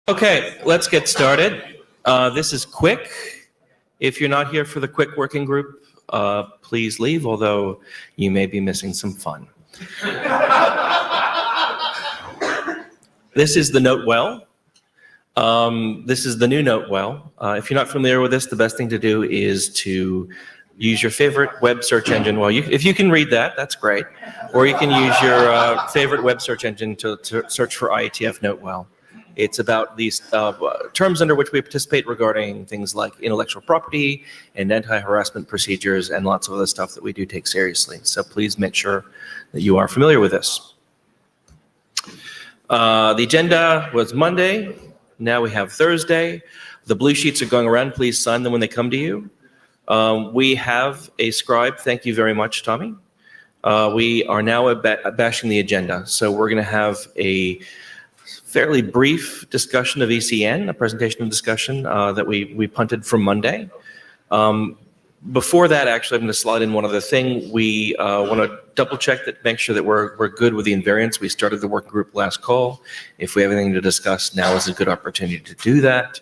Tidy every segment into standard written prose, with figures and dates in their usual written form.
Okay, let's get started. This is QUIC. If you're not here for the QUIC working group, please leave, although you may be missing some fun. This is the Note Well. This is the new Note Well. If you're not familiar with this, the best thing to do is to use your favorite web search engine. Well, if you can read that, that's great. Or you can use your favorite web search engine to search for IETF Note Well. It's about these terms under which we participate regarding things like intellectual property and anti-harassment procedures and lots of other stuff that we do take seriously. So please make sure that you are familiar with this. The agenda was Monday. Now we have Thursday. The blue sheets are going around. Please sign them when they come to you. We have a scribe. Thank you very much, Tommy. We are now bashing the agenda. So we're going to have a fairly brief discussion of ECN, a presentation and discussion that we punted from Monday. Before that, actually, I'm going to slide in one other thing. We want to double check that, make sure that we're good with the invariance. We started the working group last call. If we have anything to discuss, now is a good opportunity to do that.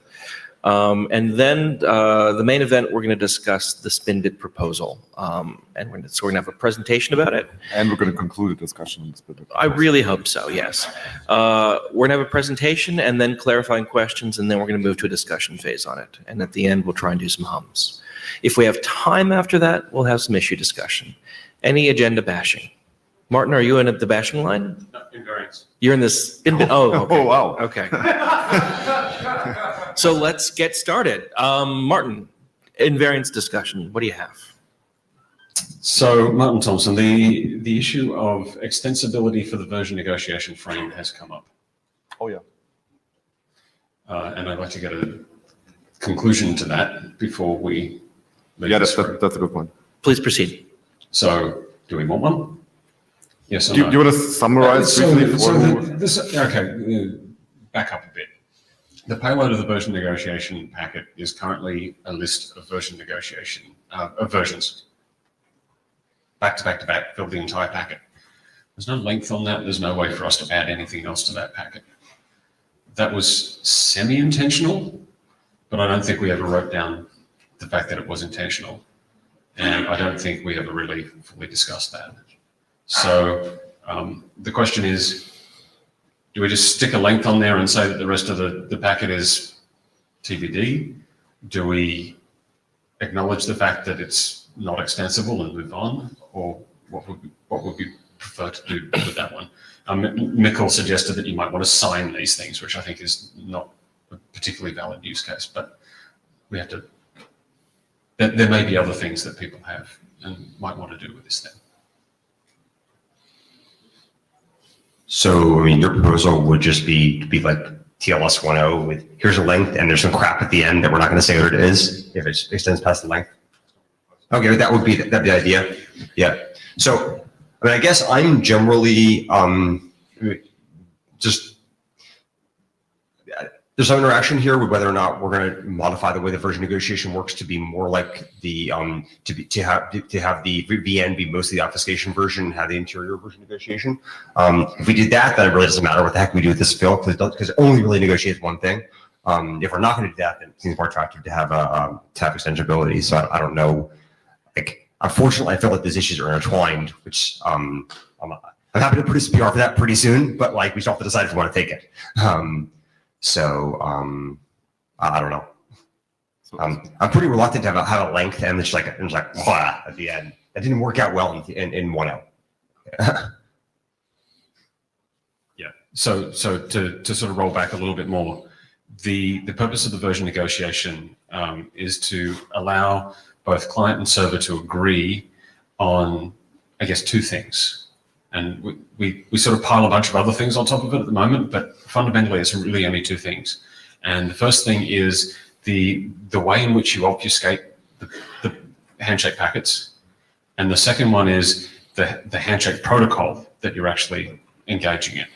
And then the main event, we're going to discuss the SpinBit proposal. And so we're going to have a presentation about it. And we're going to conclude the discussion on the SpinBit proposal. I really hope so, yes. We're going to have a presentation and then clarifying questions, and then we're going to move to a discussion phase on it. And at the end, we'll try and do some hums. If we have time after that, we'll have some issue discussion. Any agenda bashing? Martin, are you in at the bashing line? No, invariance. You're in this. Oh, okay. Oh, wow. Okay. So let's get started. Martin, invariance discussion. What do you have? So, Martin Thompson, the issue of extensibility for the version negotiation frame has come up. Oh, yeah. And I'd like to get a conclusion to that before we move Yeah, this that's through. a good point. Please proceed. So, do we want one? Yes or Do no? you want to summarize briefly? Back up a bit. The payload of the version negotiation packet is currently a list of version negotiation of versions. Back to back to back, fill the entire packet. There's no length on that. There's no way for us to add anything else to that packet. That was semi-intentional, but I don't think we ever wrote down the fact that it was intentional. And I don't think we ever really fully discussed that. So the question is, do we just stick a length on there and say that the rest of the packet is TBD? Do we acknowledge the fact that it's not extensible and move on? Or what would we prefer to do with that one? Mikkel suggested that you might want to sign these things, which I think is not a particularly valid use case, but we have to, there may be other things that people have and might want to do with this thing. So, I mean, your proposal would just be like TLS 1.0 with here's a length and there's some crap at the end that we're not going to say what it is if it extends past the length. Okay, that'd be the idea. Yeah. So, I mean, I guess I'm generally just there's some interaction here with whether or not we're going to modify the way the version negotiation works to be more like the to have the VN be mostly the obfuscation version and have the interior version negotiation. If we did that, then it really doesn't matter what the heck we do with this fill because it only really negotiates one thing. If we're not going to do that, then it seems more attractive to have extensibility. So I don't know. Like, unfortunately, I feel like these issues are intertwined, which I'm happy to produce a PR for that pretty soon, but like we still have to decide if we want to take it. So I don't know. I'm pretty reluctant to have a length and it's like blah at the end. That didn't work out well in 1.0. Yeah. So to sort of roll back a little bit more, the purpose of the version negotiation is to allow both client and server to agree on, I guess, two things. And we sort of pile a bunch of other things on top of it at the moment, but fundamentally it's really only two things. And the first thing is the way in which you obfuscate the handshake packets. And the second one is the handshake protocol that you're actually engaging in.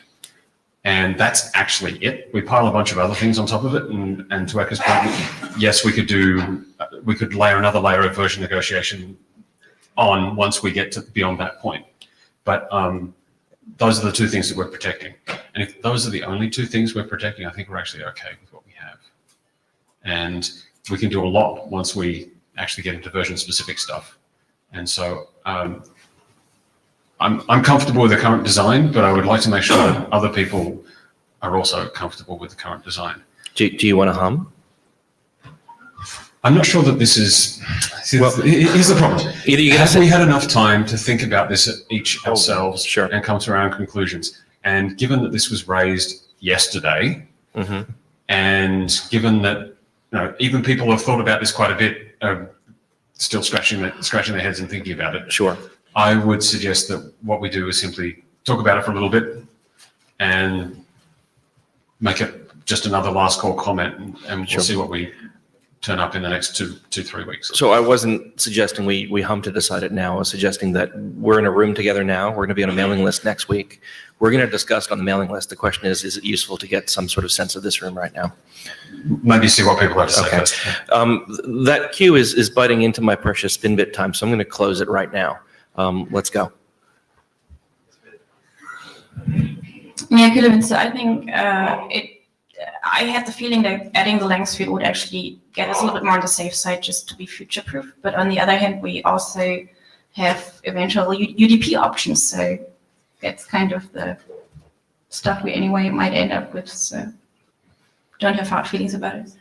And that's actually it. We pile a bunch of other things on top of it. And to Ekka's point, yes, we could layer another layer of version negotiation on once we get to beyond that point. But those are the two things that we're protecting. And if those are the only two things we're protecting, I think we're actually okay with what we have. And we can do a lot once we actually get into version-specific stuff. And so I'm comfortable with the current design, but I would like to make sure that other people are also comfortable with the current design. Do you want to hum? I'm not sure that this is. Well, here's the problem. Have we had enough time to think about this ourselves sure. and come to our own conclusions? And given that this was raised yesterday, and given that even people who have thought about this quite a bit are still scratching their heads and thinking about it. Sure. I would suggest that what we do is simply talk about it for a little bit and make it just another last call comment, and we'll see what we turn up in the next 2-3 weeks. So I wasn't suggesting we hum to decide it now. I was suggesting that we're in a room together now. We're going to be on a mailing list next week. We're going to discuss it on the mailing list. The question is it useful to get some sort of sense of this room right now? Maybe see what people have to say Okay. first. That queue is biting into my precious spin bit time, so I'm going to close it right now. Let's go. Yeah, good. So I think I had the feeling that adding the length field would actually get us a little bit more on the safe side just to be future-proof. But on the other hand, we also have eventual UDP options. So that's kind of the stuff we anyway might end up with. So don't have hard feelings about it.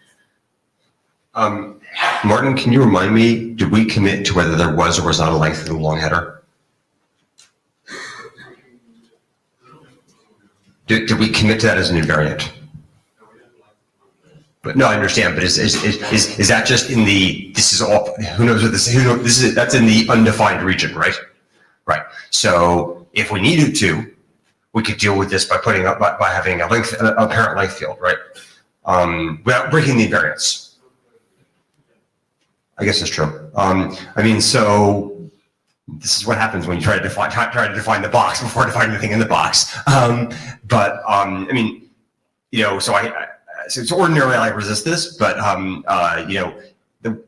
Martin, can you remind me, did we commit to whether there was or was not a length in the long header? Did we commit to that as an invariant? But no, I understand. But is that just in the? This is all. Who knows what this? This is? That's in the undefined region, right? Right. So if we needed to, we could deal with this by putting up by having a parent length field, right? Without breaking the invariance. I guess that's true. I mean, so this is what happens when you try to define the box before defining the thing in the box. I mean, so ordinarily I resist this, but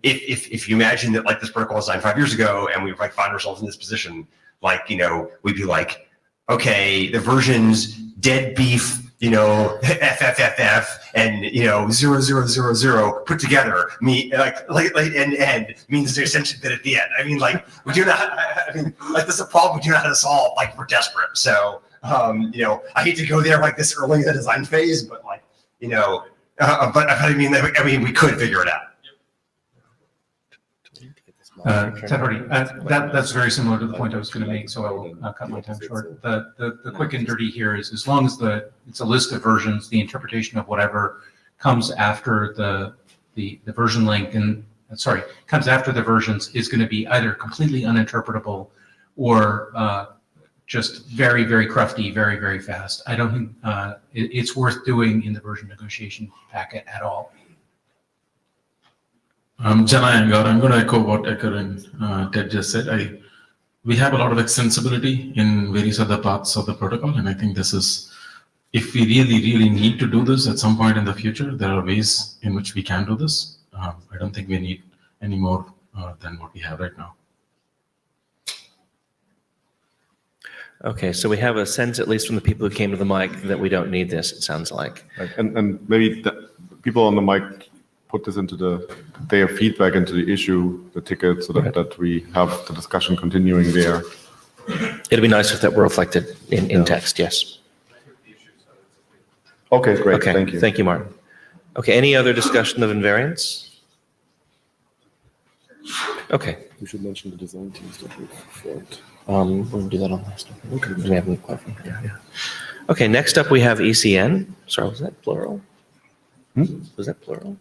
if you imagine that like this protocol was designed 5 years ago and we like find ourselves in this position, like we'd be like, okay, the versions dead beef, FFFF and 0000 put together end means the extension bit at the end. I mean, like we do not. I mean, like this is a problem we do not know how to solve. Like we're desperate. So I hate to go there like this early in the design phase, but like but I mean we could figure it out. That's very similar to the point I was going to make, so I will cut my time short. The quick and dirty here is as long as it's a list of versions, the interpretation of whatever comes after the version length comes after the versions is going to be either completely uninterpretable or just very, very crufty, very, very fast. I don't think it's worth doing in the version negotiation packet at all. Jana Angar, I'm going to echo what Ecker and Ted just said. We have a lot of extensibility in various other parts of the protocol, and I think this is, if we really, really need to do this at some point in the future, there are ways in which we can do this. I don't think we need any more than what we have right now. Okay, so we have a sense, at least from the people who came to the mic, that we don't need this, it sounds like. And maybe the people on the mic put this into their feedback into the issue, the ticket, so that we have the discussion continuing there. It'd be nice if that were reflected in text, yes. Okay, great. Okay, Thank you. Thank you, Martin. Okay, any other discussion of invariance? Okay. We should mention the design teams that we've formed. We're going to do that on last time. Okay. We have any question? Yeah. Okay, next up we have ECN. Sorry, was that plural? Was that plural?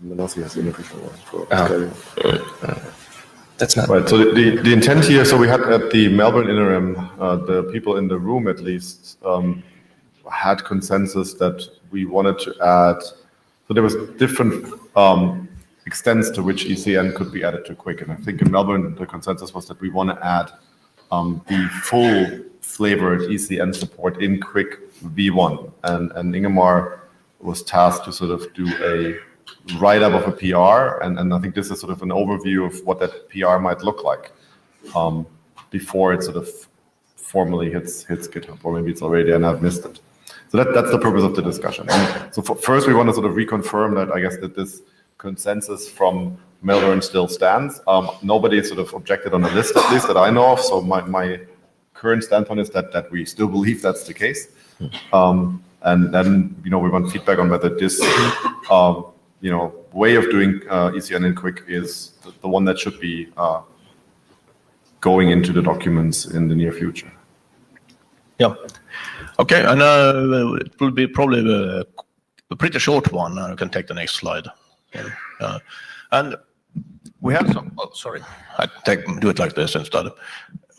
Manassi has the unofficial one for Australia. That's not Right, so the intent here, so we had at the Melbourne Interim, the people in the room at least had consensus that we wanted to add, so there was different extents to which ECN could be added to QUIC. And I think in Melbourne, the consensus was that we want to add the full flavored ECN support in QUIC V1. And Ingemar was tasked to sort of do a write-up of a PR. And I think this is sort of an overview of what that PR might look like before it sort of formally hits GitHub, or maybe it's already there and I've missed it. So that's the purpose of the discussion. And so first, we want to sort of reconfirm that I guess that this consensus from Melbourne still stands. Nobody sort of objected on the list, at least that I know of. So my current standpoint is that we still believe that's the case. And then, we want feedback on whether this, way of doing ECN in QUIC is the one that should be going into the documents in the near future. Yeah. Okay, and it will be probably a pretty short one. You can take the next slide. And we have some, do it like this instead.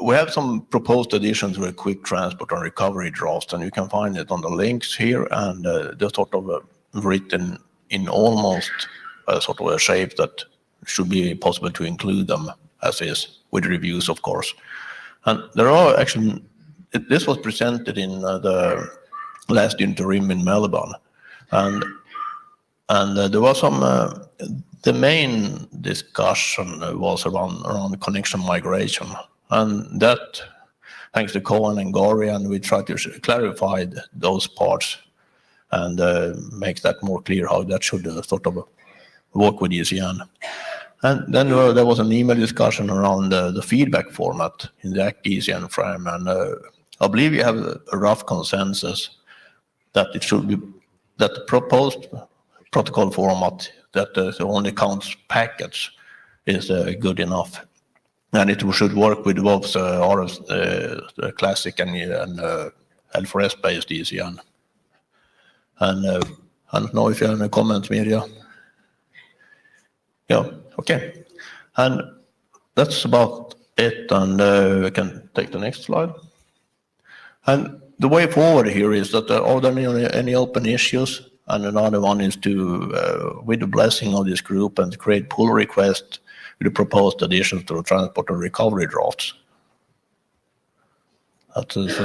We have some proposed additions to a quick transport and recovery draft, and you can find it on the links here, and they're sort of written in almost a sort of a shape that should be possible to include them as is, with reviews, of course. And there are actually, this was presented in the last interim in Melbourne, and there was some, the main discussion was around connection migration, and that, thanks to Cohen and Gori, and we tried to clarify those parts and make that more clear how that should sort of work with ECN. And then there was an email discussion around the feedback format in the ECN frame, and I believe you have a rough consensus that it should be that the proposed protocol format that only counts packets is good enough, and it should work with both RF classic and L4S based ECN. And I don't know if you have any comments, Mirja. Yeah, okay. And that's about it, and we can take the next slide. And the way forward here is that are there any open issues? And another one is to, with the blessing of this group, and create pull requests with the proposed additions to the transport and recovery drafts. That is.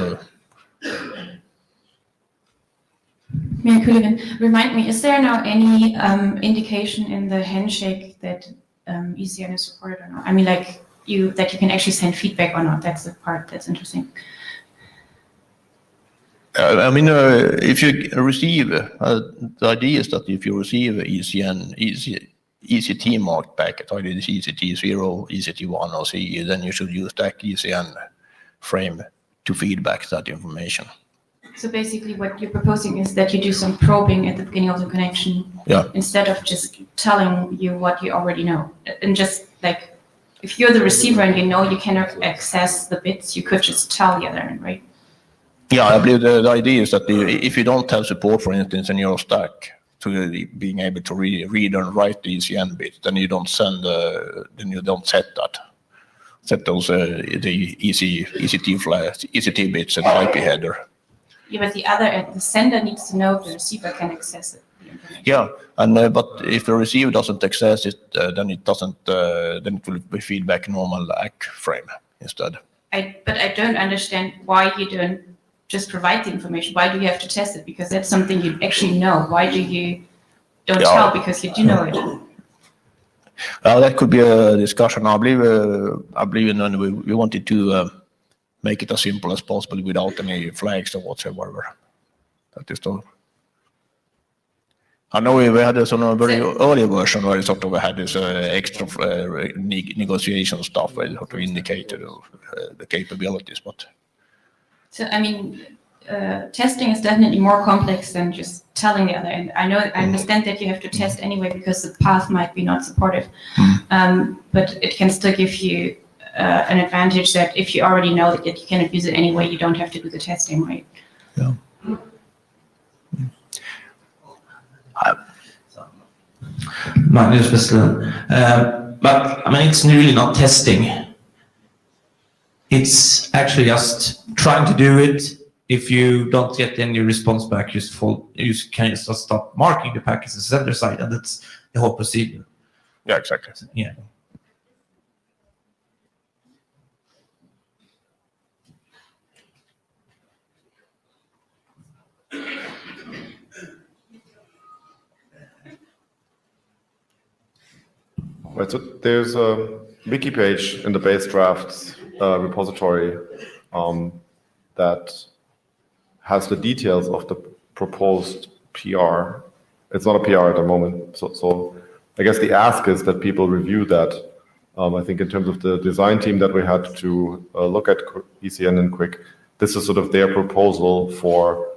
Mia Kulivan, remind me, is there now any indication in the handshake that ECN is supported or not? I mean, like that you can actually send feedback or not. That's the part that's interesting. I mean, if you receive, the idea is that if you receive ECT marked packet, either it's ECT0, ECT1, or CE, then you should use that ECN frame to feedback that information. So basically what you're proposing is that you do some probing at the beginning of the connection, instead of just telling you what you already know. And just like, if you're the receiver and you know you cannot access the bits, you could just tell the other end, right? Yeah, I believe the idea is that if you don't have support, for instance, in your stack to being able to read and write the ECN bit, then you don't send, then you don't set those the ECT bits and IP header. Yeah, but the sender needs to know if the receiver can access it. Yeah, and but if the receiver doesn't access it, then it doesn't. Then it will be feedback normal ACK frame instead. But I don't understand why you don't just provide the information. Why do you have to test it? Because that's something you actually know. Why do you don't tell? Because you do know it. That could be a discussion. I believe, and we wanted to make it as simple as possible without any flags or whatsoever. That is all. I know we had this on a very early version where sort of had this extra negotiation stuff where it sort of indicated the capabilities, but. So, I mean, testing is definitely more complex than just telling the other end. I understand that you have to test anyway because the path might be not supportive, but it can still give you an advantage that if you already know that you cannot use it anyway, you don't have to do the testing, right? Yeah. Magnus Westland. But I mean, it's really not testing. It's actually just trying to do it. If you don't get any response back, you can just stop marking the packets as sender side, and that's the whole procedure. Yeah, exactly. Yeah. Right, so there's a wiki page in the base drafts repository that has the details of the proposed PR. It's not a PR at the moment. So I guess the ask is that people review that. I think in terms of the design team that we had to look at ECN and QUIC, this is sort of their proposal for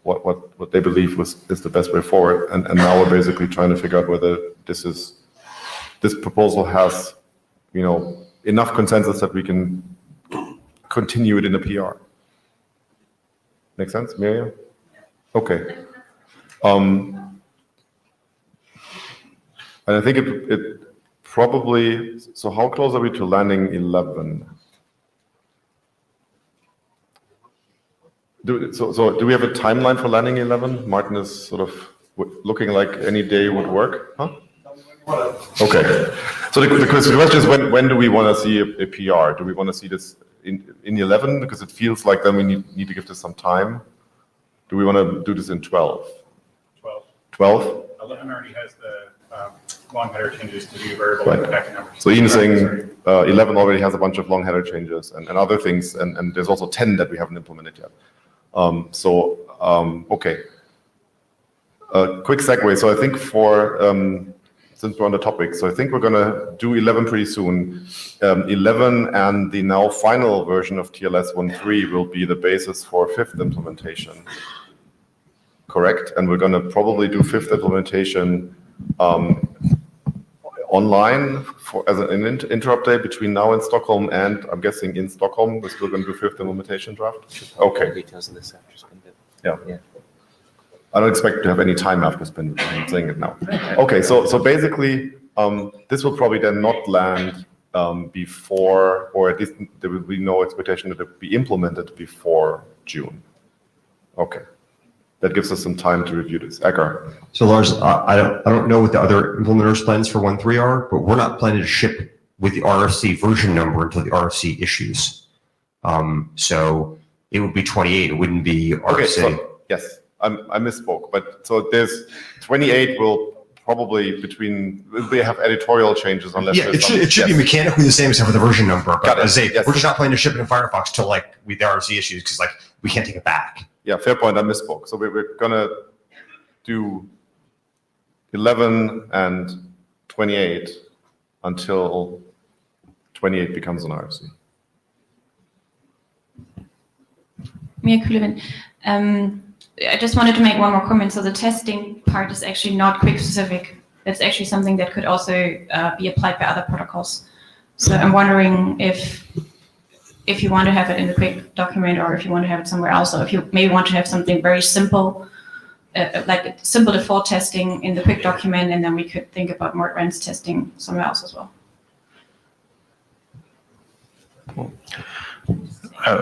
what they believe is the best way forward. And now we're basically trying to figure out whether this proposal has, enough consensus that we can continue it in a PR. Make sense, Miriam? Okay. And I think it probably, so how close are we to landing 11? So do we have a timeline for landing 11? Martin is sort of looking like any day would work, huh? Okay. So the question is, when do we want to see a PR? Do we want to see this in 11? Because it feels like then we need to give this some time. Do we want to do this in 12? 12? 11 already has the long header changes to do variable and packet numbers. So Ian is saying 11 already has a bunch of long header changes and other things, and there's also 10 that we haven't implemented yet. Okay. Quick segue. So I think since we're on the topic, so I think we're going to do 11 pretty soon. 11 and the now final version of TLS 1.3 will be the basis for 5th implementation. Correct? And we're going to probably do 5th implementation online as an interrupt day between now and Stockholm, and I'm guessing in Stockholm we're still going to do 5th implementation draft. Okay. Details of this after spin bit. Yeah. I don't expect to have any time after spin bit. I'm saying it now. Okay. So basically, this will probably then not land before, or at least there will be no expectation that it will be implemented before June. Okay. That gives us some time to review this. Edgar. So Lars, I don't know what the other implementers' plans for 1.3 are, but we're not planning to ship with the RFC version number until the RFC issues. So it would be 28. It wouldn't be RFC. Okay, so, yes, I misspoke. But so there's 28 will probably have editorial changes unless it should be mechanically the same except for the version number. But as I say, yes. We're just not planning to ship it in Firefox till with the RFC issues because we can't take it back. Yeah, fair point. I misspoke. So we're gonna do 11 and 28 until 28 becomes an RFC. Mia Kulevin. I just wanted to make one more comment. So the testing part is actually not QUIC specific. It's actually something that could also be applied by other protocols. So I'm wondering if you want to have it in the QUIC document or if you want to have it somewhere else, or if you maybe want to have something very simple, like simple default testing in the QUIC document, and then we could think about more advanced testing somewhere else as well.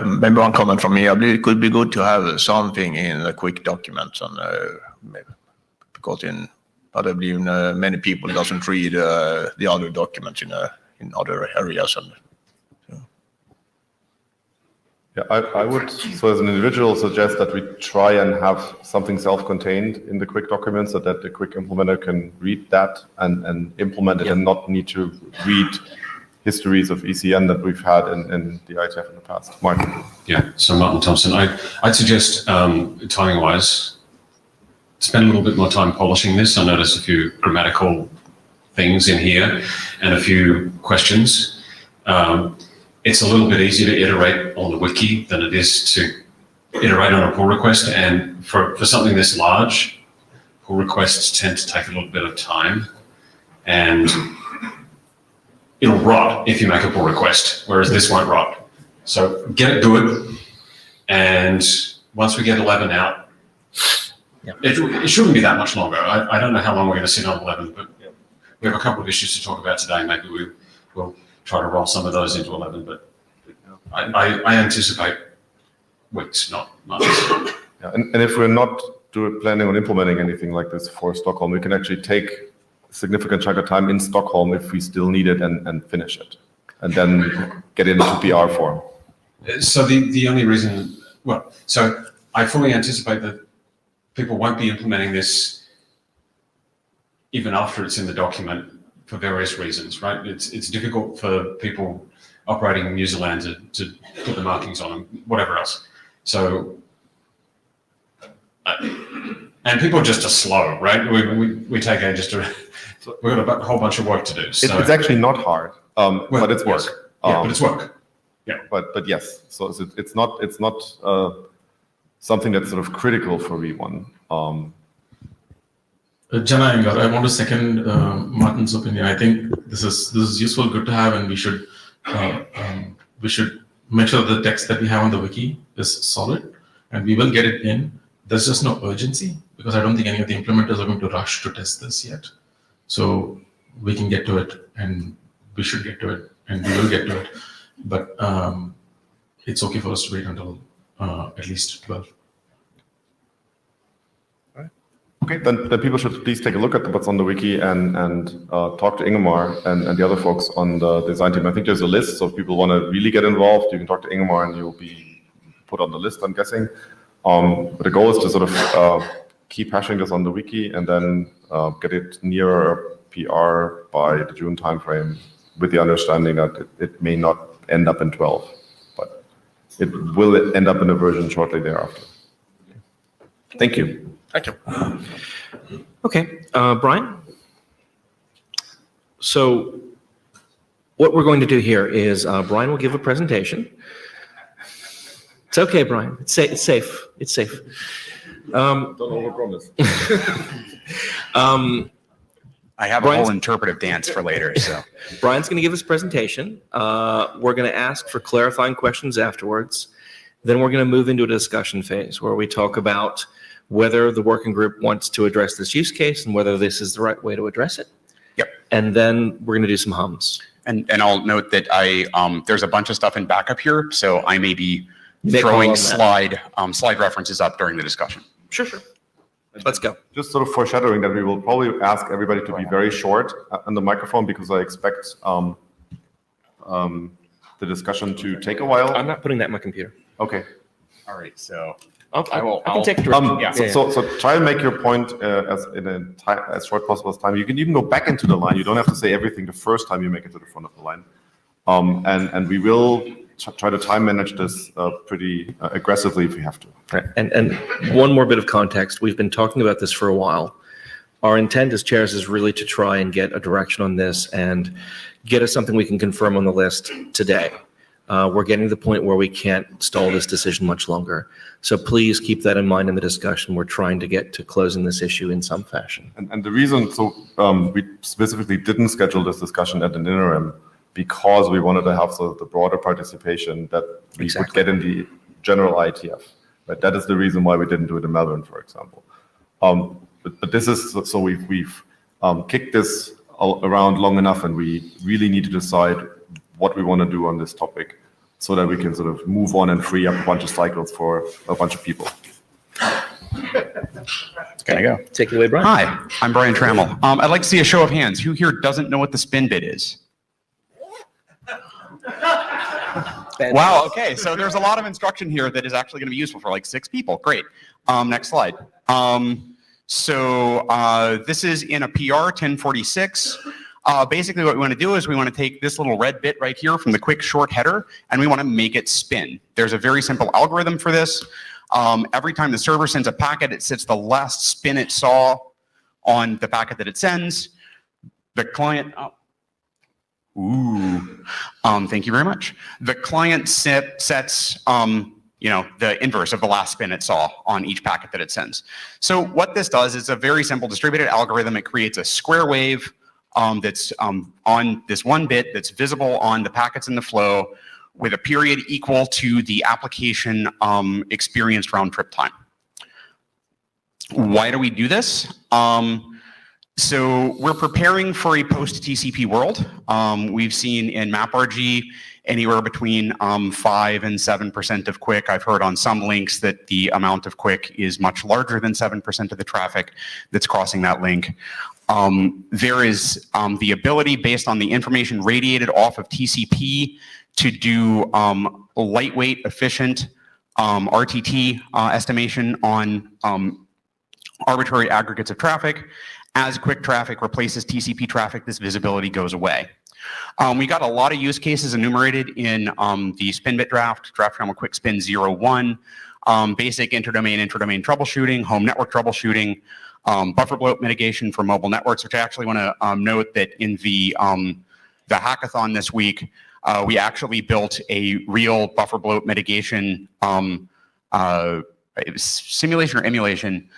Maybe one comment from me. I believe it could be good to have something in the QUIC documents, and because I believe many people doesn't read the other documents in other areas. And yeah, I would, so as an individual, suggest that we try and have something self-contained in the QUIC document so that the QUIC implementer can read that and implement it and not need to read histories of ECN that we've had in the IETF in the past. Martin. Yeah, so Martin Thompson, I'd suggest timing-wise, spend a little bit more time polishing this. I noticed a few grammatical things in here and a few questions. It's a little bit easier to iterate on the wiki than it is to iterate on a pull request. And for something this large, pull requests tend to take a little bit of time. And it'll rot if you make a pull request, whereas this won't rot. So get it good. And once we get 11 out, it shouldn't be that much longer. I don't know how long we're going to sit on 11, but we have a couple of issues to talk about today. Maybe we'll try to roll some of those into 11, but I anticipate weeks, not months. Yeah, and if we're not planning on implementing anything like this for Stockholm, we can actually take a significant chunk of time in Stockholm if we still need it and finish it, and then get it into PR form. So the only reason, so I fully anticipate that people won't be implementing this even after it's in the document, for various reasons, right? It's difficult for people operating in user land to put the markings on them, whatever else. So And people just are slow, right? We take ages to. We've got a whole bunch of work to do. So. It's actually not hard, but it's work. Yes. Yeah, but it's work. Yeah. But yes, so it's not something that's sort of critical for V1. Jana Engar, I want to second Martin's opinion. I think this is useful, good to have, and we should make sure the text that we have on the wiki is solid, and we will get it in. There's just no urgency because I don't think any of the implementers are going to rush to test this yet. So we can get to it, and we should get to it, and we will get to it. But it's okay for us to wait until at least 12. Okay, then people should please take a look at what's on the wiki and talk to Ingemar and the other folks on the design team. I think there's a list, so if people want to really get involved, you can talk to Ingemar and you'll be put on the list, I'm guessing. But the goal is to sort of keep hashing this on the wiki and then get it near PR by the June timeframe with the understanding that it may not end up in 12, but it will end up in a version shortly thereafter. Thank you. Thank you. Okay, Brian? So what we're going to do here is Brian will give a presentation. It's okay, Brian. It's safe. It's safe. Don't overpromise. I have a whole interpretive dance for later. So Brian's going to give his presentation. We're going to ask for clarifying questions afterwards. Then we're going to move into a discussion phase where we talk about whether the working group wants to address this use case and whether this is the right way to address it. Yep. And then we're going to do some hums. And I'll note that there's a bunch of stuff in backup here, so I may be Make throwing all of slide references up during the discussion. Sure. Let's go. Just sort of foreshadowing that we will probably ask everybody to be very short on the microphone because I expect the discussion to take a while. I'm not putting that in my computer. Okay. All right, so I can take direction. So try and make your point as short possible as time. You can even go back into the line. You don't have to say everything the first time you make it to the front of the line. And we will try to time manage this pretty aggressively if we have to. Right. And one more bit of context. We've been talking about this for a while. Our intent as chairs is really to try and get a direction on this and get us something we can confirm on the list today. We're getting to the point where we can't stall this decision much longer. So please keep that in mind in the discussion. We're trying to get to closing this issue in some fashion. And the reason, we specifically didn't schedule this discussion at an interim because we wanted to have sort of the broader participation that we would get in the general IETF. Right? That is the reason why we didn't do it in Melbourne, for example. But this is, so we've kicked this around long enough and we really need to decide what we want to do on this topic so that we can sort of move on and free up a bunch of cycles for a bunch of people. Can I go? Take it away, Brian. Hi, I'm Brian Trammell. I'd like to see a show of hands. Who here doesn't know what the spin bit is? Wow, okay, so there's a lot of instruction here that is actually going to be useful for like 6 people. Great. Next slide. This is in a PR 1046. Basically what we want to do is we want to take this little red bit right here from the quick short header and we want to make it spin. There's a very simple algorithm for this. Every time the server sends a packet, it sets the last spin it saw on the packet that it sends. The client, thank you very much. The client sets the inverse of the last spin it saw on each packet that it sends. So what this does is a very simple distributed algorithm. It creates a square wave that's on this one bit that's visible on the packets in the flow with a period equal to the application experienced round trip time. Why do we do this? So we're preparing for a post-TCP world. We've seen in MapRG anywhere between 5 and 7% of QUIC. I've heard on some links that the amount of QUIC is much larger than 7% of the traffic that's crossing that link. There is the ability, based on the information radiated off of TCP, to do lightweight, efficient RTT estimation on arbitrary aggregates of traffic. As QUIC traffic replaces TCP traffic, this visibility goes away. We got a lot of use cases enumerated in the SpinBit draft Trammell QUIC Spin 01. basic interdomain troubleshooting, home network troubleshooting, buffer bloat mitigation for mobile networks, which I actually want to note that in the hackathon this week, we actually built a real buffer bloat mitigation simulation or emulation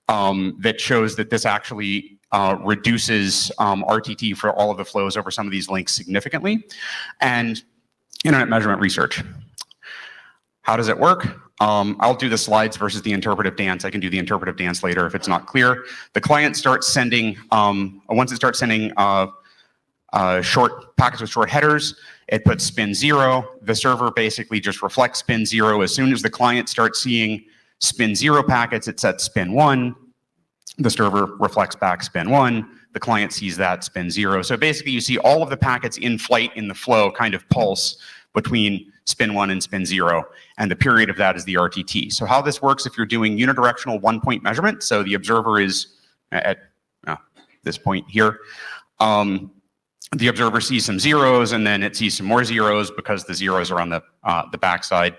that shows that this actually reduces RTT for all of the flows over some of these links significantly. And internet measurement research. How does it work? I'll do the slides versus the interpretive dance. I can do the interpretive dance later if it's not clear. The client starts sending, once it starts sending short packets with short headers, it puts spin 0. The server basically just reflects spin 0. As soon as the client starts seeing spin 0 packets, it sets spin 1. The server reflects back spin 1. The client sees that spin 0. So basically you see all of the packets in flight in the flow kind of pulse between spin 1 and spin 0, and the period of that is the RTT. So how this works if you're doing unidirectional one-point measurement, so the observer is at this point here, the observer sees some zeros and then it sees some more zeros because the zeros are on the backside.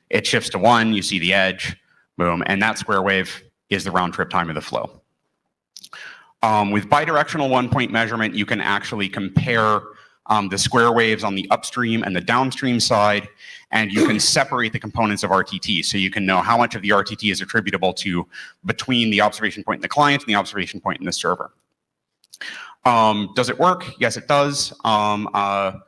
It shifts to 1, you see the edge, boom, and that square wave is the round trip time of the flow. With bidirectional one-point measurement, you can actually compare the square waves on the upstream and the downstream side, and you can separate the components of RTT. So you can know how much of the RTT is attributable to between the observation point in the client and the observation point in the server. Does it work? Yes, it does. Our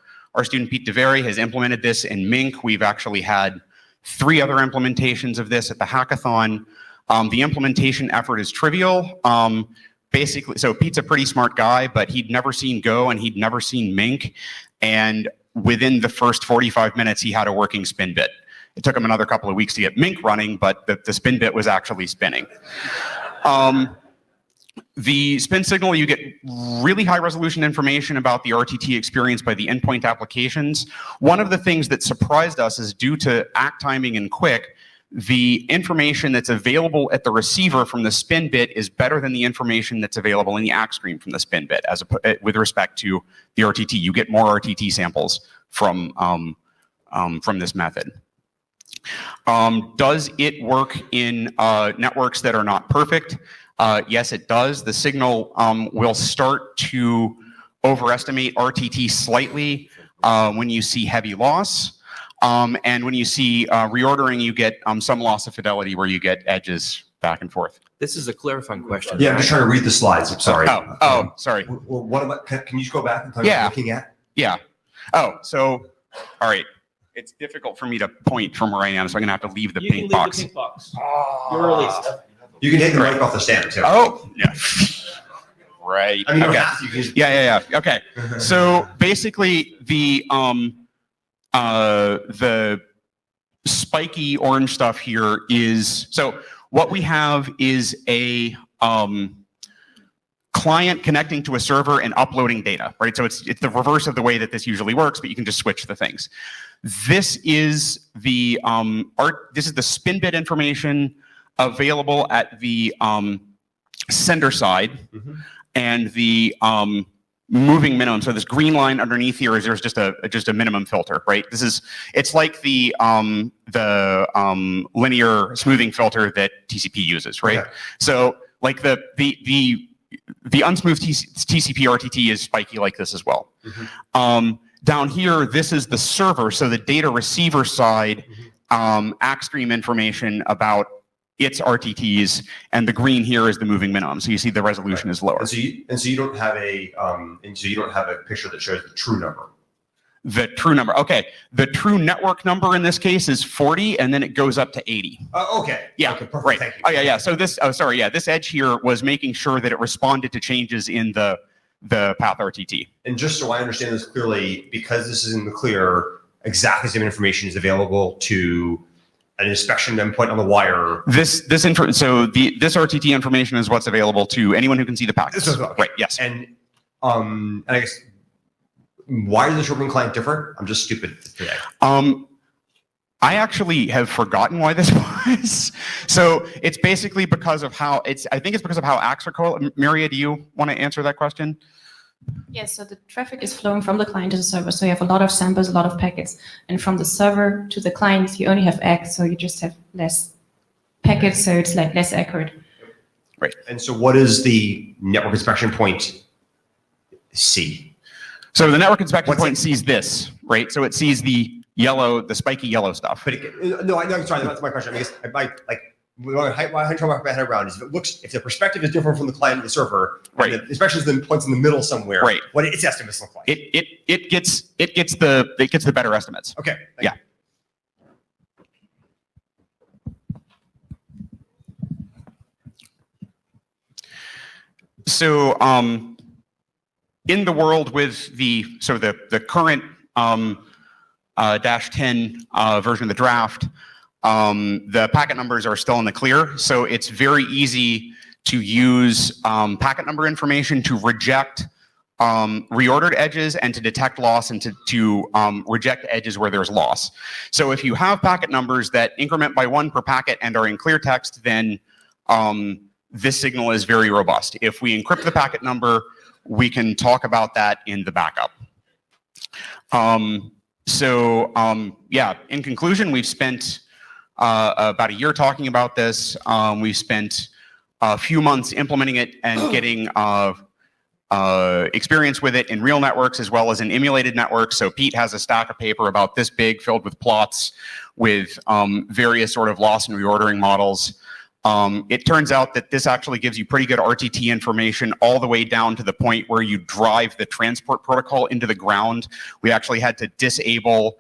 student Pete DeVere has implemented this in Mink. We've actually had 3 other implementations of this at the hackathon. The implementation effort is trivial. Basically, so Pete's a pretty smart guy, but he'd never seen Go and he'd never seen Mink. And within the first 45 minutes, he had a working spin bit. It took him another couple of weeks to get Mink running, but the spin bit was actually spinning. The spin signal, you get really high resolution information about the RTT experience by the endpoint applications. One of the things that surprised us is due to ACK timing and QUIC, the information that's available at the receiver from the spin bit is better than the information that's available in the ACK stream from the spin bit with respect to the RTT. You get more RTT samples from this method. Does it work in networks that are not perfect? Yes, it does. The signal will start to overestimate RTT slightly when you see heavy loss. And when you see reordering, you get some loss of fidelity where you get edges back and forth. This is a clarifying question. Yeah, I'm just trying to read the slides. I'm sorry. Sorry. Well, what about, can you just go back and tell me what you're looking at? Yeah. Oh, so, all right. It's difficult for me to point from where I am, so I'm going to have to leave the pink box. The pink box. You're released. You can take the mic off the stand, too. Oh, yeah. Right. I mean, okay. Yeah. Okay. So basically, the spiky orange stuff here is, so what we have is a client connecting to a server and uploading data, right? So it's the reverse of the way that this usually works, but you can just switch the things. This is the this is the spin bit information available at the sender side, and the moving minimum. So this green line underneath here is there's just a minimum filter, right? It's like the linear smoothing filter that TCP uses, right? Okay. So like the unsmoothed TCP RTT is spiky like this as well. Down here, this is the server, so the data receiver side ACK stream information about its RTTs, and the green here is the moving minimum. So you see the resolution is lower. And so you don't have a picture that shows the true number. The true number. Okay. The true network number in this case is 40, and then it goes up to 80. Okay. Yeah. Okay, perfect. Right. Thank you. Oh yeah. So this. Oh sorry. Yeah. This edge here was making sure that it responded to changes in the path RTT. And just so I understand this clearly, because this is in the clear, exactly the same information is available to an inspection endpoint on the wire. This RTT information is what's available to anyone who can see the packets. Okay. Right. Yes. And I guess why is the shortening client different? I'm just stupid today. I actually have forgotten why this was. So it's basically because of how I think it's because of how ACKs are correlated. Maria, do you want to answer that question? Yes, so the traffic is flowing from the client to the server. So you have a lot of samples, a lot of packets. And from the server to the client, you only have X, so you just have less packets, so it's like less accurate. Right. And so what does the network inspection point see? So the network inspection point sees this, right? So it sees the yellow, the spiky yellow stuff. But no, sorry, that's my question. I guess my head around is if the perspective is different from the client and the server, right? And the inspection is then points in the middle somewhere, right? What its estimates look like? It gets the better estimates. Okay. Yeah. So in the world with the current -10 version of the draft, the packet numbers are still in the clear. So it's very easy to use packet number information to reject reordered edges and to detect loss and to reject edges where there's loss. So if you have packet numbers that increment by 1 per packet and are in clear text, then this signal is very robust. If we encrypt the packet number, we can talk about that in the backup. Yeah, in conclusion, we've spent about a year talking about this. We've spent a few months implementing it and getting experience with it in real networks as well as in emulated networks. So Pete has a stack of paper about this big filled with plots with various sort of loss and reordering models. It turns out that this actually gives you pretty good RTT information all the way down to the point where you drive the transport protocol into the ground. We actually had to disable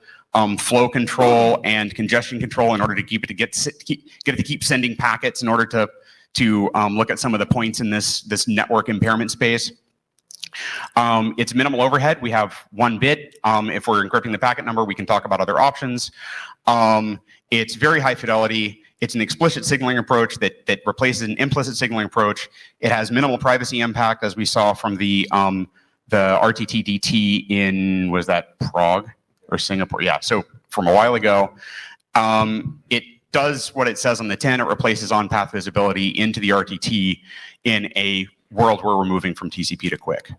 flow control and congestion control in order to get it to keep sending packets in order to look at some of the points in this network impairment space. It's minimal overhead. We have 1 bit. If we're encrypting the packet number, we can talk about other options. It's very high fidelity. It's an explicit signaling approach that replaces an implicit signaling approach. It has minimal privacy impact, as we saw from the RTT-DT in, was that Prague or Singapore? Yeah, so from a while ago. It does what it says on the tin. It replaces on-path visibility into the RTT in a world where we're moving from TCP to QUIC.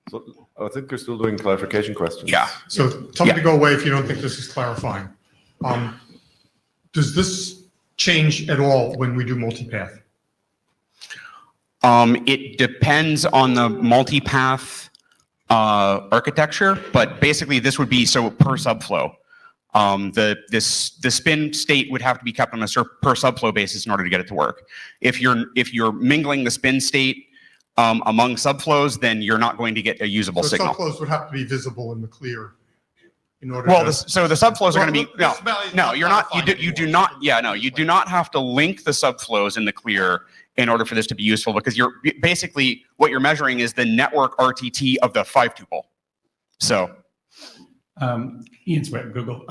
So I think you're still doing clarification questions. Yeah. So tell me to go away if you don't think this is clarifying. Does this change at all when we do multipath? It depends on the multipath architecture, but basically this would be so per subflow. The spin state would have to be kept on a per subflow basis in order to get it to work. If you're mingling the spin state among subflows, then you're not going to get a usable signal. Subflows would have to be visible in the clear. In order so the subflows are going to be you do not have to link the subflows in the clear in order for this to be useful, because you're basically what you're measuring is the network RTT of the 5-tuple. So, Ian Sweat, Google.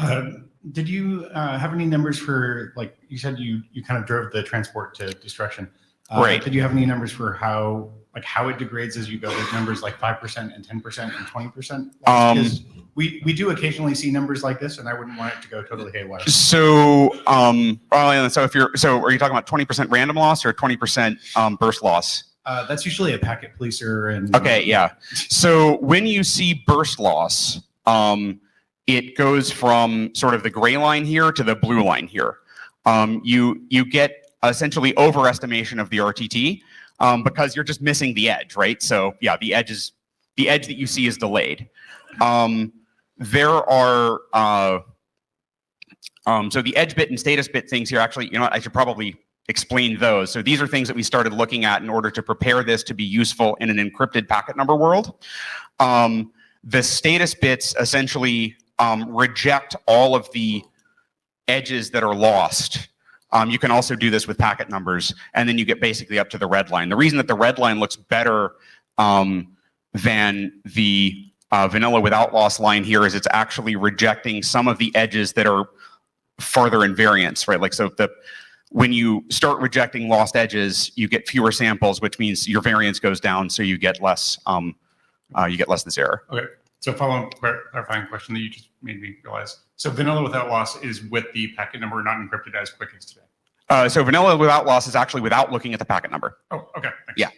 Did you have any numbers for, like you said, you kind of drove the transport to destruction? Right. Did you have any numbers for how it degrades as you go with numbers like 5% and 10% and 20%? Because we do occasionally see numbers like this, and I wouldn't want it to go totally haywire. So, are you talking about 20% random loss or 20% burst loss? That's usually a packet policer. And okay, yeah. So when you see burst loss, it goes from sort of the gray line here to the blue line here. You get essentially overestimation of the RTT because you're just missing the edge, right? So yeah, the edge that you see is delayed. There are so the edge bit and status bit things here. Actually, you know what? I should probably explain those. So these are things that we started looking at in order to prepare this to be useful in an encrypted packet number world. The status bits essentially reject all of the edges that are lost. You can also do this with packet numbers, and then you get basically up to the red line. The reason that the red line looks better than the vanilla without loss line here is it's actually rejecting some of the edges that are farther in variance, right? Like, so when you start rejecting lost edges, you get fewer samples, which means your variance goes down, so you get less this error. Okay. So follow-up clarifying question that you just made me realize. So vanilla without loss is with the packet number not encrypted as QUIC as today. So vanilla without loss is actually without looking at the packet number. Oh, okay. Thanks. Yeah.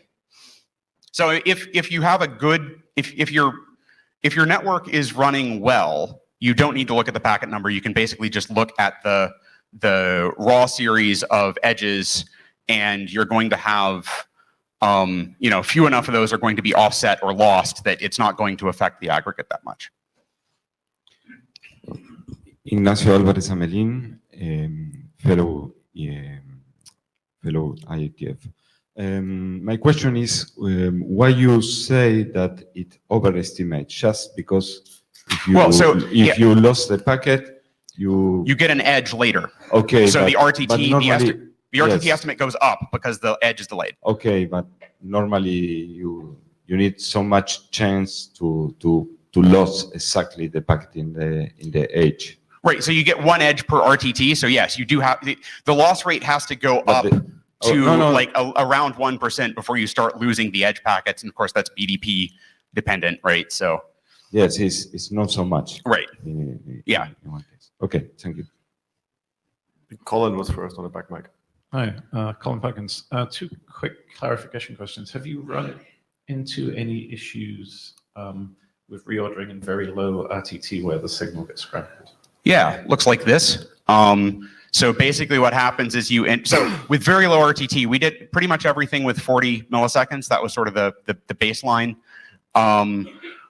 So if you have a good, if your network is running well, you don't need to look at the packet number. You can basically just look at the raw series of edges, and you're going to have, few enough of those are going to be offset or lost that it's not going to affect the aggregate that much. Ignacio Álvarez Amelín, fellow IETF. My question is why you say that it overestimates, just because if you lost the packet, you get an edge later. Okay. So the RTT, the RTT yes. estimate goes up because the edge is delayed. Okay, but normally you need so much chance to lose exactly the packet in the edge. Right. So you get one edge per RTT. So yes, you do have the loss rate has to go up around 1% before you start losing the edge packets, and of course that's BDP dependent, right? So yes, it's not so much. Right. Yeah. In one case. Okay. Thank you. Colin was first on the back mic. Hi, Colin Perkins. Two quick clarification questions. Have you run into any issues with reordering in very low RTT where the signal gets scrambled? yeah, looks like this. So basically what happens is so with very low RTT, we did pretty much everything with 40 milliseconds. That was sort of the baseline.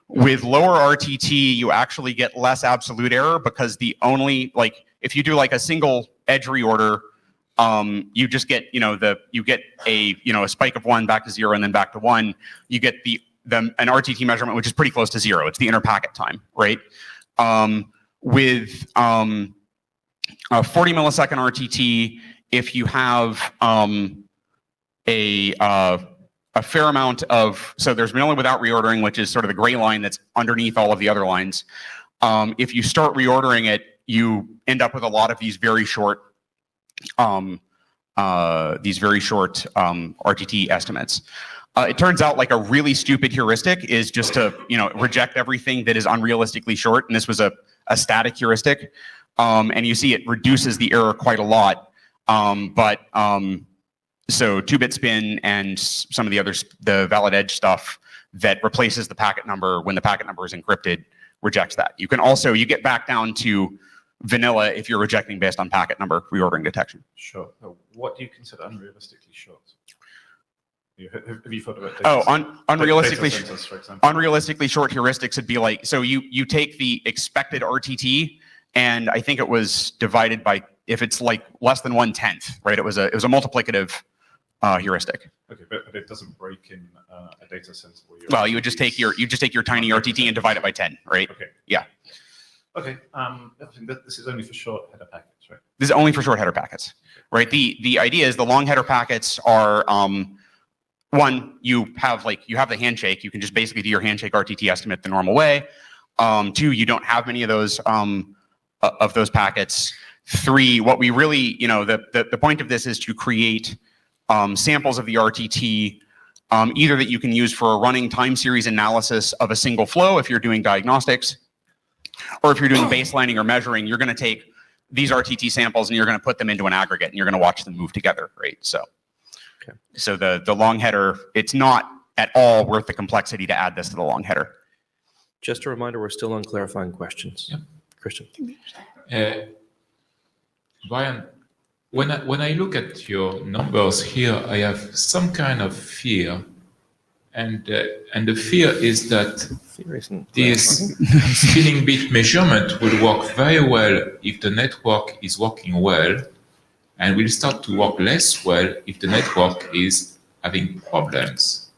With lower RTT, you actually get less absolute error because if you do like a single edge reorder, you just get, a spike of 1 back to 0 and then back to 1. You get an RTT measurement, which is pretty close to 0. It's the inner packet time, right? With 40 millisecond RTT, if you have a fair amount of, so there's vanilla without reordering, which is sort of the gray line that's underneath all of the other lines. If you start reordering it, you end up with a lot of these very short RTT estimates. It turns out like a really stupid heuristic is just to reject everything that is unrealistically short, and this was a static heuristic, and you see it reduces the error quite a lot. So 2-bit spin and some of the valid edge stuff that replaces the packet number when the packet number is encrypted rejects that. You can also, you get back down to vanilla if you're rejecting based on packet number reordering detection. Sure. What do you consider unrealistically short? Have you thought about unrealistically short heuristics would be like, so you take the expected RTT, and I think it was divided by, if it's like less than 1/10, right? It was a multiplicative heuristic. Okay, but it doesn't break in a data sense. Well, you would just take your tiny RTT and divide it by 10, right? Okay. Yeah. Okay. This is only for short header packets, right? This is only for short header packets, right? The idea is the long header packets are one, you have the handshake. You can just basically do your handshake RTT estimate the normal way. 2, you don't have many of those packets. 3, what we really, the point of this is to create samples of the RTT, either that you can use for a running time series analysis of a single flow if you're doing diagnostics, or if you're doing baselining or measuring, you're going to take these RTT samples and you're going to put them into an aggregate and you're going to watch them move together, right? So the long header, it's not at all worth the complexity to add this to the long header. Just a reminder, we're still on clarifying questions. Yeah. Christian. Brian, when I look at your numbers here, I have some kind of fear, and the fear is that this spinning bit measurement will work very well if the network is working well, and will start to work less well if the network is having problems.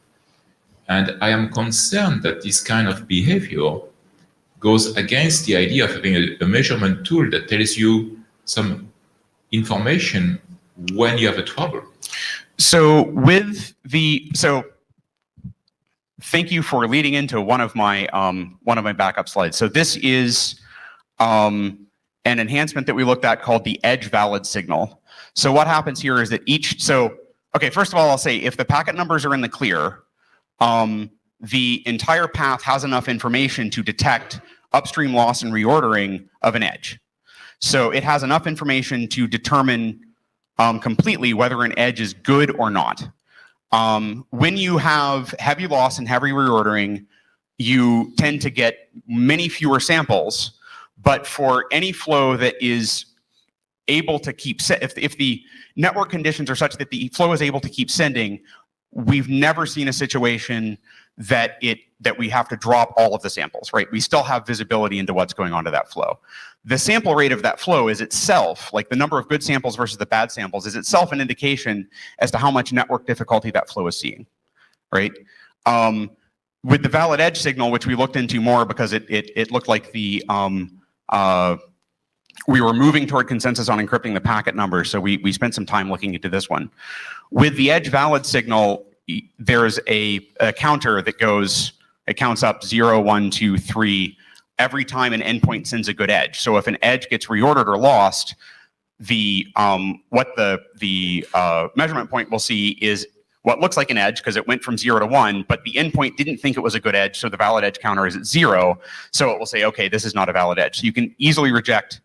And I am concerned that this kind of behavior goes against the idea of having a measurement tool that tells you some information when you have a trouble. So thank you for leading into one of my backup slides. So this is an enhancement that we looked at called the edge valid signal. So what happens here is that first of all, I'll say if the packet numbers are in the clear, the entire path has enough information to detect upstream loss and reordering of an edge. So it has enough information to determine completely whether an edge is good or not. When you have heavy loss and heavy reordering, you tend to get many fewer samples, but for any flow that is able to keep, if the network conditions are such that the flow is able to keep sending, we've never seen a situation that we have to drop all of the samples, right? We still have visibility into what's going on to that flow. The sample rate of that flow is itself, like the number of good samples versus the bad samples, is itself an indication as to how much network difficulty that flow is seeing, right? With the valid edge signal, which we looked into more because it looked like we were moving toward consensus on encrypting the packet number, so we spent some time looking into this one. With the edge valid signal, there's a counter that goes, it counts up 0, 1, 2, 3 every time an endpoint sends a good edge. So if an edge gets reordered or lost, what the measurement point will see is what looks like an edge because it went from 0 to 1, but the endpoint didn't think it was a good edge, so the valid edge counter is at 0. So it will say, okay, this is not a valid edge. So you can easily reject,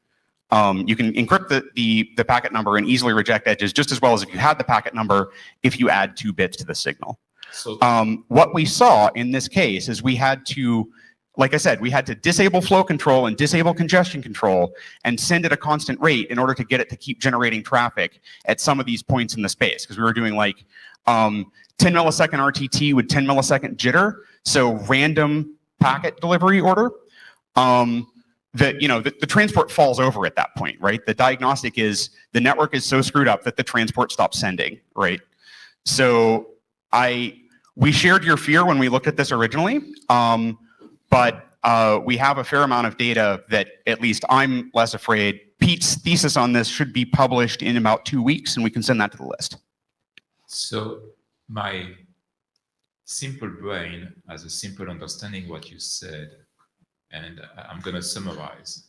you can encrypt the packet number and easily reject edges just as well as if you had the packet number if you add 2 bits to the signal. So what we saw in this case is we had to, like I said, we had to disable flow control and disable congestion control and send at a constant rate in order to get it to keep generating traffic at some of these points in the space, because we were doing like 10 millisecond RTT with 10 millisecond jitter, so random packet delivery order. The transport falls over at that point, right? The diagnostic is the network is so screwed up that the transport stops sending, right? So we shared your fear when we looked at this originally, but we have a fair amount of data that at least I'm less afraid. Pete's thesis on this should be published in about 2 weeks, and we can send that to the list. So my simple brain has a simple understanding what you said, and I'm going to summarize.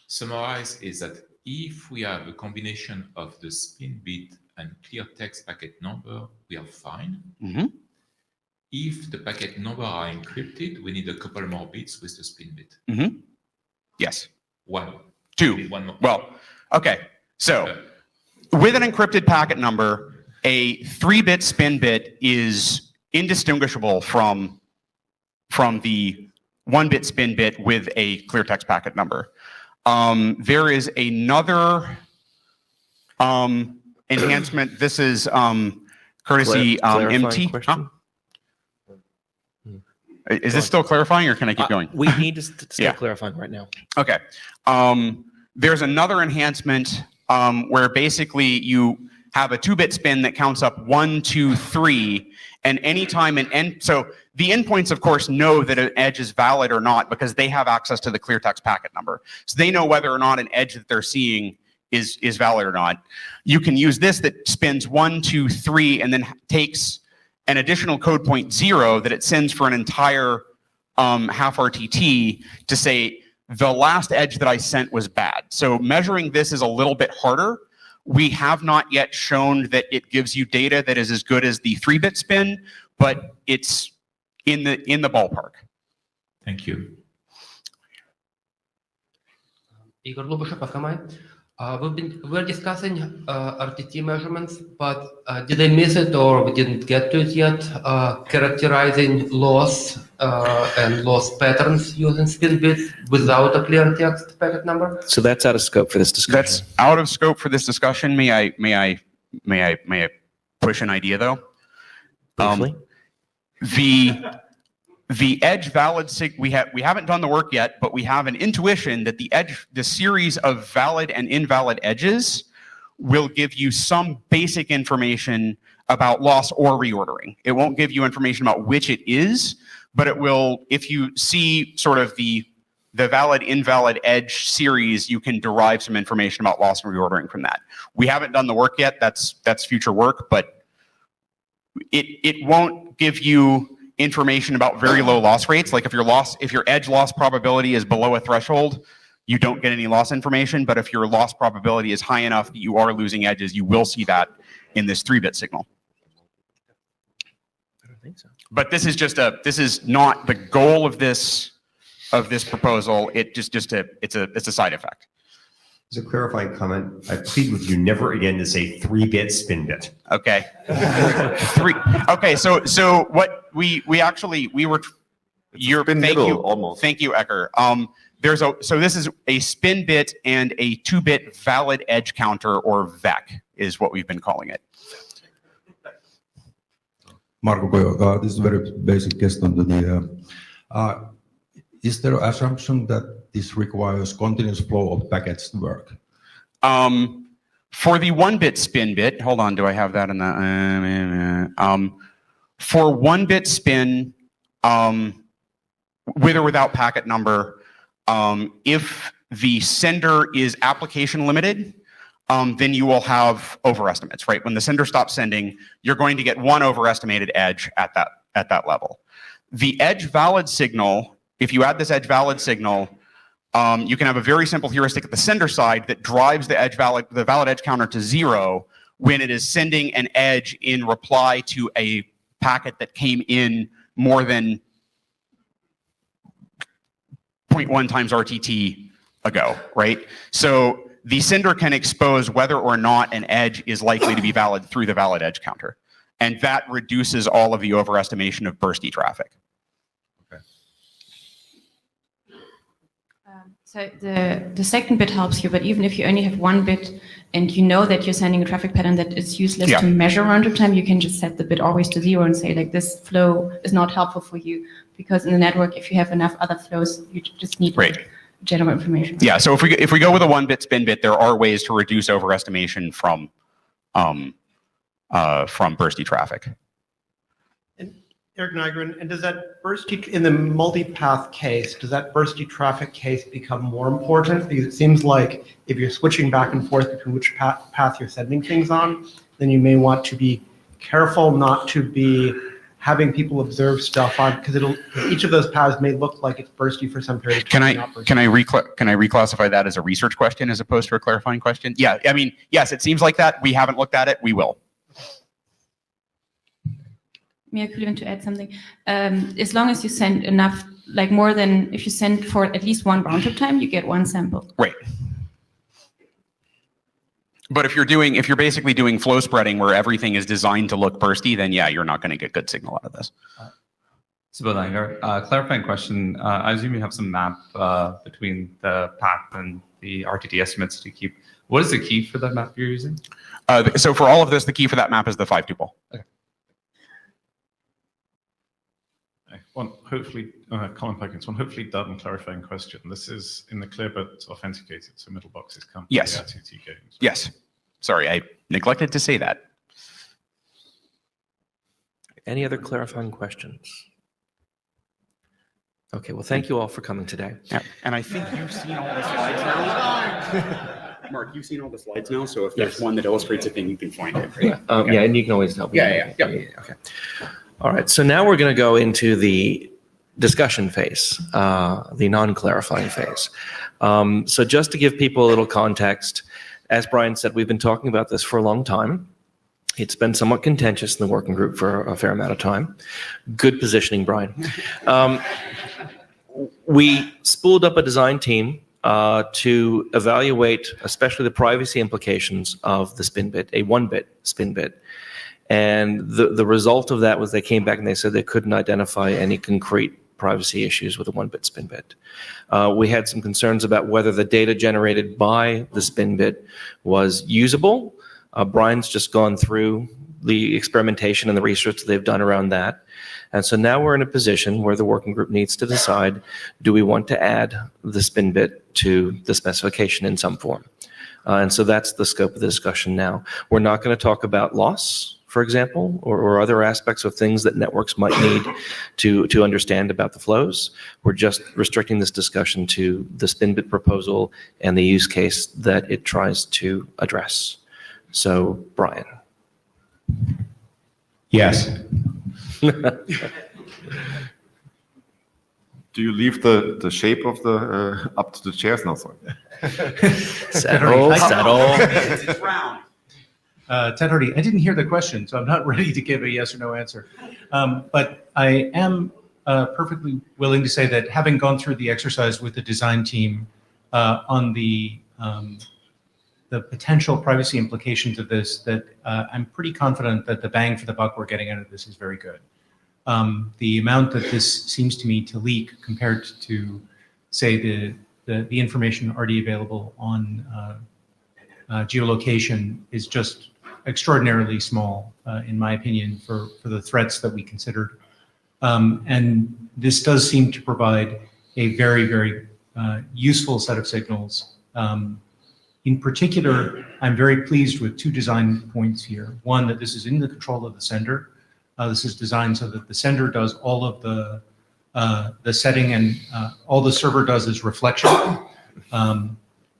Summarize is that if we have a combination of the spin bit and clear text packet number, we are fine. Mm-hmm. If the packet number are encrypted, we need a couple more bits with the spin bit. Mm-hmm. Yes. 1. 2. 1 more. Well, okay. So with an encrypted packet number, a 3-bit spin bit is indistinguishable from the 1-bit spin bit with a clear text packet number. There is another enhancement. This is courtesy MT. Huh? Is this still clarifying, or can I keep going? We need to start clarifying right now. Okay. There's another enhancement where basically you have a 2-bit spin that counts up 1, 2, 3, and anytime so the endpoints, of course, know that an edge is valid or not because they have access to the clear text packet number. So they know whether or not an edge that they're seeing is valid or not. You can use this that spins 1, 2, 3, and then takes an additional code point 0 that it sends for an entire half RTT to say, the last edge that I sent was bad. So measuring this is a little bit harder. We have not yet shown that it gives you data that is as good as the 3-bit spin, but it's in the ballpark. Thank you. Igor Lubushev, FMI. We're discussing RTT measurements, but did I miss it or we didn't get to it yet? Characterizing loss and loss patterns using spin bits without a clear text packet number? So that's out of scope for this discussion. That's out of scope for this discussion. May I push an idea though? The edge valid we haven't done the work yet, but we have an intuition that the series of valid and invalid edges will give you some basic information about loss or reordering. It won't give you information about which it is, but it will, if you see sort of the valid invalid edge series, you can derive some information about loss and reordering from that. We haven't done the work yet. That's future work, but it won't give you information about very low loss rates. Like if your edge loss probability is below a threshold, you don't get any loss information. But if your loss probability is high enough that you are losing edges, you will see that in this 3-bit signal. I don't think so. But this is not the goal of this proposal. It's a side effect. As a clarifying comment, I plead with you never again to say 3-bit spin bit. Okay. Okay. So what we were. Thank you, Ecker. So this is a spin bit and a 2-bit valid edge counter, or VEC, is what we've been calling it. Marco Koyo, this is a very basic question. Is there an assumption that this requires continuous flow of packets to work? For the 1-bit spin bit, hold on, do I have that in the? For 1-bit spin, with or without packet number, if the sender is application limited, then you will have overestimates, right? When the sender stops sending, you're going to get one overestimated edge at that level. The edge valid signal, if you add this edge valid signal, you can have a very simple heuristic at the sender side that drives the valid edge counter to 0 when it is sending an edge in reply to a packet that came in more than 0.1 times RTT ago, right? So the sender can expose whether or not an edge is likely to be valid through the valid edge counter. And that reduces all of the overestimation of bursty traffic. So the second bit helps you, but even if you only have 1 bit and you know that you're sending a traffic pattern that is useless to measure runtime time, you can just set the bit always to 0 and say, like, this flow is not helpful for you, because in the network, if you have enough other flows, you just need general information. Yeah, so if we go with a 1-bit spin bit, there are ways to reduce overestimation from bursty traffic. Eric Nygren, and does that bursty, in the multipath case, does that bursty traffic case become more important? Because it seems like if you're switching back and forth between which path you're sending things on, then you may want to be careful not to be having people observe stuff on, because each of those paths may look like it's bursty for some period of time. Can I reclassify that as a research question as opposed to a clarifying question? Yeah, I mean, yes, it seems like that. We haven't looked at it. We will. I could even to add something. As long as you send enough, like more than, if you send for at least 1 round trip time, you get 1 sample. Right. But if you're basically doing flow spreading where everything is designed to look bursty, then yeah, you're not going to get good signal out of this. Clarifying question. I assume you have some map between the path and the RTT estimates to keep. What is the key for that map you're using? So for all of this, the key for that map is the 5-tuple. Okay. One hopefully done clarifying question. This is in the clearbit authenticated, so middle boxes come from the RTT games. Yes. Sorry, I neglected to say that. Any other clarifying questions? Okay, well, thank you all for coming today. Yeah. And I think you've seen all the slides now. Mark, you've seen all the slides now, so if there's one that illustrates a thing, you can find it. Right? Yeah, and you can always help me. Yeah. Okay. All right, so now we're going to go into the discussion phase, the non-clarifying phase. So just to give people a little context, as Brian said, we've been talking about this for a long time. It's been somewhat contentious in the working group for a fair amount of time. Good positioning, Brian. We spooled up a design team to evaluate especially the privacy implications of the spin bit, a 1-bit spin bit. And the result of that was they came back and they said they couldn't identify any concrete privacy issues with a 1-bit spin bit. We had some concerns about whether the data generated by the spin bit was usable. Brian's just gone through the experimentation and the research that they've done around that. And so now we're in a position where the working group needs to decide, do we want to add the spin bit to the specification in some form? And so that's the scope of the discussion now. We're not going to talk about loss, for example, or other aspects of things that networks might need to understand about the flows. We're just restricting this discussion to the spin bit proposal and the use case that it tries to address. So, Brian. Yes. Do you leave the shape of the up to the chairs now? Sorry. Settle. It's round. Ted Hardy, I didn't hear the question, so I'm not ready to give a yes or no answer. But I am perfectly willing to say that having gone through the exercise with the design team on the the potential privacy implications of this, that I'm pretty confident that the bang for the buck we're getting out of this is very good. The amount that this seems to me to leak compared to, say, the information already available on geolocation is just extraordinarily small, in my opinion, for the threats that we considered. And this does seem to provide a very, very useful set of signals. In particular, I'm very pleased with two design points here. One, that this is in the control of the sender. This is designed so that the sender does all of the setting, and all the server does is reflection.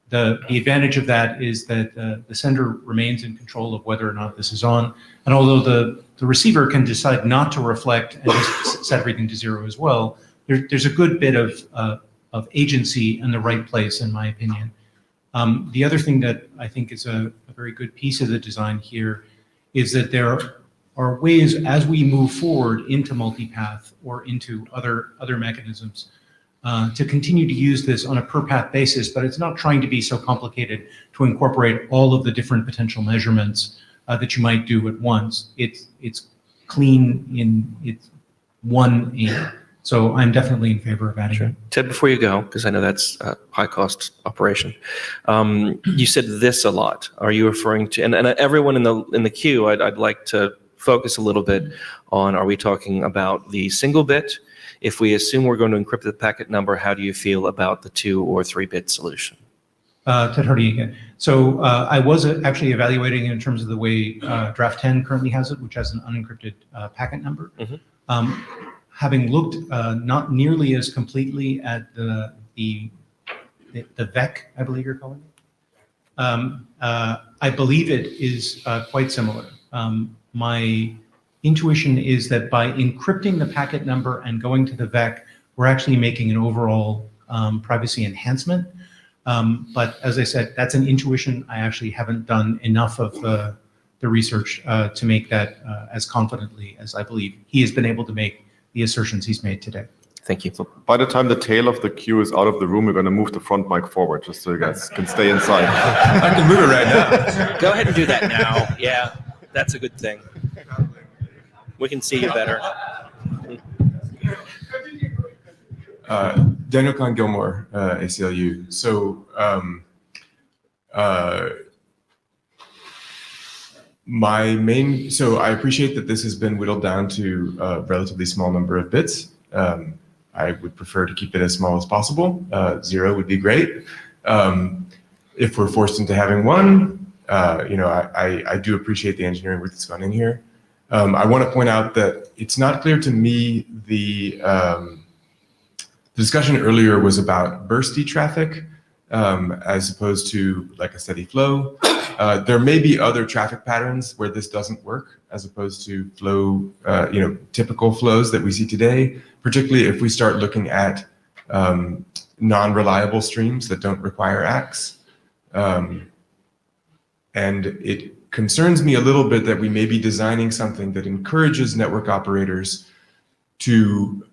The advantage of that is that the sender remains in control of whether or not this is on. And although the receiver can decide not to reflect and just set everything to 0 as well, there's a good bit of agency in the right place, in my opinion. The other thing that I think is a very good piece of the design here is that there are ways, as we move forward into multipath or into other mechanisms, to continue to use this on a per path basis, but it's not trying to be so complicated to incorporate all of the different potential measurements that you might do at once. It's clean in its one aim. So I'm definitely in favor of adding it. Ted, before you go, because I know that's a high-cost operation, you said this a lot. Are you referring to, and everyone in the queue, I'd like to focus a little bit on, are we talking about the single bit? If we assume we're going to encrypt the packet number, how do you feel about the 2 or 3 bit solution? Ted Hardy again. So I was actually evaluating in terms of the way Draft 10 currently has it, which has an unencrypted packet number. Having looked not nearly as completely at the VEC, I believe you're calling it, I believe it is quite similar. My intuition is that by encrypting the packet number and going to the VEC, we're actually making an overall privacy enhancement. But as I said, that's an intuition. I actually haven't done enough of the research to make that as confidently as I believe he has been able to make the assertions he's made today. Thank you. So by the time the tail of the queue is out of the room, we're going to move the front mic forward, just so you guys can stay inside. I can move it right now. Go ahead and do that now. Yeah, that's a good thing. We can see you better. Daniel Kahn Gilmore, ACLU. So I appreciate that this has been whittled down to a relatively small number of bits. I would prefer to keep it as small as possible. 0 would be great. If we're forced into having 1, I do appreciate the engineering work that's gone in here. I want to point out that it's not clear to me the discussion earlier was about bursty traffic as opposed to like a steady flow. There may be other traffic patterns where this doesn't work as opposed to flow, typical flows that we see today, particularly if we start looking at non-reliable streams that don't require ACKs. And it concerns me a little bit that we may be designing something that encourages network operators to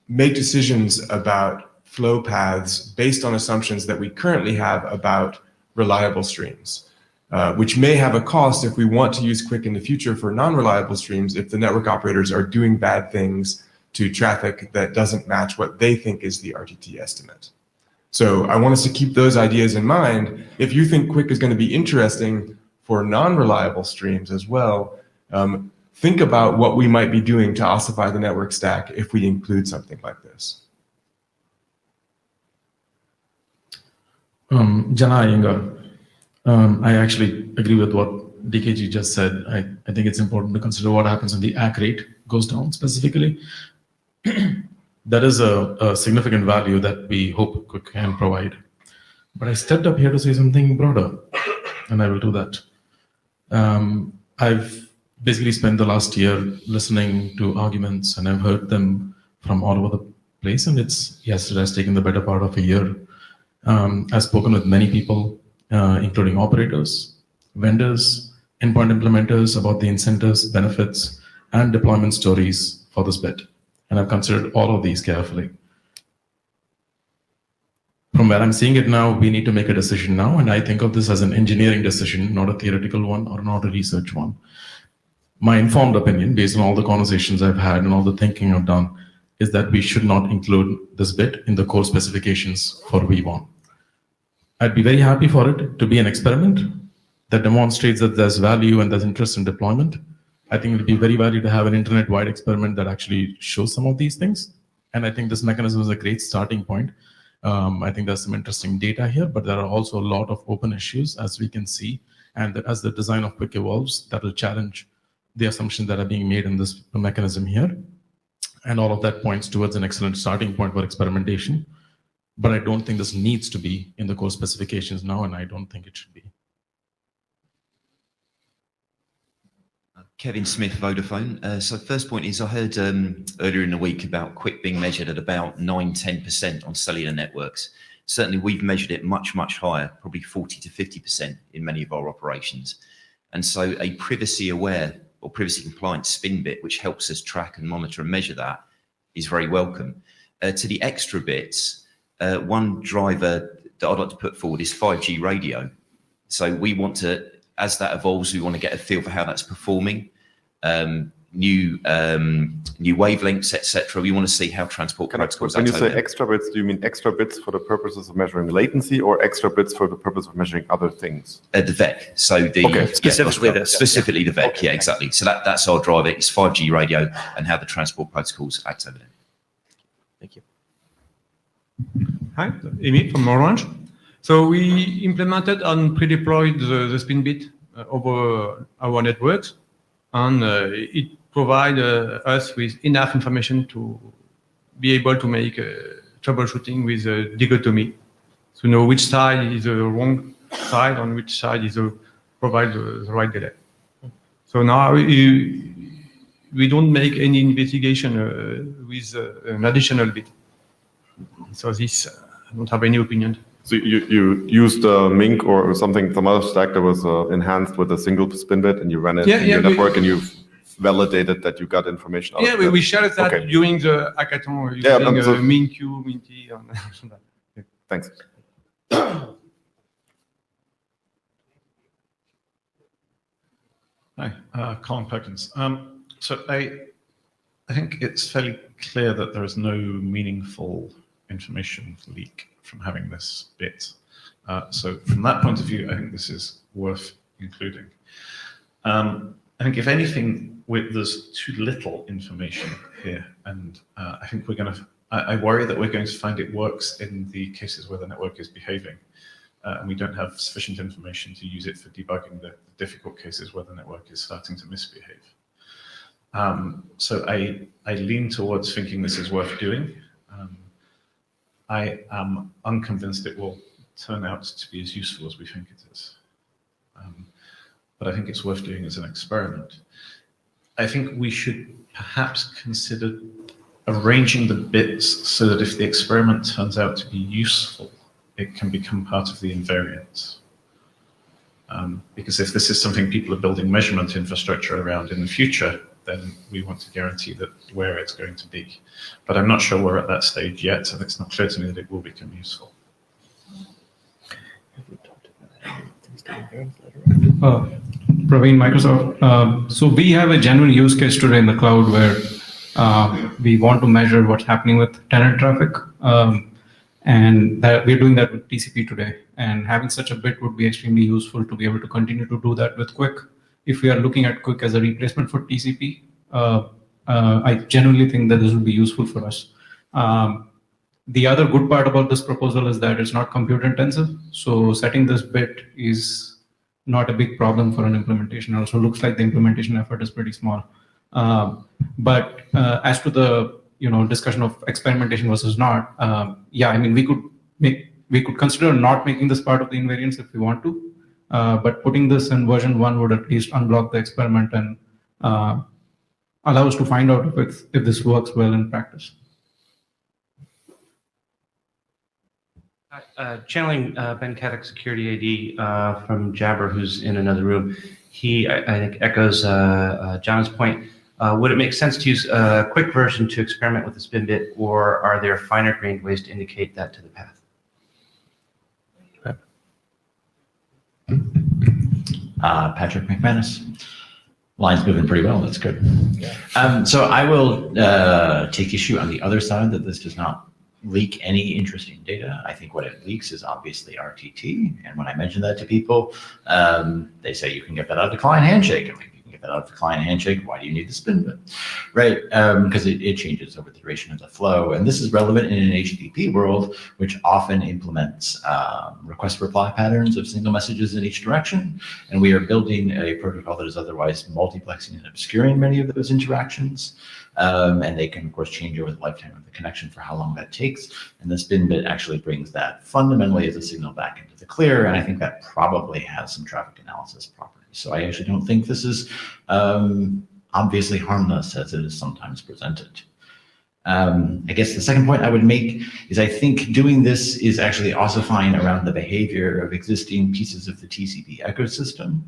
make decisions about flow paths based on assumptions that we currently have about reliable streams, which may have a cost if we want to use QUIC in the future for non-reliable streams if the network operators are doing bad things to traffic that doesn't match what they think is the RTT estimate. So I want us to keep those ideas in mind. If you think QUIC is going to be interesting for non-reliable streams as well, think about what we might be doing to ossify the network stack if we include something like this. Jana Iyengar, I actually agree with what DKG just said. I think it's important to consider what happens when the ACK rate goes down specifically. That is a significant value that we hope QUIC can provide. But I stepped up here to say something broader, and I will do that. I've basically spent the last year listening to arguments, and I've heard them from all over the place, and it has taken the better part of a year. I've spoken with many people, including operators, vendors, endpoint implementers about the incentives, benefits, and deployment stories for this bit. And I've considered all of these carefully. from where I'm seeing it now, we need to make a decision now. And I think of this as an engineering decision, not a theoretical one or not a research one. My informed opinion, based on all the conversations I've had and all the thinking I've done, is that we should not include this bit in the core specifications for V1. I'd be very happy for it to be an experiment that demonstrates that there's value and there's interest in deployment. I think it'd be very valuable to have an internet-wide experiment that actually shows some of these things. And I think this mechanism is a great starting point. I think there's some interesting data here, but there are also a lot of open issues, as we can see. And that as the design of QUIC evolves, that will challenge the assumptions that are being made in this mechanism here. And all of that points towards an excellent starting point for experimentation. But I don't think this needs to be in the core specifications now, and I don't think it should be. Kevin Smith, Vodafone. So first point is I heard earlier in the week about QUIC being measured at about 9–10% on cellular networks. Certainly we've measured it much, much higher, probably 40 to 50% in many of our operations. And so a privacy aware or privacy compliant spin bit, which helps us track and monitor and measure that, is very welcome. To the extra bits, one driver that I'd like to put forward is 5G radio. So we want to, as that evolves, we want to get a feel for how that's performing, new wavelengths, etc. We want to see how transport protocols. When you say extra bits, do you mean extra bits for the purposes of measuring latency, or extra bits for the purpose of measuring other things? The VEC. So the specifically the VEC. Okay. Yeah, exactly. So that's our driver. It's 5G radio and how the transport protocols act over there. Thank you. Hi, Amy from Orange. So we implemented and pre-deployed the spin bit over our networks, and it provides us with enough information to be able to make troubleshooting with dichotomy, to know which side is the wrong side and which side is provide the right delay. So now we don't make any investigation with an additional bit. So this, I don't have any opinion. So you used Mink or something, some other stack that was enhanced with a single spin bit, and you ran it in your network, and you've validated that you got information out of it. We shared that during the hackathon using Mink, Minty, and that. Thanks. Hi, Colin Perkins. So I think it's fairly clear that there is no meaningful information leak from having this bit. So from that point of view, I think this is worth including. I think if anything, there's too little information here, and I think I worry that we're going to find it works in the cases where the network is behaving, and we don't have sufficient information to use it for debugging the difficult cases where the network is starting to misbehave. So I lean towards thinking this is worth doing. I am unconvinced it will turn out to be as useful as we think it is. But I think it's worth doing as an experiment. I think we should perhaps consider arranging the bits so that if the experiment turns out to be useful, it can become part of the invariance. Because if this is something people are building measurement infrastructure around in the future, then we want to guarantee that where it's going to be. But I'm not sure we're at that stage yet, and it's not clear to me that it will become useful. Praveen, Microsoft. So we have a genuine use case today in the cloud where we want to measure what's happening with tenant traffic, and that we're doing that with TCP today. And having such a bit would be extremely useful to be able to continue to do that with QUIC. If we are looking at QUIC as a replacement for TCP, I genuinely think that this would be useful for us. The other good part about this proposal is that it's not compute intensive. So setting this bit is not a big problem for an implementation. It also looks like the implementation effort is pretty small. But as to the discussion of experimentation versus not, I mean we could consider not making this part of the invariance if we want to. But putting this in version 1 would at least unblock the experiment and allow us to find out if this works well in practice. Channeling Ben Kadek, Security AD from Jabber, who's in another room. He, I think, echoes John's point. Would it make sense to use a quick version to experiment with the spin bit, or are there finer grained ways to indicate that to the path? Patrick McManus. Line's moving pretty well. That's good. So I will take issue on the other side that this does not leak any interesting data. I think what it leaks is obviously RTT. And when I mention that to people, they say you can get that out of the client handshake. I'm like, you can get that out of the client handshake. Why do you need the spin bit? Right? Because it changes over the duration of the flow. And this is relevant in an HTTP world, which often implements request reply patterns of single messages in each direction. And we are building a protocol that is otherwise multiplexing and obscuring many of those interactions. And they can, of course, change over the lifetime of the connection for how long that takes. And the spin bit actually brings that fundamentally as a signal back into the clear. And I think that probably has some traffic analysis properties. So I actually don't think this is obviously harmless as it is sometimes presented. I guess the second point I would make is I think doing this is actually ossifying around the behavior of existing pieces of the TCP ecosystem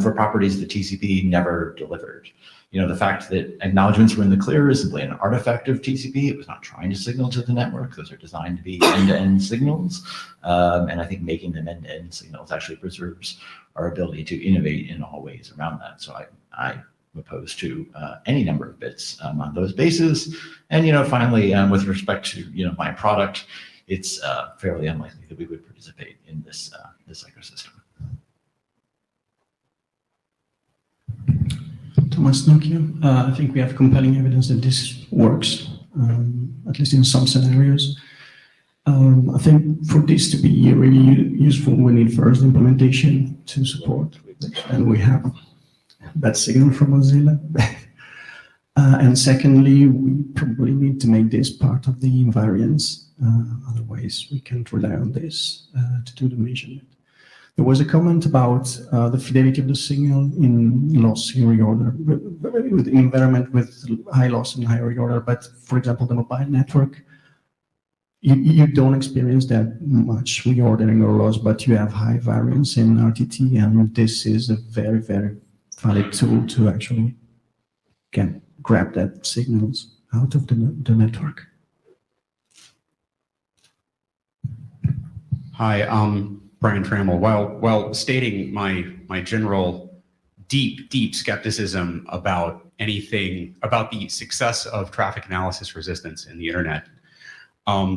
for properties that TCP never delivered. You know, the fact that acknowledgements were in the clear is simply an artifact of TCP. It was not trying to signal to the network. Those are designed to be end-to-end signals. And I think making them end-to-end signals actually preserves our ability to innovate in all ways around that. So I'm opposed to any number of bits on those bases. And, you know, finally, with respect to, you know, my product, it's fairly unlikely that we would participate in this, this ecosystem. Thomas Nokia. I think we have compelling evidence that this works, at least in some scenarios. I think for this to be really useful, we need first implementation to support, and we have that signal from Mozilla. And secondly, we probably need to make this part of the invariance. Otherwise, we can't rely on this to do the measurement. There was a comment about the fidelity of the signal in loss in reorder, with environment with high loss and high reorder. But for example, the mobile network, you don't experience that much reordering or loss, but you have high variance in RTT, and this is a very, very valid tool to actually grab that signals out of the network. Hi, Brian Trammell. While stating my general deep skepticism about anything about the success of traffic analysis resistance in the internet,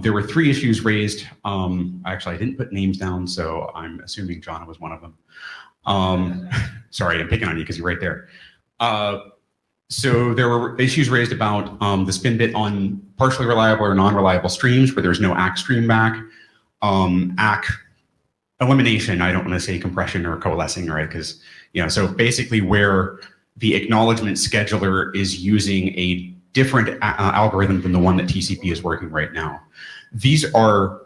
there were 3 issues raised. Actually, I didn't put names down, so I'm assuming John was one of them. Sorry, I'm picking on you because you're right there. So there were issues raised about the spin bit on partially reliable or non-reliable streams where there's no ACK stream back. ACK elimination, I don't want to say compression or coalescing, right? Because, you know, so basically where the acknowledgement scheduler is using a different algorithm than the one that TCP is working right now. These are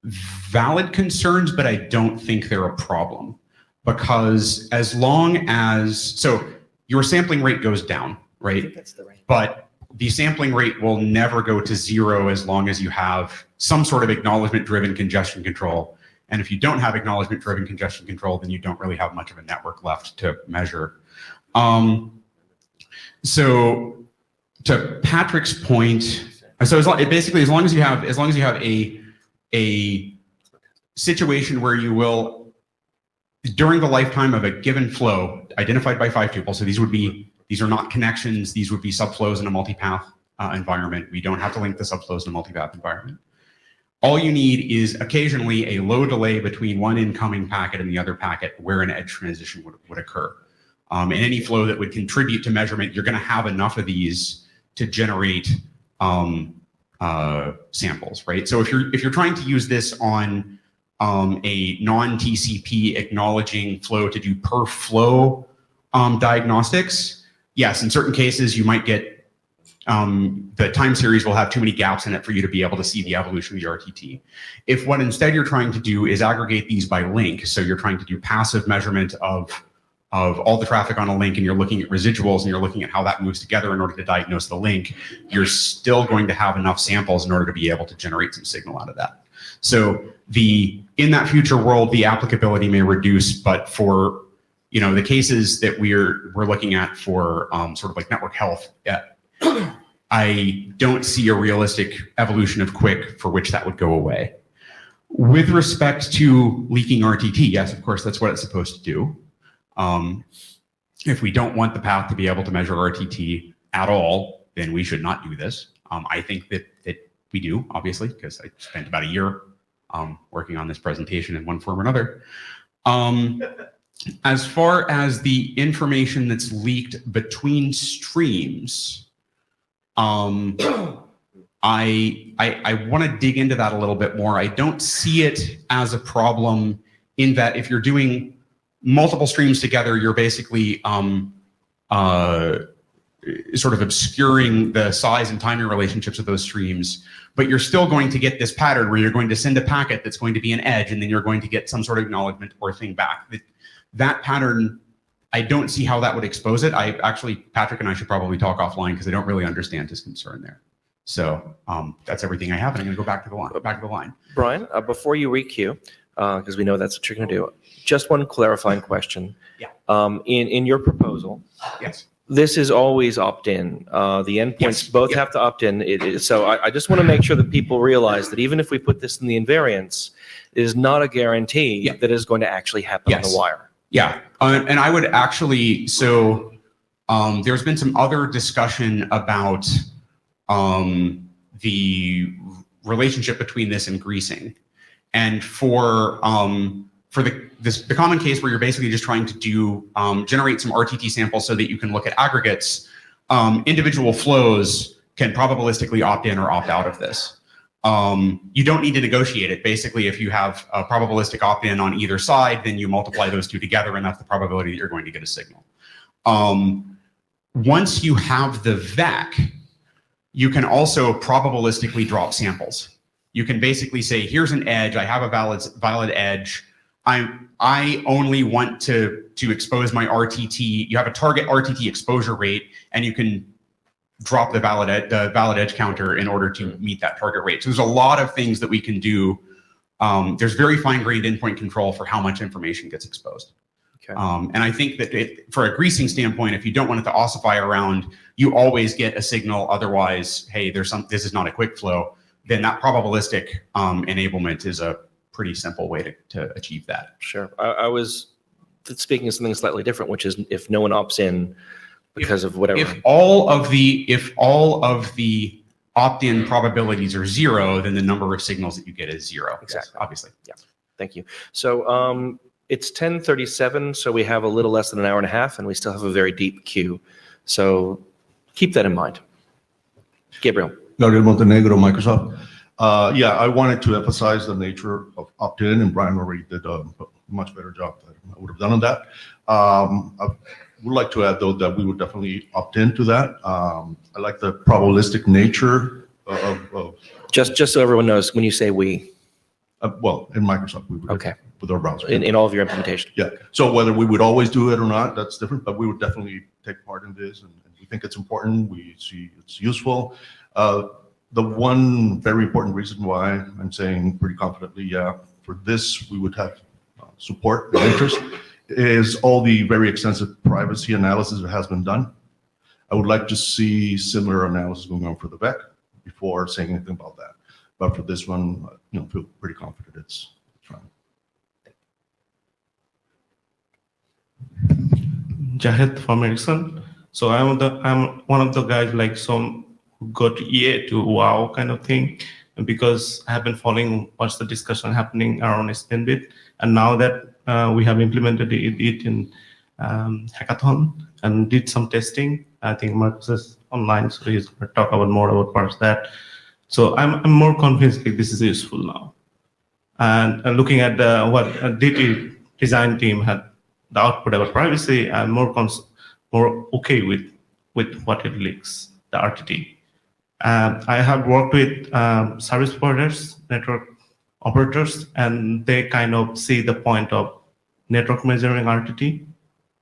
valid concerns, but I don't think they're a problem, because as long as, so your sampling rate goes down, right? That's the right. But the sampling rate will never go to 0 as long as you have some sort of acknowledgement-driven congestion control. And if you don't have acknowledgement-driven congestion control, then you don't really have much of a network left to measure. So to Patrick's point, so basically as long as you have a situation where you will, during the lifetime of a given flow identified by 5 tuples, so these are not connections, these would be subflows in a multipath environment. We don't have to link the subflows in a multipath environment. All you need is occasionally a low delay between one incoming packet and the other packet where an edge transition would occur. In any flow that would contribute to measurement, you're going to have enough of these to generate samples, right? So if you're trying to use this on a non-TCP acknowledging flow to do per flow diagnostics, yes, in certain cases you might get the time series will have too many gaps in it for you to be able to see the evolution of the RTT. If what instead you're trying to do is aggregate these by link, so you're trying to do passive measurement of all the traffic on a link, and you're looking at residuals and you're looking at how that moves together in order to diagnose the link, you're still going to have enough samples in order to be able to generate some signal out of that. So in that future world, the applicability may reduce, but for the cases that we're looking at for sort of like network health, I don't see a realistic evolution of QUIC for which that would go away. With respect to leaking RTT, yes, of course, that's what it's supposed to do. If we don't want the path to be able to measure RTT at all, then we should not do this. I think that we do, obviously, because I spent about a year working on this presentation in one form or another. As far as the information that's leaked between streams, I want to dig into that a little bit more. I don't see it as a problem in that if you're doing multiple streams together, you're basically sort of obscuring the size and timing relationships of those streams, but you're still going to get this pattern where you're going to send a packet that's going to be an edge, and then you're going to get some sort of acknowledgement or thing back. That pattern, I don't see how that would expose it. Patrick and I should probably talk offline because I don't really understand his concern there. So that's everything I have, and I'm going to go back to the line. Brian, before you requeue, because we know that's what you're going to do, just one clarifying question. Yeah. In your proposal, yes, this is always opt-in. The endpoints both have to opt in. So I just want to make sure that people realize that even if we put this in the invariance, it is not a guarantee that it is going to actually happen on the wire. Yeah, and I would actually, so there's been some other discussion about the relationship between this and greasing. And for the common case where you're basically just trying to do generate some RTT samples so that you can look at aggregates, individual flows can probabilistically opt in or opt out of this. You don't need to negotiate it. Basically, if you have a probabilistic opt-in on either side, then you multiply those two together, and that's the probability that you're going to get a signal. Once you have the VAC, you can also probabilistically drop samples. You can basically say, here's an edge, I have a valid edge, I only want to expose my RTT. You have a target RTT exposure rate, and you can drop the valid edge counter in order to meet that target rate. So there's a lot of things that we can do. There's very fine-grained endpoint control for how much information gets exposed. Okay. And I think that for a greasing standpoint, if you don't want it to ossify around, you always get a signal. Otherwise, hey, this is not a quick flow. Then that probabilistic enablement is a pretty simple way to achieve that. Sure. I was speaking of something slightly different, which is if no one opts in because of whatever. If all of the opt-in probabilities are zero, then the number of signals that you get is zero. Exactly. Yes, obviously. Yeah. Thank you. So it's 10:37, so we have a little less than an hour and a half, and we still have a very deep queue. So keep that in mind. Gabriel. Gabriel Montenegro, Microsoft. Yeah, I wanted to emphasize the nature of opt-in, and Brian already did a much better job than I would have done on that. I would like to add, though, that we would definitely opt into that. I like the probabilistic nature of just so everyone knows, when you say we. Well, in Microsoft, we would with our browser. In all of your implementation. Yeah. So whether we would always do it or not, that's different, but we would definitely take part in this, and we think it's important. We see it's useful. The one very important reason why I'm saying pretty confidently, yeah, for this we would have support and interest is all the very extensive privacy analysis that has been done. I would like to see similar analysis going on for the VEC before saying anything about that. But for this one, I feel pretty confident it's fine. Jahed from Ericsson. So I'm one of the guys like some who got EA to WoW kind of thing, and because I have been following what's the discussion happening around SPNBit, and now that we have implemented it in hackathon and did some testing. I think Marcus is online, so he's going to talk about more about parts of that. So I'm more convinced that this is useful now. And looking at what DT design team had the output about privacy, I'm more okay with what it leaks, the RTT. I have worked with service providers, network operators, and they kind of see the point of network measuring RTT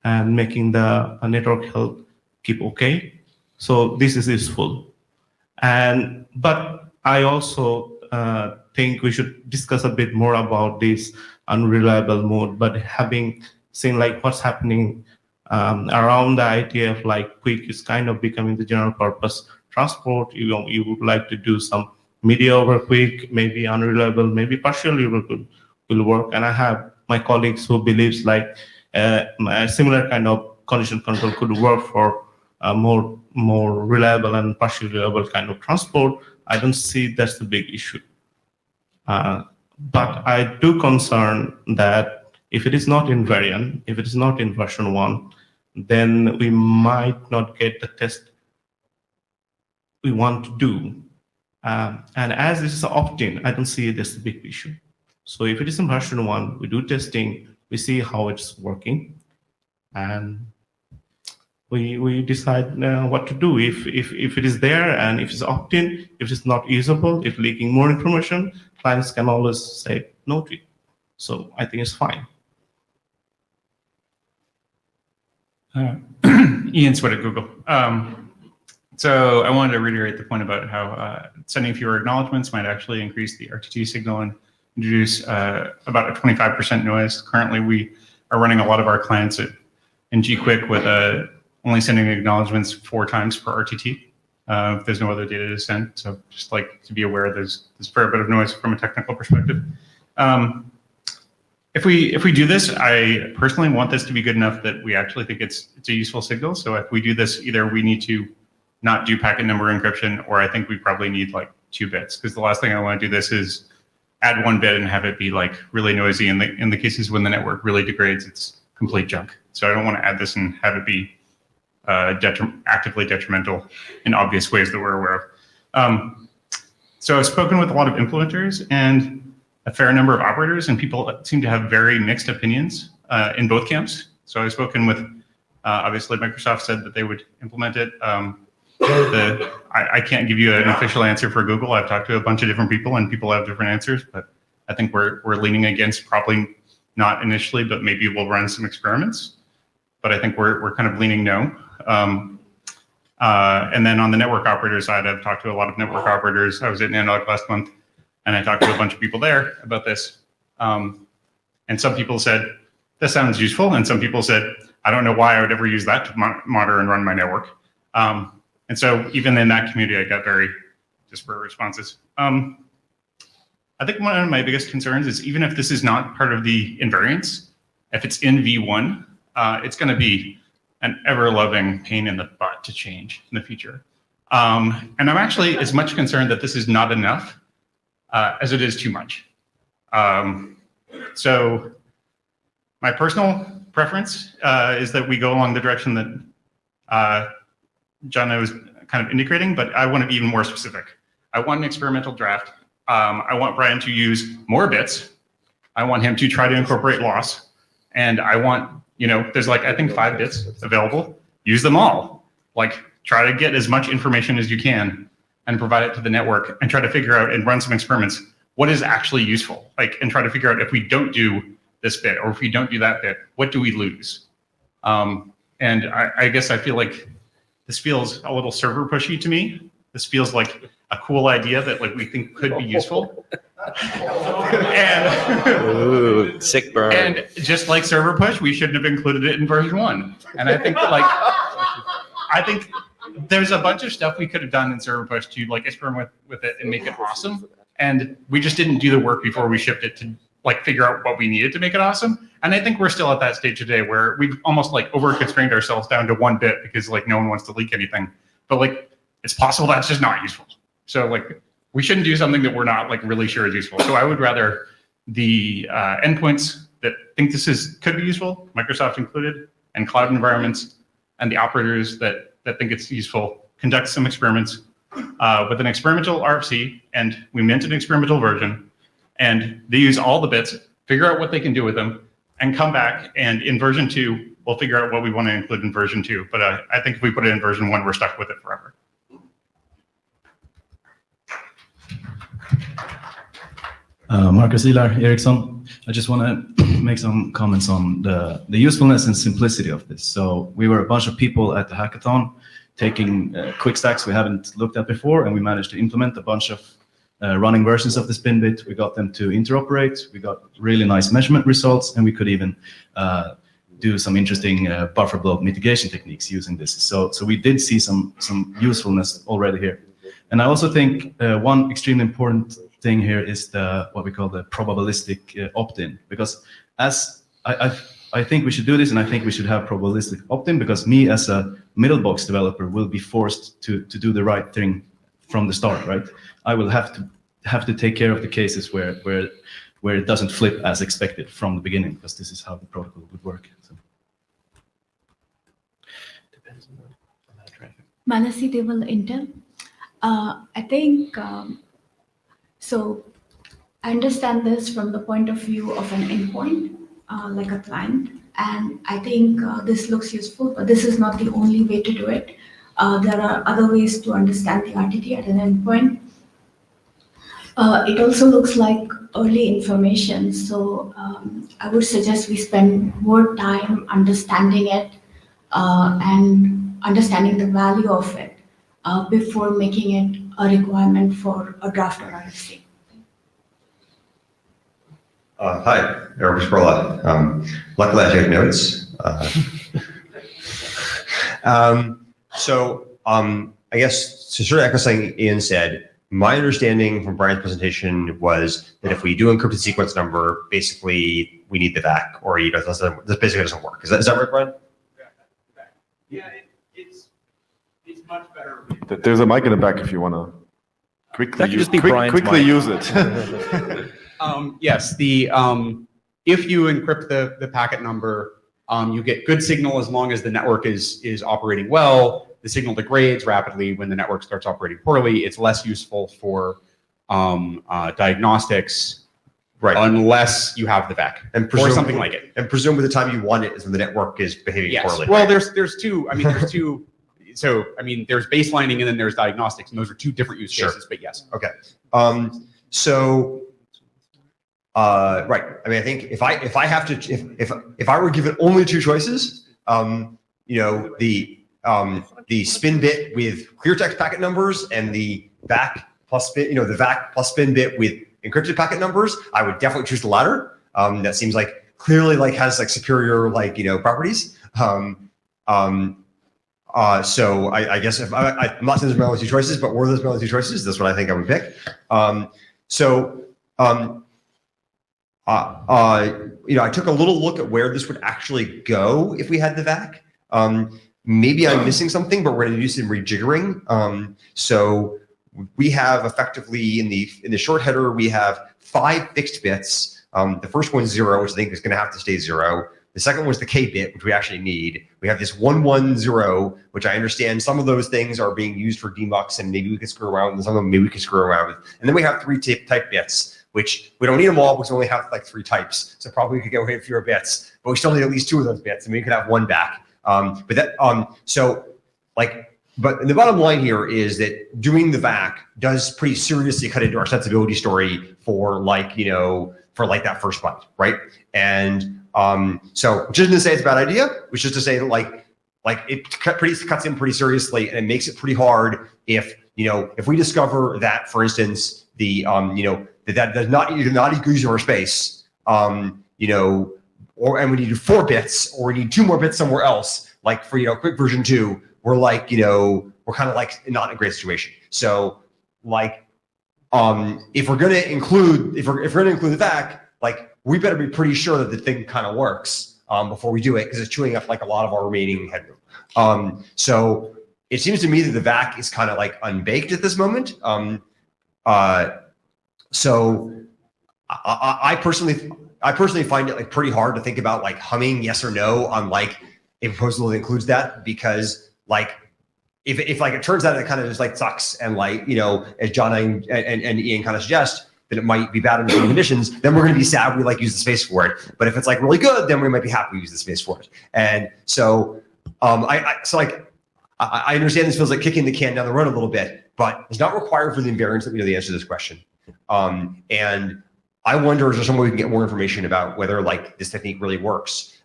and making the network health keep okay. So this is useful. But I also think we should discuss a bit more about this unreliable mode, but having seen like what's happening around the IETF, like QUIC is kind of becoming the general purpose transport. You would like to do some media over QUIC, maybe unreliable, maybe partially will work. And I have my colleagues who believes like a similar kind of condition control could work for more reliable and partially reliable kind of transport, I don't see that's the big issue. But I do concern that if it is not invariant, if it is not in version 1, then we might not get the test we want to do. And as this is opt-in, I don't see it as a big issue. So if it is in version 1, we do testing, we see how it's working, and we decide what to do. If it is there and if it's opt-in, if it's not usable, if leaking more information, clients can always say no to it. So I think it's fine. Ian Sweat at Google. So I wanted to reiterate the point about how sending fewer acknowledgements might actually increase the RTT signal and introduce about a 25% noise. Currently, we are running a lot of our clients in GQuick with only sending acknowledgements 4 times per RTT. If there's no other data to send. So just like to be aware, there's a fair bit of noise from a technical perspective. If we do this, I personally want this to be good enough that we actually think it's a useful signal. So if we do this, either we need to not do packet number encryption, or I think we probably need like 2 bits, because the last thing I want to do this is add 1 bit and have it be like really noisy. In the cases when the network really degrades, it's complete junk. So I don't want to add this and have it be actively detrimental in obvious ways that we're aware of. So I've spoken with a lot of implementers and a fair number of operators, and people seem to have very mixed opinions in both camps. So I've spoken with, obviously Microsoft said that they would implement it. I can't give you an official answer for Google. I've talked to a bunch of different people and people have different answers, but I think we're leaning against probably not initially, but maybe we'll run some experiments. But I think we're kind of leaning no. And then on the network operator side, I've talked to a lot of network operators. I was at Nanoc last month, and I talked to a bunch of people there about this. And some people said, this sounds useful. And some people said, I don't know why I would ever use that to monitor and run my network. And so even in that community, I got very disparate responses. I think one of my biggest concerns is even if this is not part of the invariance, if it's in V1, it's going to be an ever-loving pain in the butt to change in the future. And I'm actually as much concerned that this is not enough as it is too much. So my personal preference is that we go along the direction that John was kind of indicating, but I want to be even more specific. I want an experimental draft. I want Brian to use more bits. I want him to try to incorporate loss. And I want, there's like, I think 5 bits available. Use them all. Like, try to get as much information as you can and provide it to the network and try to figure out and run some experiments. What is actually useful? Like, and try to figure out if we don't do this bit or if we don't do that bit, what do we lose? And I guess I feel like this feels a little server pushy to me. This feels like a cool idea that like we think could be useful. Ooh, sick burn. And just like server push, we shouldn't have included it in version 1. And I think there's a bunch of stuff we could have done in server push to like experiment with it and make it awesome. And we just didn't do the work before we shipped it to like figure out what we needed to make it awesome. And I think we're still at that stage today where we've almost like over constrained ourselves down to 1 bit because like no one wants to leak anything. But like it's possible that's just not useful. So like we shouldn't do something that we're not like really sure is useful. So I would rather the endpoints that think this could be useful, Microsoft included, and cloud environments, and the operators that think it's useful, conduct some experiments with an experimental RFC, and we mint an experimental version, and they use all the bits, figure out what they can do with them, and come back, and in version 2, we'll figure out what we want to include in version 2. But I think if we put it in version 1, we're stuck with it forever. Marcus Ilar, Ericsson. I just want to make some comments on the usefulness and simplicity of this. So we were a bunch of people at the hackathon taking quick stacks we haven't looked at before, and we managed to implement a bunch of running versions of the SpinBit. We got them to interoperate. We got really nice measurement results, and we could even do some interesting buffer blow mitigation techniques using this. So we did see some usefulness already here. And I also think one extremely important thing here is what we call the probabilistic opt-in, because as I think we should do this, and I think we should have probabilistic opt-in, because me as a middle box developer will be forced to do the right thing from the start, right? I will have to take care of the cases where it doesn't flip as expected from the beginning, because this is how the protocol would work. So. Manasi Deval, Intel. I think, so I understand this from the point of view of an endpoint, like a client, and I think this looks useful, but this is not the only way to do it. There are other ways to understand the RTT at an endpoint. It also looks like early information, so I would suggest we spend more time understanding it and understanding the value of it before making it a requirement for a draft or RFC. Hi, Eric Sperla. Luckily, I took notes. I guess to sort of echo something Ian said, my understanding from Brian's presentation was that if we do encrypted sequence number, basically we need the VAC, or this basically doesn't work. Is that right, Brian? Yeah, it's much better. There's a mic in the back if you want to quickly use it. Yes, if you encrypt the packet number, you get good signal as long as the network is operating well. The signal degrades rapidly when the network starts operating poorly. It's less useful for diagnostics, right? Unless you have the VAC or something like it. And presumably the time you want it is when the network is behaving poorly. Well, there's two. I mean, there's two. So I mean, there's baselining and then there's diagnostics, and those are two different use cases. But yes. Okay. Right. I mean, I think if I have to, if I were given only two choices, the spin bit with clear text packet numbers and the VAC plus spin, the VAC plus spin bit with encrypted packet numbers, I would definitely choose the latter. That seems like clearly has superior properties. So I guess if I'm not saying there's my only two choices, but were those my only two choices, that's what I think I would pick. I took a little look at where this would actually go if we had the VAC. Maybe I'm missing something, but we're going to do some rejiggering. So we have effectively in the short header, we have 5 fixed bits. The first one's 0, which I think is going to have to stay 0. The second one's the K bit, which we actually need. We have this 110, which I understand some of those things are being used for demux, and maybe we could screw around with, and some of them maybe we could screw around with. And then we have 3 type bits, which we don't need them all because we only have 3 types. So probably we could get away with fewer bits, but we still need at least 2 of those bits, and we could have 1 back. But the bottom line here is that doing the VAC does pretty seriously cut into our sensibility story for that first byte, right? And so which isn't to say it's a bad idea, which is to say that it cuts in pretty seriously, and it makes it pretty hard if we discover that, for instance, that does not use our space, and we need 4 bits, or we need 2 more bits somewhere else, for quick version 2, we're we're kind of not in a great situation. So if we're going to include the VAC, we better be pretty sure that the thing kind of works before we do it, because it's chewing up a lot of our remaining headroom. So it seems to me that the VAC is kind of unbaked at this moment. So I personally find it pretty hard to think about humming yes or no on a proposal that includes that, because if it turns out it kind of just sucks, and as John and Ian kind of suggest that it might be bad under certain conditions, then we're going to be sad we use the space for it. But if it's really good, then we might be happy we use the space for it. And so I understand this feels like kicking the can down the road a little bit, but it's not required for the invariance that we know the answer to this question. And I wonder, is there some way we can get more information about whether this technique really works,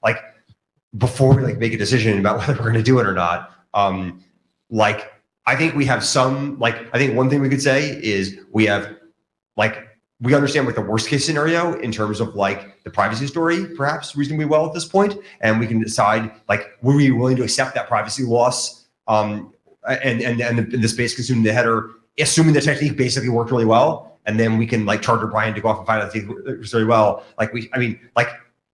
before we make a decision about whether we're going to do it or not. I think we have some, I think one thing we could say is we have we understand the worst case scenario in terms of the privacy story perhaps reasonably well at this point, and we can decide were we willing to accept that privacy loss and the space consumed in the header, assuming the technique basically worked really well. And then we can charter Brian to go off and find out if it works really well.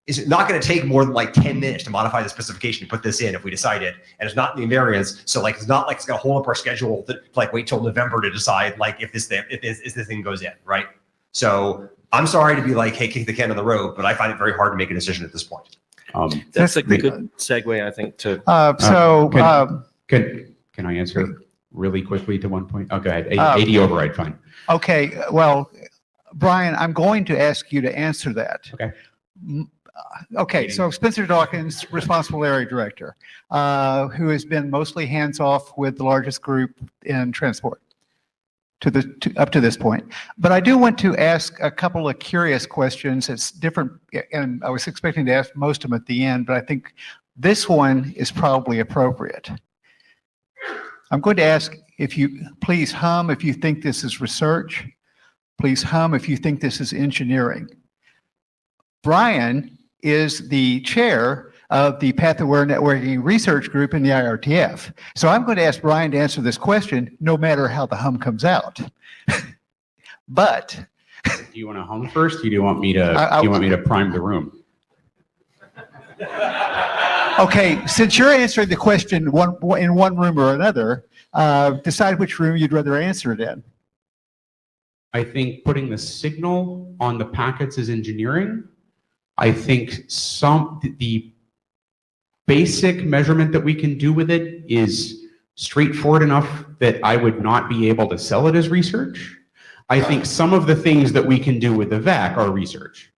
is not going to take more than like 10 minutes to modify the specification to put this in if we decided, and it's not in the invariance. So like, it's not like it's going to hold up our schedule to like wait till November to decide like if this thing goes in, right? So I'm sorry to be like, hey, kick the can on the road, but I find it very hard to make a decision at this point. That's a good segue, I think, to. Can I answer really quickly to one point? Oh, go ahead. AD override, fine. Okay, well, Brian, I'm going to ask you to answer that. Okay. Okay, so Spencer Dawkins, responsible area director, who has been mostly hands-off with the largest group in transport up to this point. But I do want to ask a couple of curious questions. It's different, and I was expecting to ask most of them at the end, but I think this one is probably appropriate. I'm going to ask if you please hum if you think this is research. Please hum if you think this is engineering. Brian is the chair of the Path-Aware Networking Research Group in the IETF. So I'm going to ask Brian to answer this question no matter how the hum comes out. But do you want to hum first? Or do you want me to prime the room? Okay, since you're answering the question in one room or another, decide which room you'd rather answer it in. I think putting the signal on the packets is engineering. I think the basic measurement that we can do with it is straightforward enough that I would not be able to sell it as research. I think some of the things that we can do with the VAC are research.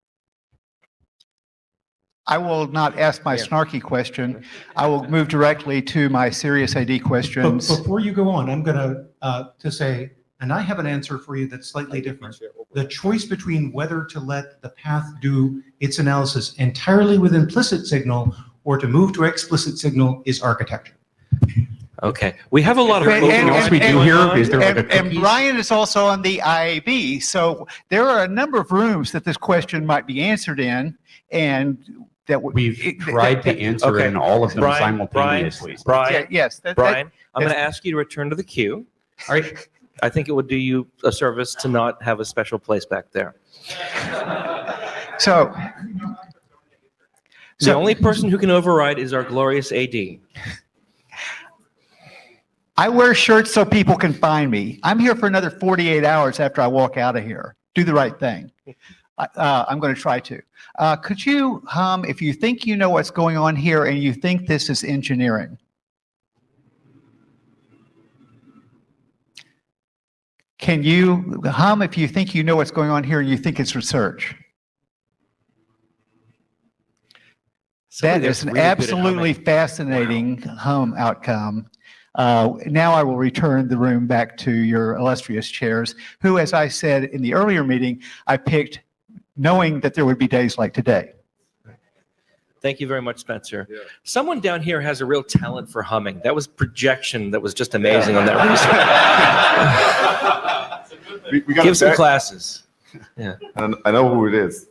I will not ask my snarky question. I will move directly to my serious AD questions. Before you go on, I'm going to say, and I have an answer for you that's slightly different. The choice between whether to let the path do its analysis entirely with implicit signal or to move to explicit signal is architecture. Okay, we have a lot of and Brian is also on the IAB, so there are a number of rooms that this question might be answered in, and that we've tried to answer in all of them simultaneously. Brian, yes, Brian, I'm going to ask you to return to the queue. All right. I think it would do you a service to not have a special place back there. So the only person who can override is our glorious AD. I wear shirts so people can find me. I'm here for another 48 hours after I walk out of here. Do the right thing. I'm going to try to. Could you hum if you think you know what's going on here and you think this is engineering? Can you hum if you think you know what's going on here and you think it's research? That is an absolutely fascinating hum outcome. Now I will return the room back to your illustrious chairs, who, as I said in the earlier meeting, I picked knowing that there would be days like today. Thank you very much, Spencer. Yeah. Someone down here has a real talent for humming. That was projection that was just amazing on that research. we got Give some classes. Yeah. And I know who it is.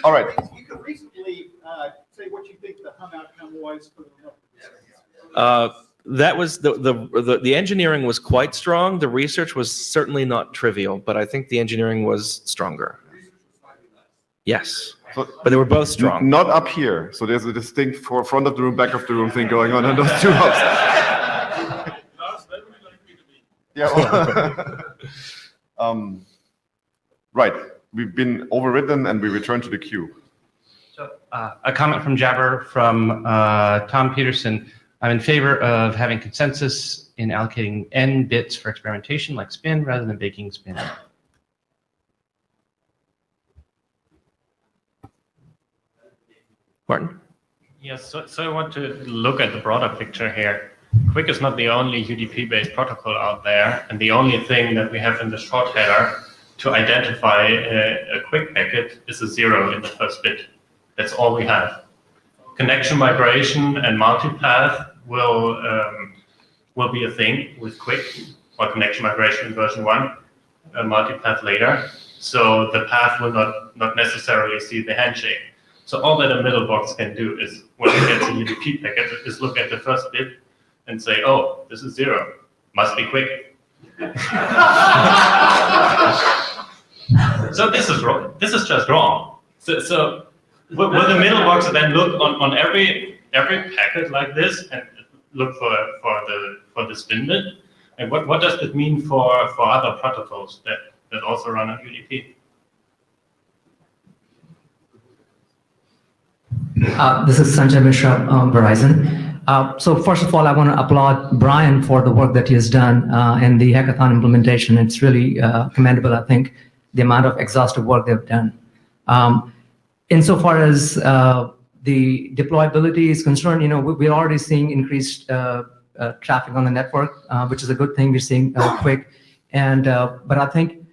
All right. You could reasonably say what you think the hum outcome was for the that was the engineering was quite strong. The research was certainly not trivial, but I think the engineering was stronger. Yes, but they were both strong. Not up here. So there's a distinct front of the room, back of the room thing going on those two hubs. Yeah. Well, right. We've been overridden and we return to the queue. So a comment from Jabber from Tom Peterson. I'm in favor of having consensus in allocating n bits for experimentation like spin rather than baking spin. Martin? Yes, so I want to look at the broader picture here. QUIC is not the only UDP-based protocol out there, and the only thing that we have in the short header to identify a QUIC packet is a 0 in the first bit. That's all we have. Connection migration and multipath will be a thing with QUIC, or connection migration in version 1, multipath later. So the path will not necessarily see the handshake. So all that a middle box can do is, when it gets a UDP packet, is look at the first bit and say, oh, this is 0, must be QUIC. So this is wrong. This is just wrong. So will the middle box then look on every packet like this and look for the spin bit? And what does that mean for other protocols that also run on UDP? This is Sanjay Mishra, Verizon. So first of all, I want to applaud Brian for the work that he has done in the hackathon implementation. It's really commendable, I think, the amount of exhaustive work they've done. Insofar as the deployability is concerned, we're already seeing increased traffic on the network, which is a good thing. We're seeing QUIC, but I think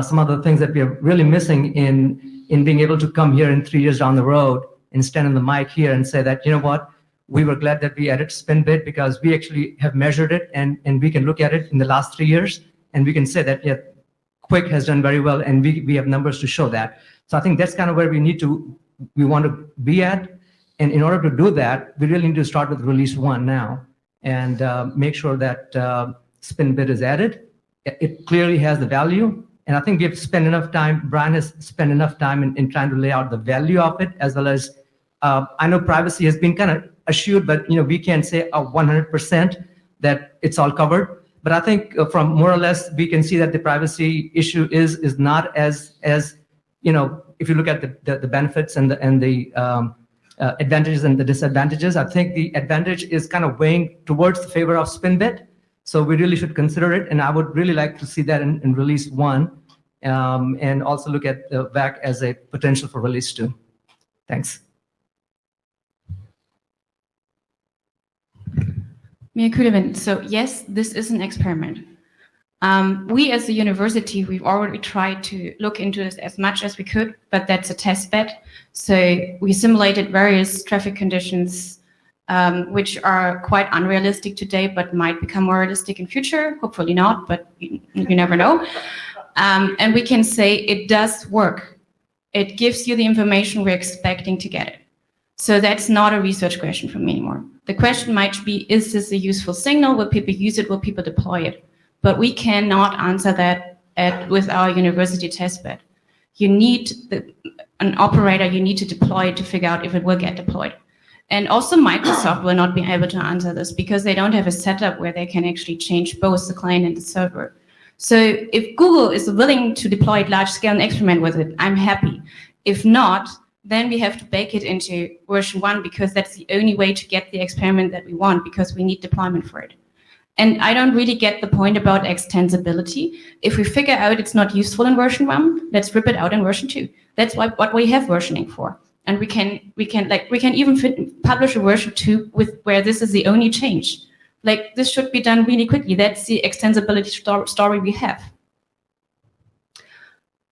some of the things that we are really missing in being able to come here in 3 years down the road and stand on the mic here and say that, we were glad that we added SpinBit because we actually have measured it and we can look at it in the last 3 years and we can say that, yeah, QUIC has done very well and we have numbers to show that. So I think that's kind of where we want to be at. And in order to do that, we really need to start with release 1 now and make sure that SpinBit is added. It clearly has the value. And I think we have spent enough time, Brian has spent enough time in trying to lay out the value of it, as well as, I know privacy has been kind of assured, but we can't say 100% that it's all covered. But I think from more or less, we can see that the privacy issue is not as if you look at the benefits and the advantages and the disadvantages, I think the advantage is kind of weighing towards the favor of SpinBit. So we really should consider it. And I would really like to see that in release 1 and also look at the VAC as a potential for release 2. Thanks. Mia Kulevin. So yes, this is an experiment. We as a university, we've already tried to look into this as much as we could, but that's a test bed. So we simulated various traffic conditions, which are quite unrealistic today, but might become more realistic in future. Hopefully not, but you never know. And we can say it does work. It gives you the information we're expecting to get it. So that's not a research question for me anymore. The question might be, is this a useful signal? Will people use it? Will people deploy it? But we cannot answer that with our university testbed. You need an operator, you need to deploy it to figure out if it will get deployed. And also Microsoft will not be able to answer this because they don't have a setup where they can actually change both the client and the server. So if Google is willing to deploy it large scale and experiment with it, I'm happy. If not, then we have to bake it into version 1 because that's the only way to get the experiment that we want because we need deployment for it. And I don't really get the point about extensibility. If we figure out it's not useful in version 1, let's rip it out in version 2. That's what we have versioning for. And we can even publish a version 2 where this is the only change. Like this should be done really quickly. That's the extensibility story we have.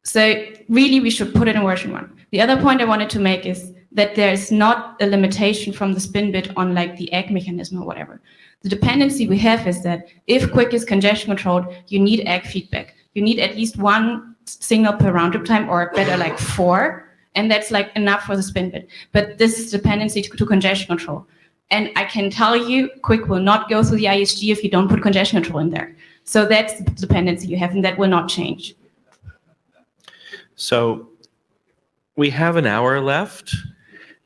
So really we should put it in version 1. The other point I wanted to make is that there's not a limitation from the spin bit on like the egg mechanism or whatever. The dependency we have is that if QUIC is congestion controlled, you need egg feedback. You need at least 1 signal per round trip time or better like 4. And that's like enough for the spin bit. But this is dependency to congestion control. And I can tell you, QUIC will not go through the ISG if you don't put congestion control in there. So that's the dependency you have, and that will not change. So we have an hour left,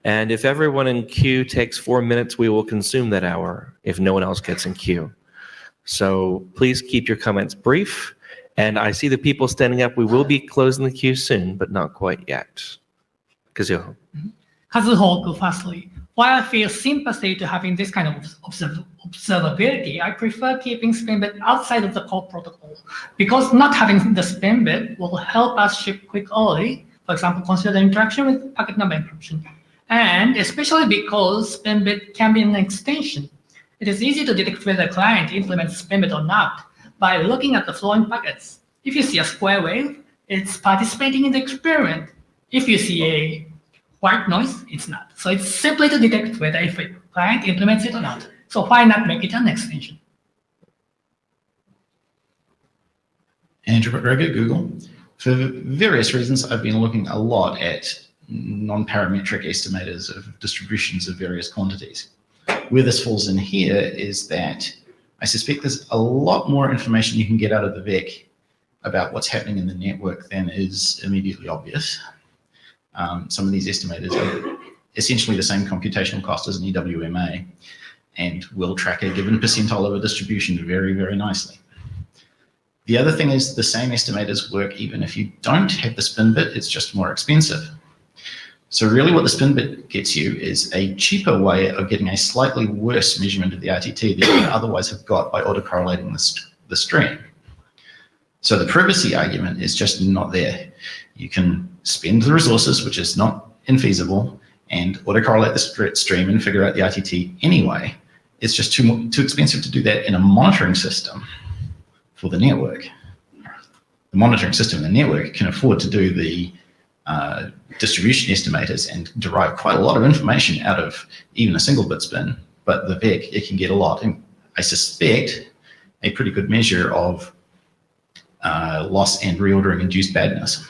and if everyone in queue takes 4 minutes, we will consume that hour if no one else gets in queue. So please keep your comments brief. And I see the people standing up. We will be closing the queue soon, but not quite yet. Kazuho. Kazuho, firstly. While I feel sympathy to having this kind of observability, I prefer keeping SpinBit outside of the core protocol because not having the SpinBit will help us ship QUIC early. For example, consider the interaction with packet number encryption. And especially because SpinBit can be an extension. It is easy to detect whether the client implements SpinBit or not by looking at the flowing packets. If you see a square wave, it's participating in the experiment. If you see a white noise, it's not. So it's simply to detect whether if a client implements it or not. So why not make it an extension? Andrew Rega, Google. For various reasons, I've been looking a lot at non-parametric estimators of distributions of various quantities. Where this falls in here is that I suspect there's a lot more information you can get out of the VEC about what's happening in the network then is immediately obvious. Some of these estimators are essentially the same computational cost as an EWMA and will track a given percentile of a distribution very, very nicely. The other thing is the same estimators work even if you don't have the spin bit, it's just more expensive. So really what the spin bit gets you is a cheaper way of getting a slightly worse measurement of the RTT than you would otherwise have got by autocorrelating the stream. So the privacy argument is just not there. You can spend the resources, which is not infeasible, and autocorrelate the stream and figure out the RTT anyway. It's just too expensive to do that in a monitoring system for the network. The monitoring system in the network can afford to do the distribution estimators and derive quite a lot of information out of even a single bit spin, but the VEC, it can get a lot. And I suspect a pretty good measure of loss and reordering induced badness.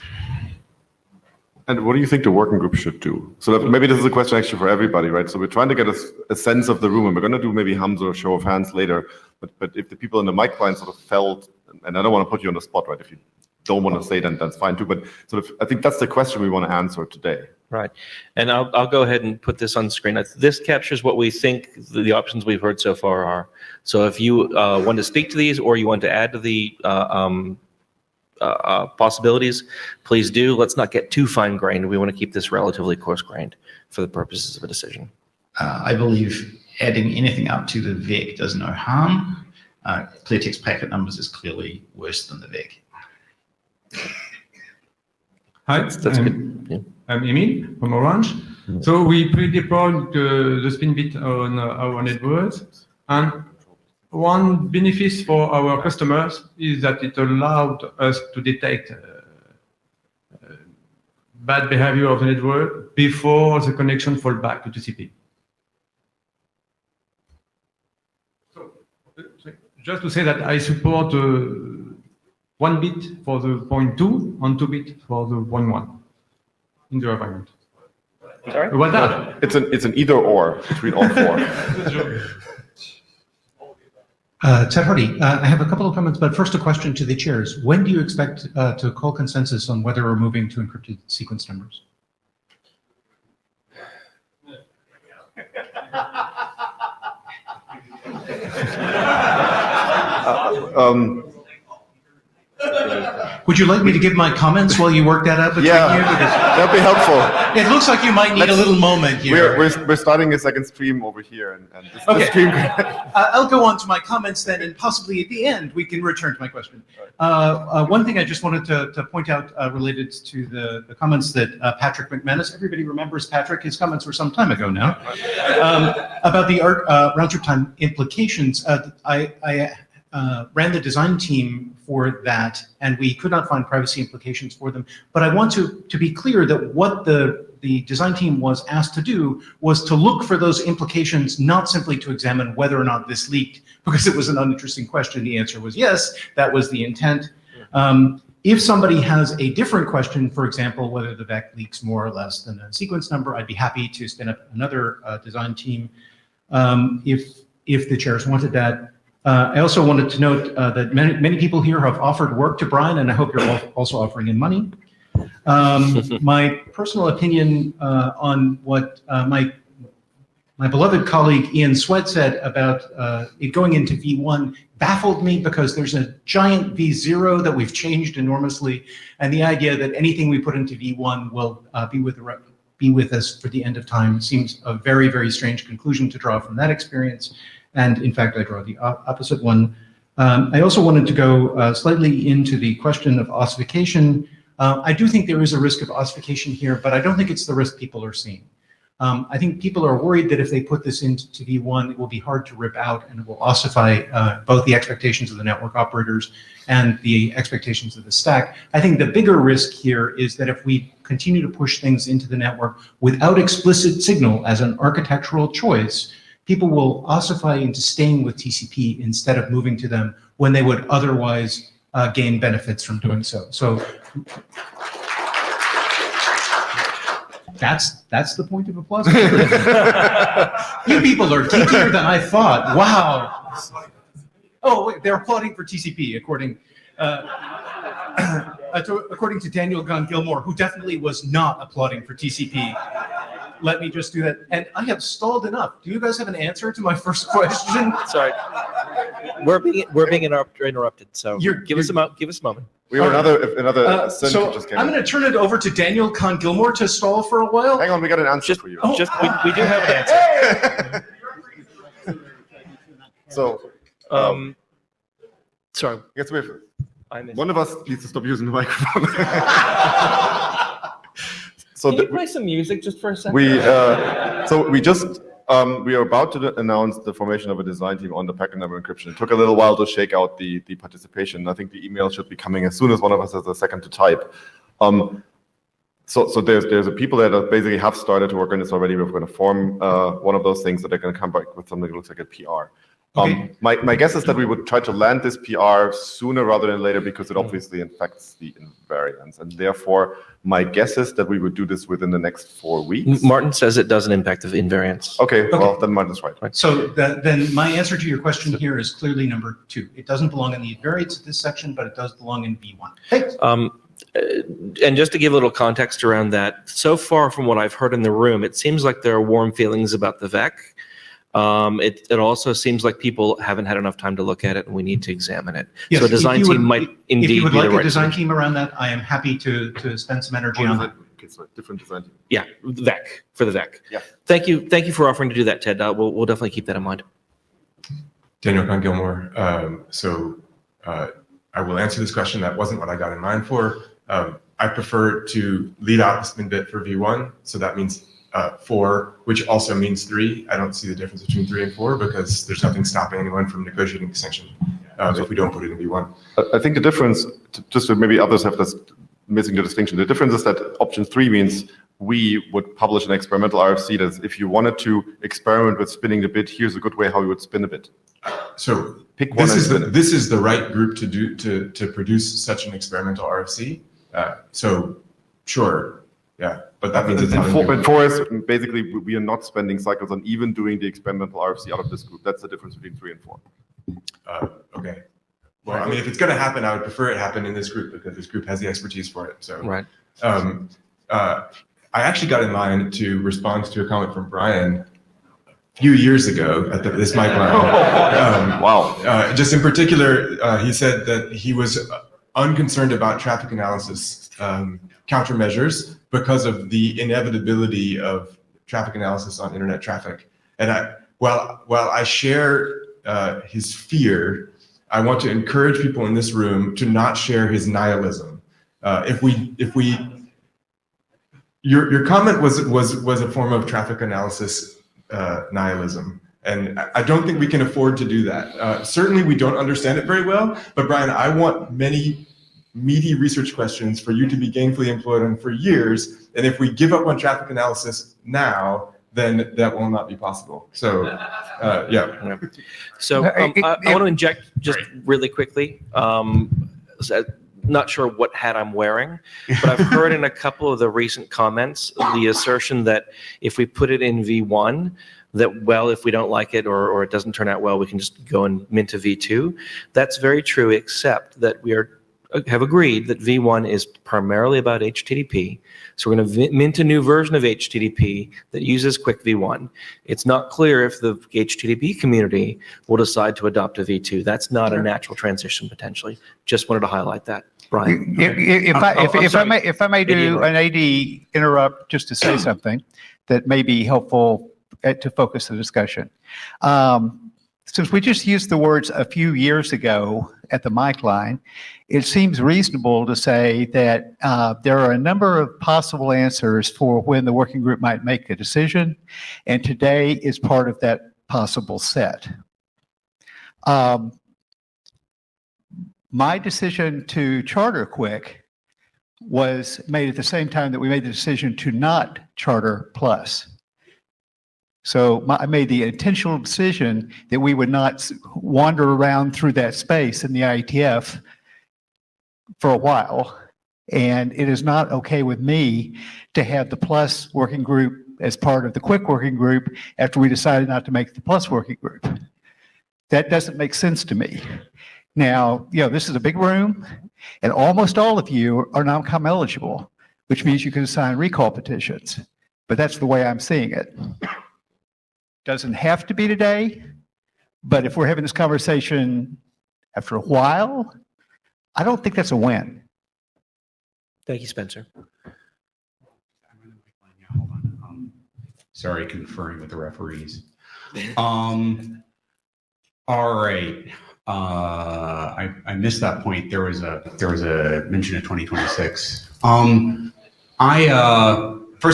And what do you think the working group should do? So that maybe this is a question actually for everybody, right? So we're trying to get a sense of the room, and we're going to do maybe Hamza or show of hands later. But if the people in the mic line sort of felt, and I don't want to put you on the spot, right? If you don't want to say that, that's fine too. But sort of, I think that's the question we want to answer today. Right. And I'll go ahead and put this on the screen. This captures what we think the options we've heard so far are. So if you want to speak to these or you want to add to the possibilities, please do. Let's not get too fine-grained. We want to keep this relatively coarse-grained for the purposes of a decision. I believe adding anything up to the VEC does no harm. Clear text packet numbers is clearly worse than the VEC. Hi, I'm Emil from Orange. So we pre-deployed the spin bit on our networks, and one benefit for our customers is that it allowed us to detect bad behavior of the network before the connection falls back to TCP. So just to say that I support 1 bit for the 0.2 and 2 bit for the 1.1 in the environment. Sorry? What's that? It's an either or between all four. Ted Hardy, I have a couple of comments, but first a question to the chairs. When do you expect to call consensus on whether we're moving to encrypted sequence numbers? Would you like me to give my comments while you work that out between you? That'd be helpful. It looks like you might need a little moment here. We're starting a second stream over here, and this Okay. stream. I'll go on to my comments then, and possibly at the end we can return to my question. One thing I just wanted to point out related to the comments that Patrick McManus, everybody remembers Patrick, his comments were some time ago now, about the round-trip time implications. I ran the design team for that, and we could not find privacy implications for them. But I want to be clear that what the design team was asked to do was to look for those implications, not simply to examine whether or not this leaked, because it was an uninteresting question. The answer was yes, that was the intent. If somebody has a different question, for example, whether the VEC leaks more or less than a sequence number, I'd be happy to spin up another design team if the chairs wanted that. I also wanted to note that many people here have offered work to Brian, and I hope you're also offering him money. My personal opinion on what my beloved colleague Ian Sweat said about it going into V1 baffled me, because there's a giant V0 that we've changed enormously, and the idea that anything we put into V1 will be with us for the end of time seems a very, very strange conclusion to draw from that experience. And in fact, I draw the opposite one. I also wanted to go slightly into the question of ossification. I do think there is a risk of ossification here, but I don't think it's the risk people are seeing. I think people are worried that if they put this into V1, it will be hard to rip out, and it will ossify both the expectations of the network operators and the expectations of the stack. I think the bigger risk here is that if we continue to push things into the network without explicit signal as an architectural choice, people will ossify into staying with TCP instead of moving to them when they would otherwise gain benefits from doing so. So that's the point of applause. You people are geekier than I thought. Wow. Oh, wait, they're applauding for TCP, according. According to Daniel Gunn-Gilmore, who definitely was not applauding for TCP, let me just do that. And I have stalled enough. Do you guys have an answer to my first question? Sorry. We're being interrupted, so give us a moment. We have another So just came I'm in. going to turn it over to Daniel Gunn-Gilmore to stall for a while. Hang on, we got an answer for you. Oh. We do have an answer. So, sorry. Yes, one of us needs to stop using the microphone. Can you play some music just for a second? We are about to announce the formation of a design team on the packet number encryption. It took a little while to shake out the participation. I think the email should be coming as soon as one of us has a second to type. So there's a people that basically have started to work on this already. We're going to form one of those things that are going to come back with something that looks like a PR. My guess is that we would try to land this PR sooner rather than later because it obviously affects the invariance. And therefore, my guess is that we would do this within the next 4 weeks. Martin says it doesn't impact the invariance. Okay, well, then Martin's right. So then my answer to your question here is clearly number 2. It doesn't belong in the invariance of this section, but it does belong in V1. Thanks. And just to give a little context around that, so far from what I've heard in the room, it seems like there are warm feelings about the VEC. It also seems like people haven't had enough time to look at it, and we need to examine it. Yes, so a design team might indeed If you would be the like a right design solution. team around that, I am happy to spend some energy on that. Okay, so different design team. Yeah, VEC, for the VEC. Yeah. Thank you for offering to do that, Ted. We'll definitely keep that in mind. Daniel Gunn-Gilmore. I will answer this question. That wasn't what I got in mind for. I prefer to lead out the spin bit for V1. So that means 4, which also means 3. I don't see the difference between 3 and 4 because there's nothing stopping anyone from negotiating extension if we don't put it in V1. I think the difference, just so maybe others have this missing the distinction, the difference is that option 3 means we would publish an experimental RFC that if you wanted to experiment with spinning the bit, here's a good way how you would spin a bit. So pick one. This is the right group to produce such an experimental RFC. So sure, yeah, but that means it's not in But V1. 4 is basically we are not spending cycles on even doing the experimental RFC out of this group. That's the difference between 3 and 4. Okay. Well, I mean, if it's going to happen, I would prefer it happen in this group because this group has the expertise for it. So, right. I actually got in line to respond to a comment from Brian a few years ago at this mic line. Wow. Just in particular, he said that he was unconcerned about traffic analysis countermeasures because of the inevitability of traffic analysis on internet traffic. And while I share his fear, I want to encourage people in this room to not share his nihilism. Your comment was a form of traffic analysis nihilism, and I don't think we can afford to do that. Certainly, we don't understand it very well. But Brian, I want many meaty research questions for you to be gainfully employed on for years. And if we give up on traffic analysis now, then that will not be possible. So, yeah. So I want to inject just really quickly. Not sure what hat I'm wearing, but I've heard in a couple of the recent comments the assertion that if we put it in V1, that, well, if we don't like it or it doesn't turn out well, we can just go and mint a V2. That's very true, except that we have agreed that V1 is primarily about HTTP. So we're going to mint a new version of HTTP that uses QUIC V1. It's not clear if the HTTP community will decide to adopt a V2. That's not a natural transition potentially. Just wanted to highlight that. Brian. If I may do an AD interrupt just to say something that may be helpful to focus the discussion. Since we just used the words a few years ago at the mic line, it seems reasonable to say that there are a number of possible answers for when the working group might make a decision, and today is part of that possible set. My decision to charter QUIC was made at the same time that we made the decision to not charter Plus. So I made the intentional decision that we would not wander around through that space in the IETF for a while. And it is not okay with me to have the Plus working group as part of the QUIC working group after we decided not to make the Plus working group. That doesn't make sense to me. Now, this is a big room, and almost all of you are non-com eligible, which means you can sign recall petitions. But that's the way I'm seeing it. Doesn't have to be today, but if we're having this conversation after a while, I don't think that's a win. Thank you, Spencer. Sorry, conferring with the referees. All right. I missed that point. There was a mention of 2026. First,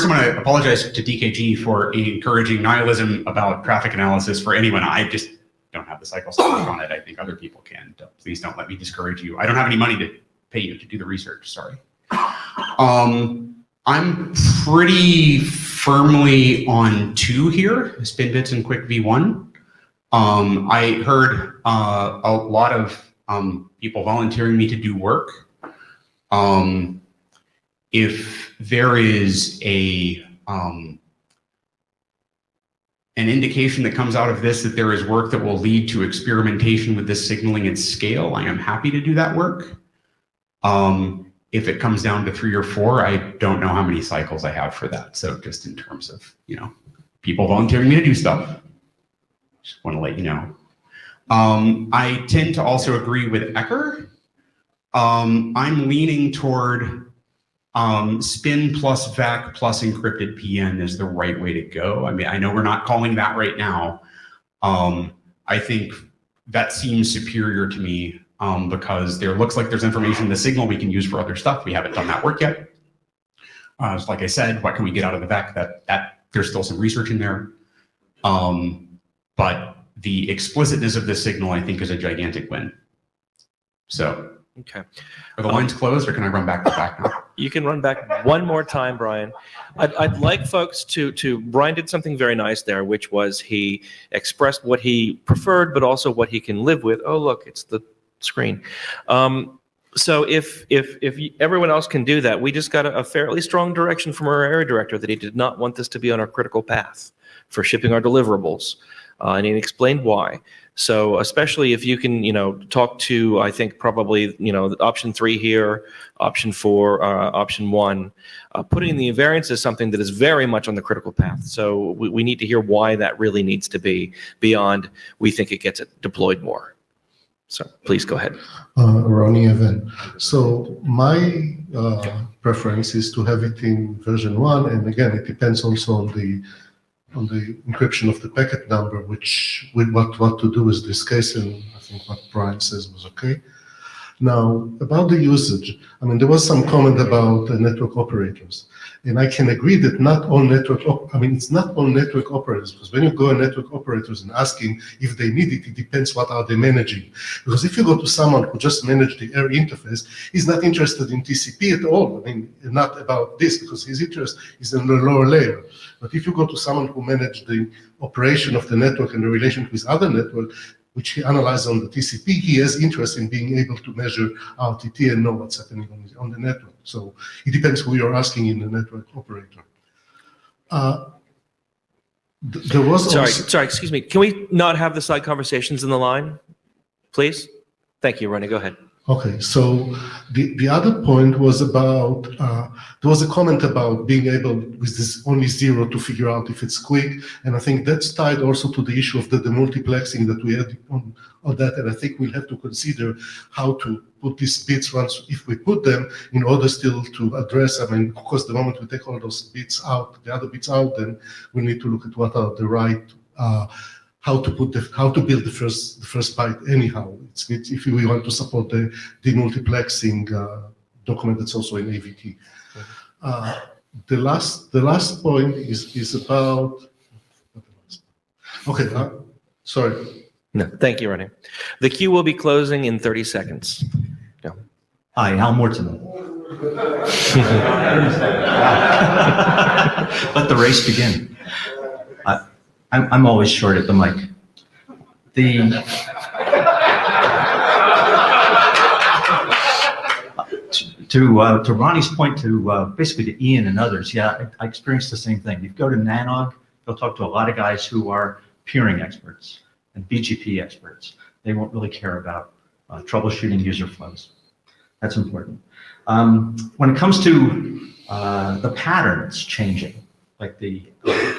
I'm going to apologize to DKG for encouraging nihilism about traffic analysis for anyone. I just don't have the cycle to work on it. I think other people can. Please don't let me discourage you. I don't have any money to pay you to do the research. Sorry. I'm pretty firmly on 2 here, spin bits and quick V1. I heard a lot of people volunteering me to do work. If there is an indication that comes out of this that there is work that will lead to experimentation with this signaling at scale, I am happy to do that work. If it comes down to 3 or 4, I don't know how many cycles I have for that. So just in terms of, people volunteering me to do stuff, just want to let you know. I tend to also agree with Ecker. I'm leaning toward spin plus VAC plus encrypted PN is the right way to go. I mean, I know we're not calling that right now. I think that seems superior to me because there looks like there's information in the signal we can use for other stuff. We haven't done that work yet. Like I said, what can we get out of the VAC? That there's still some research in there. But the explicitness of this signal, I think, is a gigantic win. So, okay. Are the lines closed, or can I run back to back now? You can run back one more time, Brian. I'd like folks to Brian did something very nice there, which was he expressed what he preferred, but also what he can live with. Oh, look, it's the screen. So if everyone else can do that, we just got a fairly strong direction from our area director that he did not want this to be on our critical path for shipping our deliverables. And he explained why. So especially if you can, talk to, I think probably, option 3 here, option 4, option 1, putting in the invariance is something that is very much on the critical path. So we need to hear why that really needs to be beyond we think it gets it deployed more. So please go ahead. Ronnie Evan. So my preference is to have it in version 1. And again, it depends also on the encryption of the packet number, which with what to do with this case, and I think what Brian says was okay. Now, about the usage, I mean, there was some comment about network operators, and I can agree that not all network, it's not all network operators, because when you go to network operators and asking if they need it, it depends what are they managing. Because if you go to someone who just managed the air interface, he's not interested in TCP at all. I mean, not about this, because his interest is in the lower layer. But if you go to someone who managed the operation of the network and the relation with other network, which he analyzes on the TCP, he has interest in being able to measure RTT and know what's happening on the network. So it depends who you're asking in the network operator. There was Sorry, excuse me. Can we not have the side conversations in the line, please? Thank you, Ronnie. Go ahead. Okay, so the other point was about, there was a comment about being able, with this only 0, to figure out if it's quick, and I think that's tied also to the issue of the demultiplexing that we had on that, and I think we'll have to consider how to put these bits once, if we put them, in order still to address, I mean, of course, the moment we take all those bits out, the other bits out, then we need to look at what are the right, how to build the first byte anyhow. If we want to support the demultiplexing document that's also in AVT. The last point is about. Okay, sorry. No, thank you, Ronnie. The queue will be closing in 30 seconds. No. Hi, Al Morton. Let the race begin. I'm always short at the mic. To Ronnie's point, basically to Ian and others, yeah, I experienced the same thing. You go to NANOG, you'll talk to a lot of guys who are peering experts and BGP experts. They won't really care about troubleshooting user flows. That's important. When it comes to the patterns changing, like the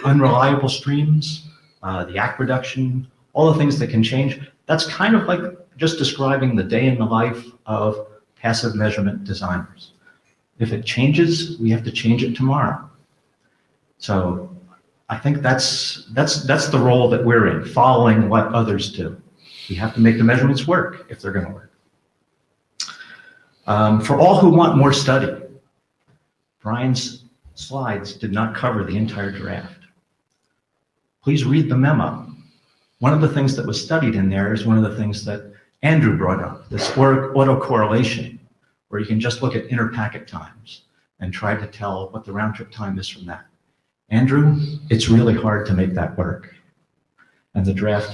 unreliable streams, the ACK reduction, all the things that can change, that's kind of like just describing the day in the life of passive measurement designers. If it changes, we have to change it tomorrow. So I think that's the role that we're in, following what others do. We have to make the measurements work if they're going to work. For all who want more study, Brian's slides did not cover the entire draft. Please read the memo. One of the things that was studied in there is one of the things that Andrew brought up, this autocorrelation, where you can just look at inter-packet times and try to tell what the round-trip time is from that. Andrew, it's really hard to make that work. And the draft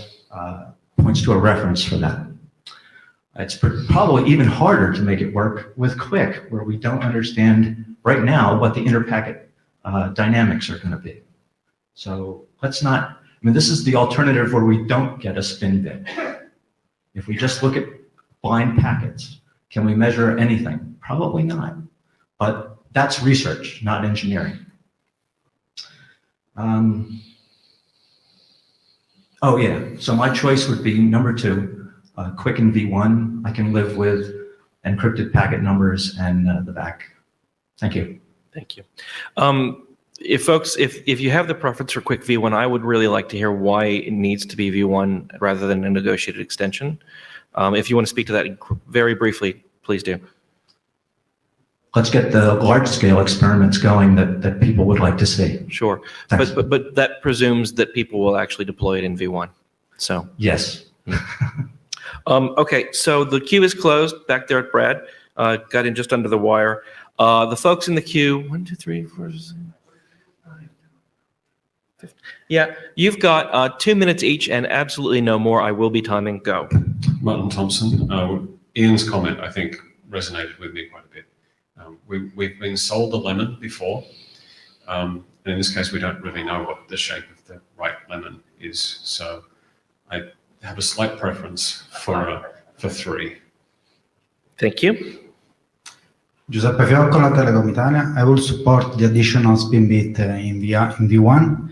points to a reference for that. It's probably even harder to make it work with QUIC, where we don't understand right now what the inter-packet dynamics are going to be. So let's not, I mean, this is the alternative where we don't get a spin bit. If we just look at blind packets, can we measure anything? Probably not. But that's research, not engineering. Oh yeah, so my choice would be number 2, QUIC and V1. I can live with encrypted packet numbers and the back. Thank you. Thank you. If you have the preference for QUIC V1, I would really like to hear why it needs to be V1 rather than a negotiated extension. If you want to speak to that very briefly, please do. Let's get the large-scale experiments going that people would like to see. Sure, but that presumes that people will actually deploy it in V1. So yes. Okay, so the queue is closed back there at Brad. Got in just under the wire. The folks in the queue, 1, 2, 3, 4, 5, 6. Yeah, you've got 2 minutes each and absolutely no more. I will be timing. Go. Martin Thompson. Ian's comment, I think, resonated with me quite a bit. We've been sold a lemon before, and in this case, we don't really know what the shape of the right lemon is. So I have a slight preference for 3. Thank you. Giuseppe Fioccola, Telecom Italia. I will support the additional spin bit in V1.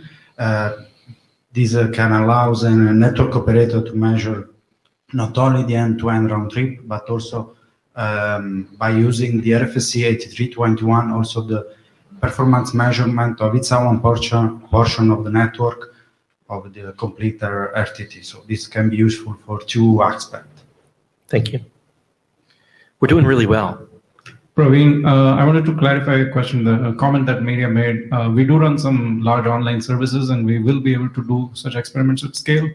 This can allow a network operator to measure not only the end-to-end round trip, but also by using the RFC 8321, also the performance measurement of its own portion of the network of the complete RTT. So this can be useful for 2 aspects. Thank you. We're doing really well. Praveen, I wanted to clarify a question, the comment that Miriam made. We do run some large online services and we will be able to do such experiments at scale.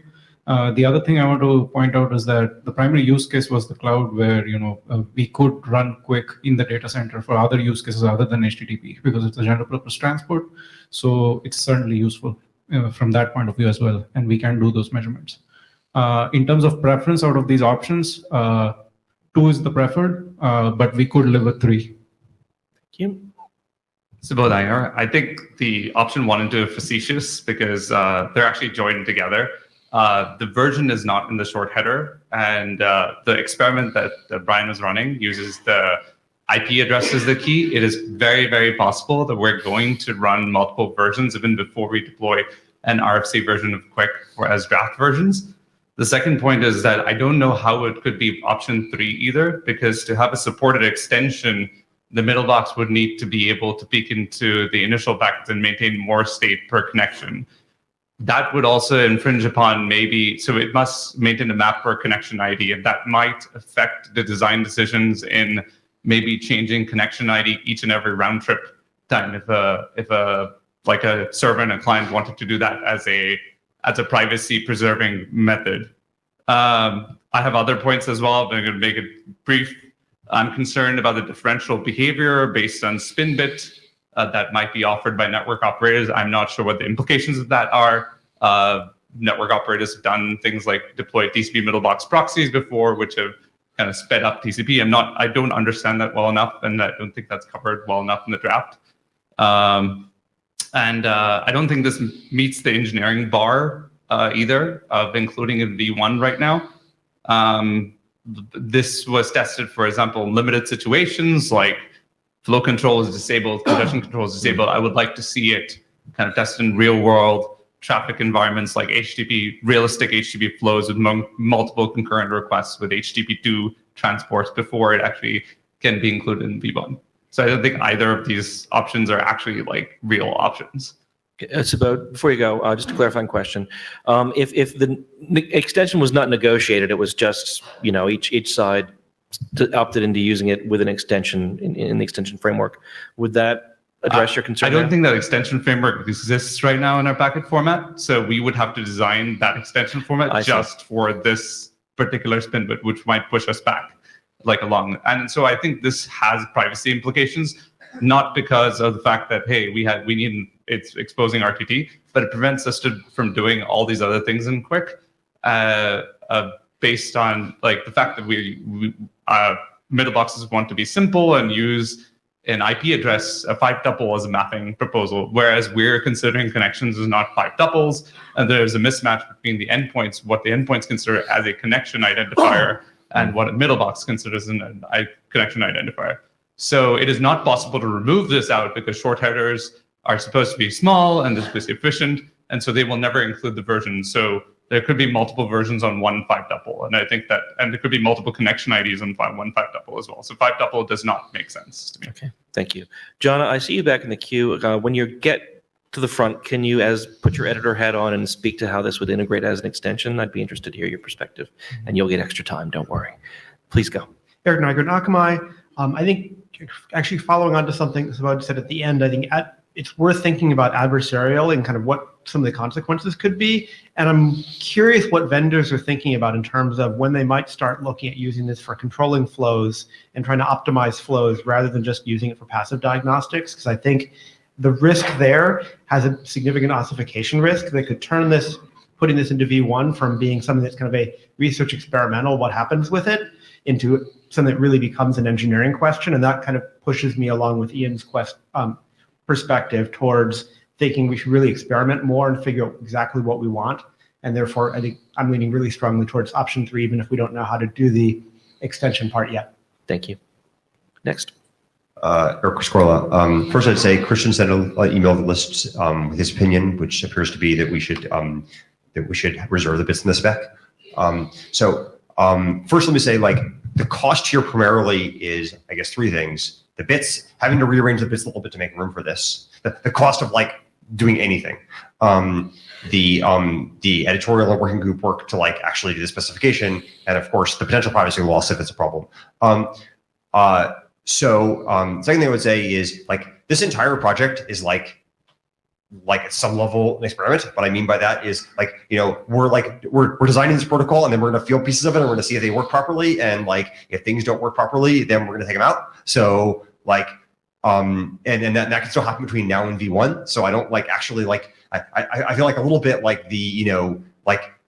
The other thing I want to point out is that the primary use case was the cloud, where we could run QUIC in the data center for other use cases other than HTTP, because it's a general purpose transport. So it's certainly useful from that point of view as well, and we can do those measurements. In terms of preference out of these options, 2 is the preferred, but we could live with 3. Thank you. Subodh Iyer. I think the option 1 and 2 are facetious because they're actually joined together. The version is not in the short header, and the experiment that Brian was running uses the IP address as the key. It is very, very possible that we're going to run multiple versions even before we deploy an RFC version of QUIC as draft versions. The second point is that I don't know how it could be option 3 either, because to have a supported extension, the middle box would need to be able to peek into the initial packets and maintain more state per connection. That would also infringe upon so it must maintain a map per connection ID, and that might affect the design decisions in maybe changing connection ID each and every round trip time if a server and a client wanted to do that as a privacy preserving method. I have other points as well, but I'm going to make it brief. I'm concerned about the differential behavior based on spin bit that might be offered by network operators. I'm not sure what the implications of that are. Network operators have done things like deploy TCP middle box proxies before, which have kind of sped up TCP. I don't understand that well enough, and I don't think that's covered well enough in the draft. And I don't think this meets the engineering bar either of including a V1 right now. this was tested, for example, limited situations like flow control is disabled, congestion control is disabled. I would like to see it kind of tested in real world traffic environments like HTTP, realistic HTTP flows with multiple concurrent requests with HTTP2 transports before it actually can be included in V1. So I don't think either of these options are actually like real options. It's about, before you go, just a clarifying question. If the extension was not negotiated, it was just, each side opted into using it with an extension in the extension framework, would that address your concern? I don't think that extension framework exists right now in our packet format. So we would have to design that extension format just for this particular spin bit, which might push us back along. And so I think this has privacy implications, not because of the fact that, hey, it's exposing RTT, but it prevents us from doing all these other things in QUIC based on the fact that we middle boxes want to be simple and use an IP address, a 5-tuple as a mapping proposal, whereas we're considering connections as not 5 tuples, and there's a mismatch between the endpoints, what the endpoints consider as a connection identifier, and what a middle box considers a connection identifier. So it is not possible to remove this out because short headers are supposed to be small and supposed to be efficient, and so they will never include the version. So there could be multiple versions on one 5-tuple, and I think that, and there could be multiple connection IDs on one 5-tuple as well. So 5-tuple does not make sense to me. Okay, thank you. Jonna, I see you back in the queue. When you get to the front, can you put your editor hat on and speak to how this would integrate as an extension? I'd be interested to hear your perspective, and you'll get extra time, don't worry. Please go. Eric Nygren Akamai. I think actually following on to something Sabad said at the end, I think it's worth thinking about adversarial and kind of what some of the consequences could be. And I'm curious what vendors are thinking about in terms of when they might start looking at using this for controlling flows and trying to optimize flows rather than just using it for passive diagnostics. Because I think the risk there has a significant ossification risk. They could turn this, putting this into V1 from being something that's kind of a research experimental, what happens with it, into something that really becomes an engineering question. And that kind of pushes me along with Ian's perspective towards thinking we should really experiment more and figure out exactly what we want. And therefore, I think I'm leaning really strongly towards option 3, even if we don't know how to do the extension part yet. Thank you. Next. Eric Scorla. First, I'd say Christian sent an email that lists with his opinion, which appears to be that we should reserve the bits in the spec. First, let me say, the cost here primarily is, I guess, 3 things. The bits, having to rearrange the bits a little bit to make room for this. The cost of doing anything. The editorial and working group work to actually do the specification, and of course the potential privacy loss if it's a problem. Second thing I would say is this entire project is at some level an experiment. What I mean by that is we're designing this protocol and then we're going to field pieces of it and we're going to see if they work properly, and if things don't work properly, then we're going to take them out. So and that can still happen between now and V1. So I don't actually I feel a little bit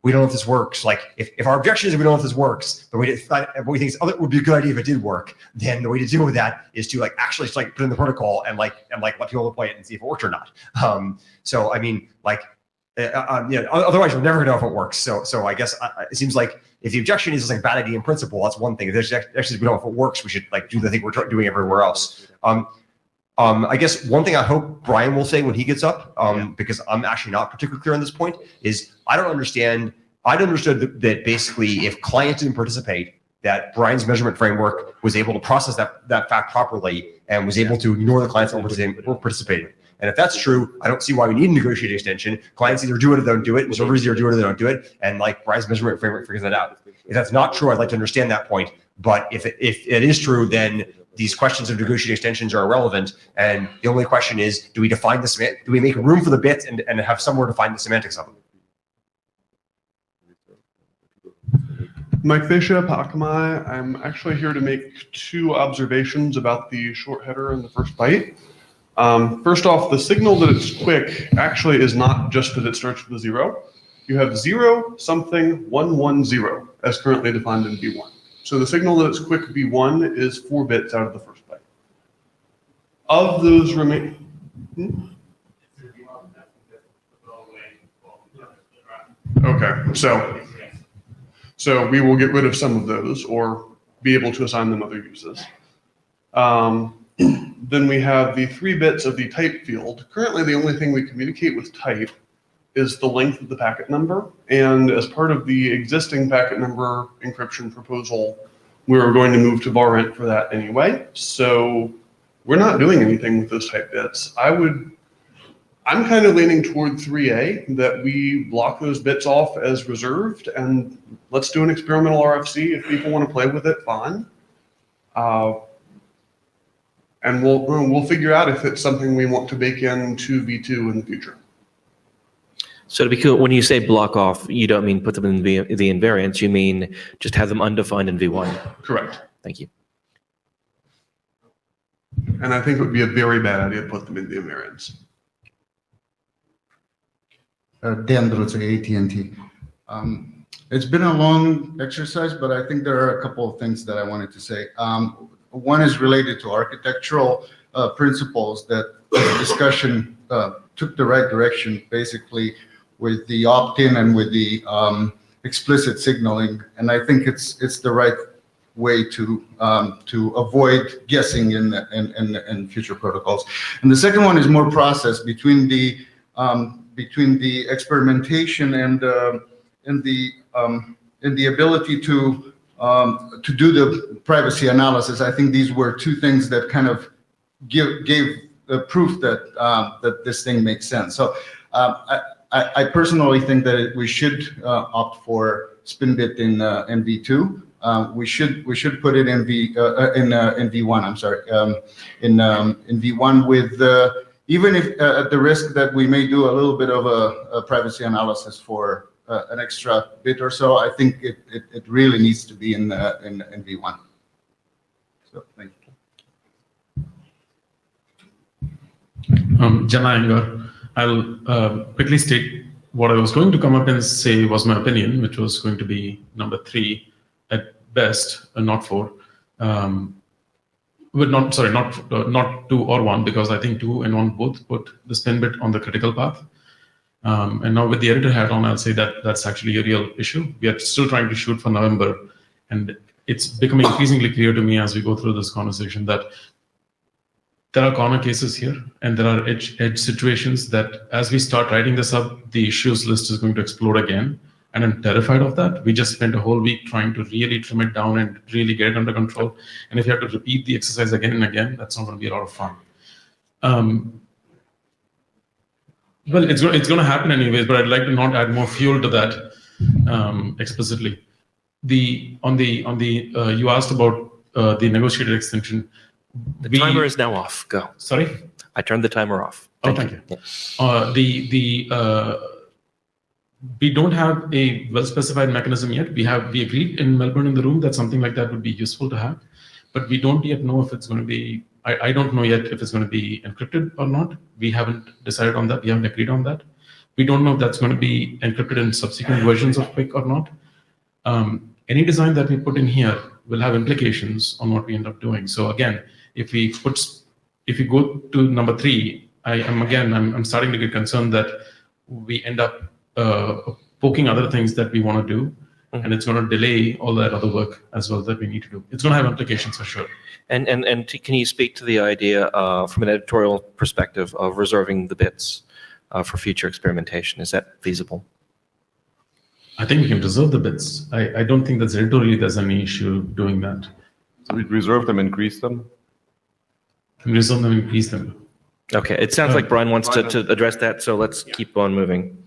we don't know if this works. If our objection is we don't know if this works, the way to, we think it would be a good idea if it did work, then the way to deal with that is to actually just put in the protocol and let people play it and see if it works or not. So I mean otherwise you're never gonna know if it works. So I guess it seems like if the objection is bad idea in principle, that's one thing. If there's actually we don't know if it works, we should do the thing we're doing everywhere else. I guess one thing I hope Brian will say when he gets up, because I'm actually not particularly clear on this point, is I understood that basically if client didn't participate, that Brian's measurement framework was able to process that fact properly and was able to ignore the clients that weren't participating. And if that's true, I don't see why we need a negotiated extension. Clients either do it or they don't do it, and servers either do it or they don't do it, and Brian's measurement framework figures that out. If that's not true, I'd like to understand that point. But if it is true, then these questions of negotiated extensions are irrelevant, and the only question is, do we define the do we make room for the bits and have somewhere to find the semantics of them? Mike Bishop, Akamai. I'm actually here to make 2 observations about the short header in the first byte. First off, the signal that it's quick actually is not just that it starts with a 0. You have 0 something 110 as currently defined in V1. So the signal that it's quick V1 is 4 bits out of the first byte. Of those remaining, Okay, So we will get rid of some of those or be able to assign them other uses. Then we have the 3 bits of the type field. Currently, the only thing we communicate with type is the length of the packet number. And as part of the existing packet number encryption proposal, we were going to move to varint for that anyway. So we're not doing anything with those type bits. I'm kind of leaning toward 3A, that we block those bits off as reserved, and let's do an experimental RFC. If people want to play with it, fine. And we'll figure out if it's something we want to bake into V2 in the future. So to be cool, when you say block off, you don't mean put them in the invariance, you mean just have them undefined in V1. Correct. Thank you. And I think it would be a very bad idea to put them in the invariance. Dan Brutzer, AT&T. It's been a long exercise, but I think there are a couple of things that I wanted to say. One is related to architectural principles, that the discussion took the right direction, basically, with the opt-in and with the explicit signaling. And I think it's the right way to avoid guessing in future protocols. And the second one is more process between the experimentation and the ability to do the privacy analysis. I think these were 2 things that kind of gave the proof that this thing makes sense. So I personally think that we should opt for SpinBit in V2. We should put it in V1. I'm sorry, in V1 with even if at the risk that we may do a little bit of a privacy analysis for an extra bit or so. I think it really needs to be in V1. So thank you. Jana Angar. I'll quickly state what I was going to come up and say was my opinion, which was going to be number 3 at best, and not 4. But not 2 or 1, because I think 2 and 1 both put the spin bit on the critical path. And now with the editor hat on, I'll say that that's actually a real issue. We are still trying to shoot for November, and it's becoming increasingly clear to me as we go through this conversation that there are corner cases here, and there are edge situations that as we start writing this up, the issues list is going to explode again. And I'm terrified of that. We just spent a whole week trying to really trim it down and really get it under control. And if you have to repeat the exercise again and again, that's not going to be a lot of fun. Well, it's going to happen anyways, but I'd like to not add more fuel to that explicitly. You asked about the negotiated extension. The timer is now off. Go. Sorry? I turned the timer off. Thank you. We don't have a well-specified mechanism yet. We agreed in Melbourne in the room that something like that would be useful to have, but we don't yet know if it's going to be. I don't know yet if it's going to be encrypted or not. We haven't decided on that. We haven't agreed on that. We don't know if that's going to be encrypted in subsequent versions of QUIC or not. Any design that we put in here will have implications on what we end up doing. So again, if we go to number 3, I'm starting to get concerned that we end up poking other things that we want to do, and it's going to delay all that other work as well that we need to do. It's going to have implications for sure. And can you speak to the idea from an editorial perspective of reserving the bits for future experimentation? Is that feasible? I think we can reserve the bits. I don't think that editorially there's any issue doing that. So we reserve them, increase them? Reserve them, increase them. Okay, it sounds like Brian wants to address that, so let's keep on moving.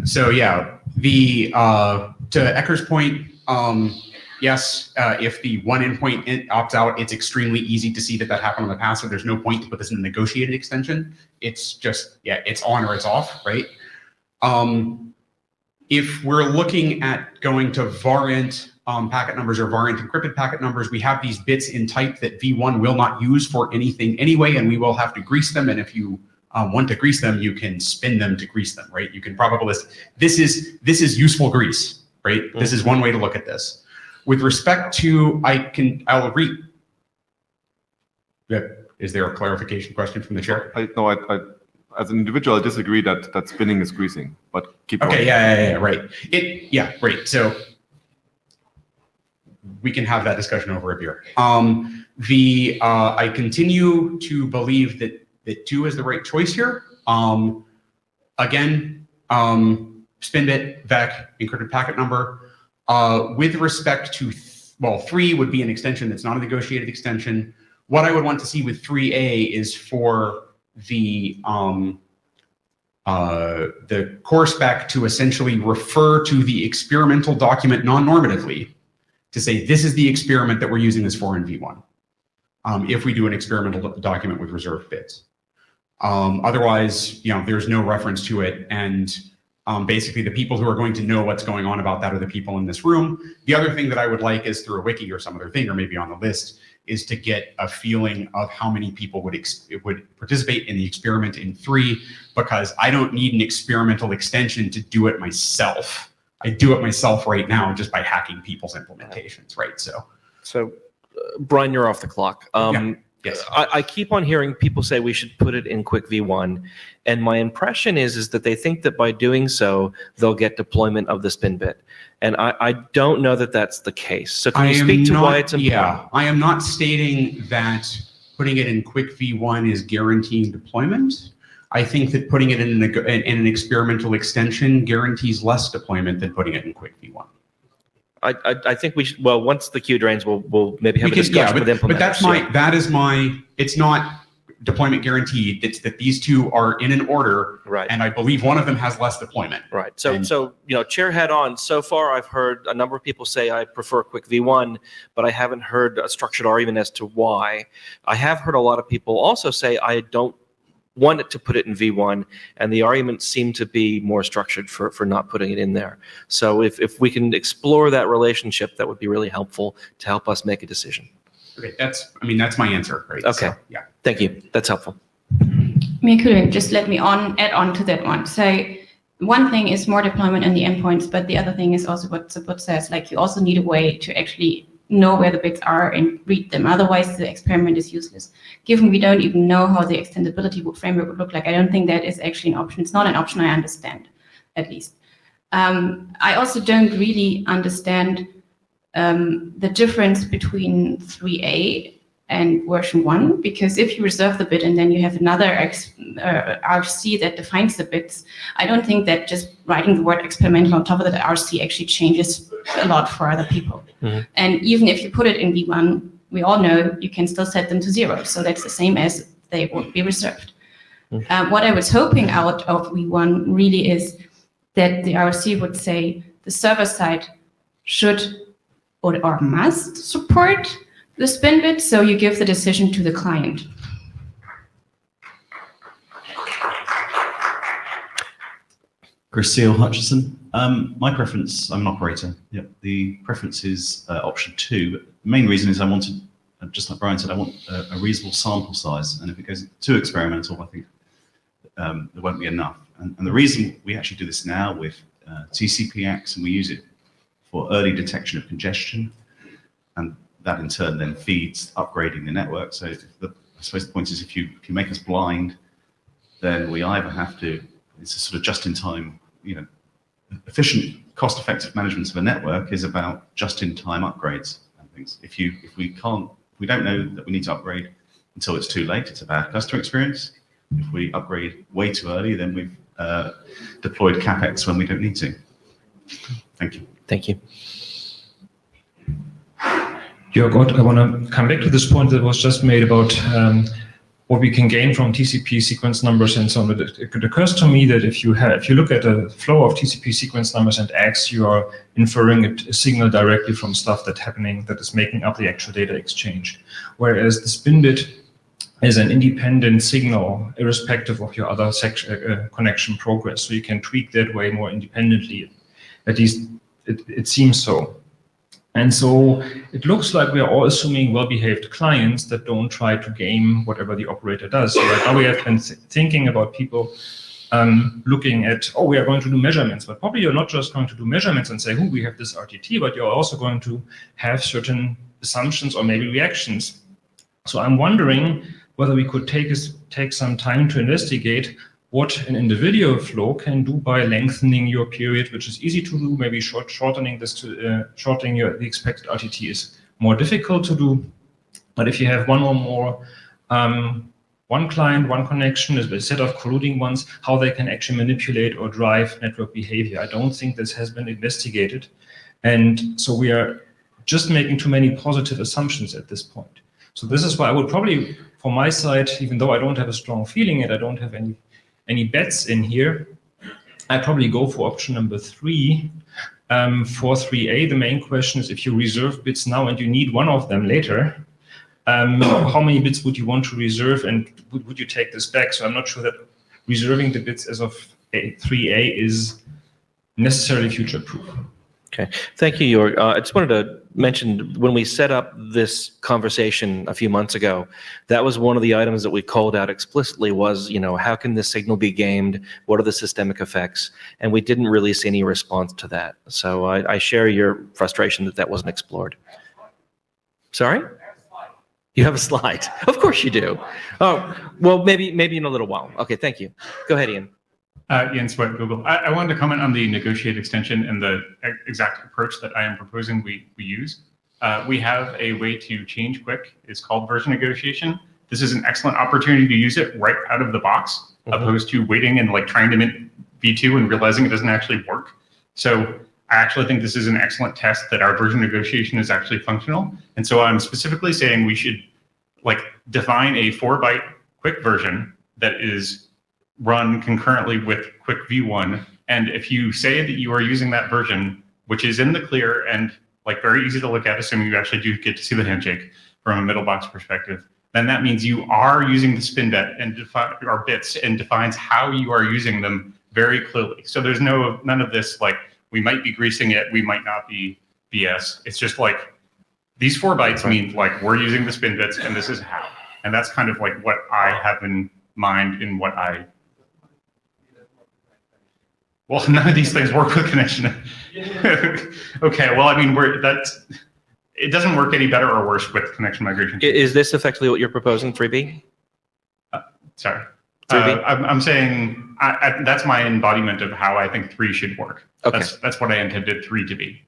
So yeah, to Ecker's point, yes, if the one endpoint opts out, it's extremely easy to see that happened in the past, so there's no point to put this in a negotiated extension. It's just, it's on or it's off, right? If we're looking at going to variant packet numbers or variant encrypted packet numbers, we have these bits in type that V1 will not use for anything anyway, and we will have to grease them. And if you want to grease them, you can spin them to grease them, right? You can probabilist. This is useful grease, right? Mm-hmm. This is one way to look at this. With respect to, I'll agree. Is there a clarification question from the chair? As an individual, I disagree that spinning is greasing, but keep going. Okay, yeah, right. Right. So we can have that discussion over a beer. I continue to believe that 2 is the right choice here. Again, Spinbit, VEC, encrypted packet number. With respect to, 3 would be an extension that's not a negotiated extension. What I would want to see with 3A is for the core spec to essentially refer to the experimental document non-normatively to say, this is the experiment that we're using this for in V1. If we do an experimental document with reserved bits. Otherwise, there's no reference to it. And basically the people who are going to know what's going on about that are the people in this room. The other thing that I would like is through a wiki or some other thing, or maybe on the list, is to get a feeling of how many people would participate in the experiment in 3, because I don't need an experimental extension to do it myself. I do it myself right now just by hacking people's implementations, right? So Brian, you're off the clock. Yes. I keep on hearing people say we should put it in Quick V1, and my impression is that they think that by doing so, they'll get deployment of the Spinbit. And I don't know that that's the case. So can you speak to why it's important? Yeah, I am not stating that putting it in Quick V1 is guaranteeing deployment. I think that putting it in an experimental extension guarantees less deployment than putting it in Quick V1. I think we should, once the queue drains, we'll maybe have a discussion with implementers. But that is it's not deployment guaranteed. It's that these 2 are in an order, right? And I believe one of them has less deployment. Right. So chair head on. So far, I've heard a number of people say I prefer Quick V1, but I haven't heard a structured argument as to why. I have heard a lot of people also say I don't want it to put it in V1, and the arguments seem to be more structured for not putting it in there. So if we can explore that relationship, that would be really helpful to help us make a decision. Okay, that's my answer, right? Okay. So, yeah. Thank you. That's helpful. Just let me add on to that one. So one thing is more deployment in the endpoints, but the other thing is also what Subodh says, like you also need a way to actually know where the bits are and read them. Otherwise, the experiment is useless. Given we don't even know how the extendability framework would look like, I don't think that is actually an option. It's not an option I understand, at least. I also don't really understand the difference between 3A and version 1, because if you reserve the bit and then you have another RC that defines the bits, I don't think that just writing the word experimental on top of that RC actually changes a lot for other people. Mm-hmm. And even if you put it in V1, we all know you can still set them to 0. So that's the same as they would be reserved. Mm-hmm. What I was hoping out of V1 really is that the RC would say the server side should or must support the Spinbit, so you give the decision to the client. Chris Seal Hutchison. My preference, I'm an operator. Yep. The preference is option 2. The main reason is I wanted, just like Brian said, I want a reasonable sample size. And if it goes too experimental, I think there won't be enough. And the reason we actually do this now with TCP/ACKs, and we use it for early detection of congestion, and that in turn then feeds upgrading the network. So I suppose the point is, if you make us blind, then we either have to, it's a sort of just-in-time, efficient, cost-effective management of a network is about just-in-time upgrades and things. If we don't know that we need to upgrade until it's too late, it's a bad customer experience. If we upgrade way too early, then we've deployed CapEx when we don't need to. Thank you. Thank you. Jörg, I want to come back to this point that was just made about what we can gain from TCP sequence numbers and so on. It occurs to me that if you look at a flow of TCP sequence numbers and ACKs, you are inferring a signal directly from stuff that's happening that is making up the actual data exchange. Whereas the Spinbit is an independent signal, irrespective of your other connection progress. So you can tweak that way more independently. At least it seems so. And so it looks like we are all assuming well-behaved clients that don't try to game whatever the operator does. So right now we have been thinking about people looking at, we are going to do measurements, but probably you're not just going to do measurements and say, we have this RTT, but you're also going to have certain assumptions or maybe reactions. So I'm wondering whether we could take some time to investigate what an individual flow can do by lengthening your period, which is easy to do. Maybe shortening this to shortening the expected RTT is more difficult to do. But if you have one or more, one client, one connection, a set of colluding ones, how they can actually manipulate or drive network behavior. I don't think this has been investigated. And so we are just making too many positive assumptions at this point. So this is why I would probably, from my side, even though I don't have a strong feeling and I don't have any bets in here, I probably go for option number 3. For 3A, the main question is if you reserve bits now and you need one of them later, how many bits would you want to reserve and would you take this back? So I'm not sure that reserving the bits as of 3A is necessarily future-proof. Okay, thank you, Jörg. I just wanted to mention when we set up this conversation a few months ago, that was one of the items that we called out explicitly was, how can this signal be gamed? What are the systemic effects? And we didn't really see any response to that. So I share your frustration that wasn't explored. Sorry? You have a slide. Of course you do. Oh, well, maybe in a little while. Okay, thank you. Go ahead, Ian. Ian Sweat, Google. I wanted to comment on the negotiate extension and the exact approach that I am proposing we use. We have a way to change quick. It's called version negotiation. This is an excellent opportunity to use it right out of the box, opposed to waiting and trying to mint V2 and realizing it doesn't actually work. So I actually think this is an excellent test that our version negotiation is actually functional. And so I'm specifically saying we should define a 4-byte quick version that is run concurrently with quick v1. And if you say that you are using that version, which is in the clear and very easy to look at, assuming you actually do get to see the handshake from a middle box perspective, then that means you are using the spin bet and our bits and defines how you are using them very clearly. So there's none of this we might be greasing it, we might not be BS. It's just these 4 bytes mean we're using the spin bits and this is how. And that's kind of what I have in mind in what I. Well, none of these things work with connection. Okay, well, I mean, it doesn't work any better or worse with connection migration. Is this effectively what you're proposing, 3B? Sorry. 3B? I'm saying that's my embodiment of how I think 3 should work. Okay. That's what I intended 3 to be.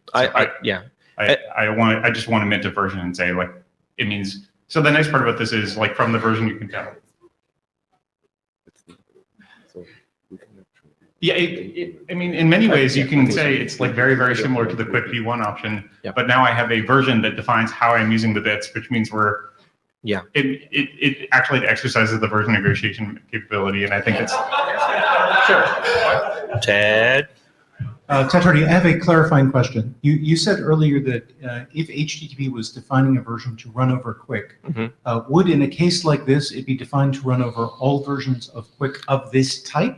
Yeah. I just want to mint a version and say it means. So the nice part about this is from the version you can tell. Yeah, I mean, in many ways, you can say it's very, very similar to the quick v1 option. Yeah. But now I have a version that defines how I'm using the bits, which means it actually exercises the version negotiation capability, and I think it's sure. Ted. Ted Hardy, I have a clarifying question. You said earlier that if HTTP was defining a version to run over quick, would in a case like this it be defined to run over all versions of quick of this type?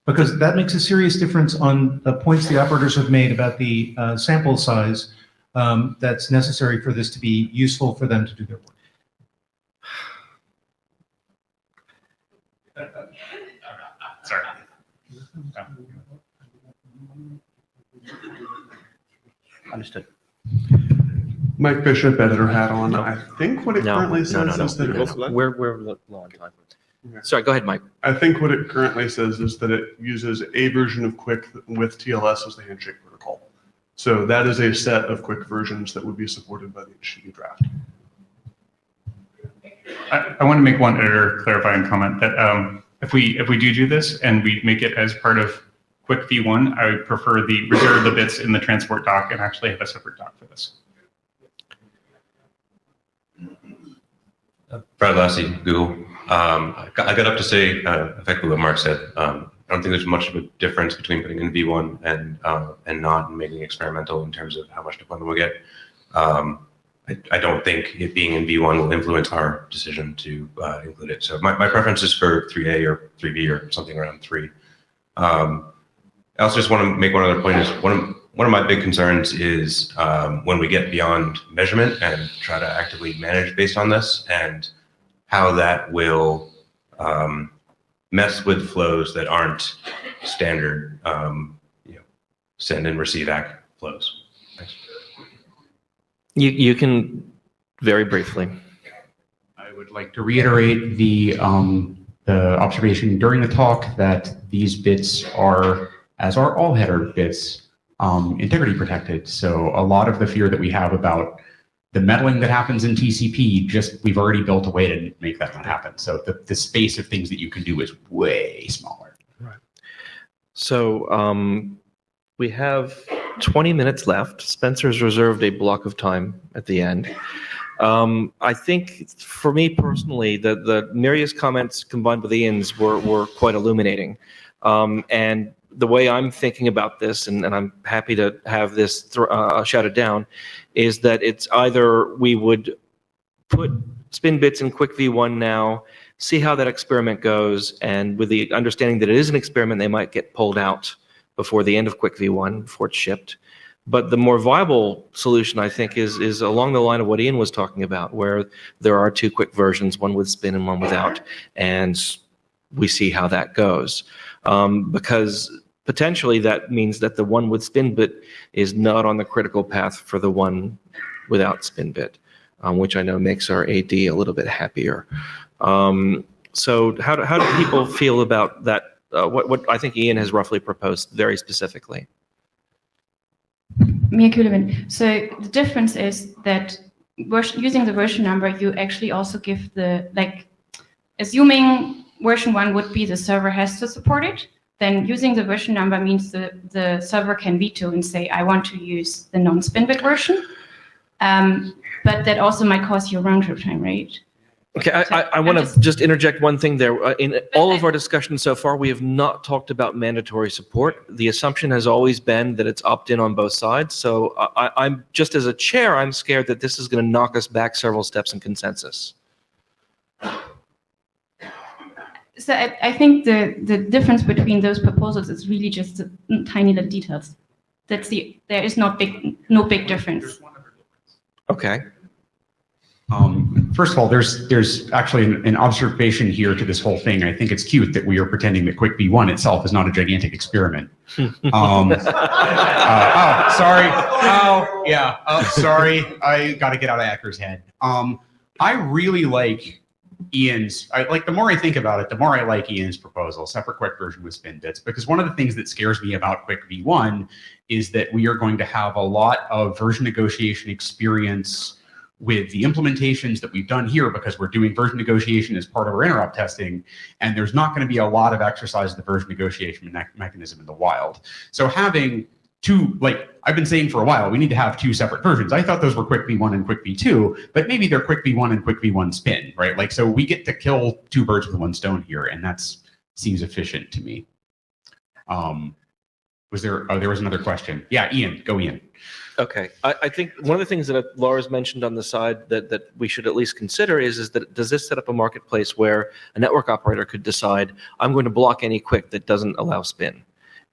Because that makes a serious difference on the points the operators have made about the sample size that's necessary for this to be useful for them to do their work. Sorry. Understood. Mike Bishop, editor hat on. I think what it currently says is that we're low on time. Sorry, go ahead, Mike. I think what it currently says is that it uses a version of Quick with TLS as the handshake protocol. So that is a set of Quick versions that would be supported by the HTTP draft. I want to make one editor clarifying comment that if we do this and we make it as part of Quick v1, I would prefer the reserve the bits in the transport doc and actually have a separate doc for this. Brad Lassie, Google. I got up to say effectively what Mark said. I don't think there's much of a difference between putting in V1 and not, and making experimental in terms of how much deployment we'll get. I don't think it being in V1 will influence our decision to include it. So my preference is for 3A or 3B or something around 3. I also just want to make one other point. Is one of my big concerns is when we get beyond measurement and try to actively manage based on this, and how that will mess with flows that aren't standard, send and receive ACK flows. Thanks. You can very briefly. I would like to reiterate the the observation during the talk that these bits are, as are all header bits, integrity protected. So a lot of the fear that we have about the meddling that happens in TCP, we've already built a way to make that not happen. So the space of things that you can do is way smaller. Right. So we have 20 minutes left. Spencer's reserved a block of time at the end. I think for me personally, the Miria's comments combined with Ian's were quite illuminating. And the way I'm thinking about this, and I'm happy to have this shouted down, is that it's either we would put spin bits in Quick V1 now, see how that experiment goes, and with the understanding that it is an experiment, they might get pulled out before the end of Quick V1, before it's shipped. But the more viable solution, I think, is along the line of what Ian was talking about, where there are two quick versions, one with spin and one without, and we see how that goes. Because potentially that means that the one with spin bit is not on the critical path for the one without spin bit, which I know makes our AD a little bit happier. So how do people feel about that? What I think Ian has roughly proposed very specifically. Mia Kuhlmann. So the difference is that using the version number, you actually also give assuming version 1 would be the server has to support it, then using the version number means the server can veto and say, I want to use the non-spin bit version. But that also might cost you round trip time, right? Okay, I want to just interject one thing there. In all of our discussions so far, we have not talked about mandatory support. The assumption has always been that it's opt-in on both sides. So I'm just as a chair, I'm scared that this is going to knock us back several steps in consensus. So I think the difference between those proposals is really just the tiny little details. There is no big difference. Okay. First of all, there's actually an observation here to this whole thing. I think it's cute that we are pretending that Quick V1 itself is not a gigantic experiment. Oh, sorry. Oh, yeah. Oh, sorry. I got to get out of Acker's head. I really like Ian's. The more I think about it, the more I like Ian's proposal, separate quick version with spin bits, because one of the things that scares me about Quick V1 is that we are going to have a lot of version negotiation experience with the implementations that we've done here, because we're doing version negotiation as part of our interrupt testing, and there's not going to be a lot of exercise of the version negotiation mechanism in the wild. So having two, I've been saying for a while, we need to have two separate versions. I thought those were Quick V1 and Quick V2, but maybe they're Quick V1 and Quick V1 spin, right? So we get to kill two birds with one stone here, and that seems efficient to me. There was another question. Yeah, Ian, go Ian. Okay, I think one of the things that Laura's mentioned on the side that we should at least consider is that does this set up a marketplace where a network operator could decide, I'm going to block any quick that doesn't allow spin?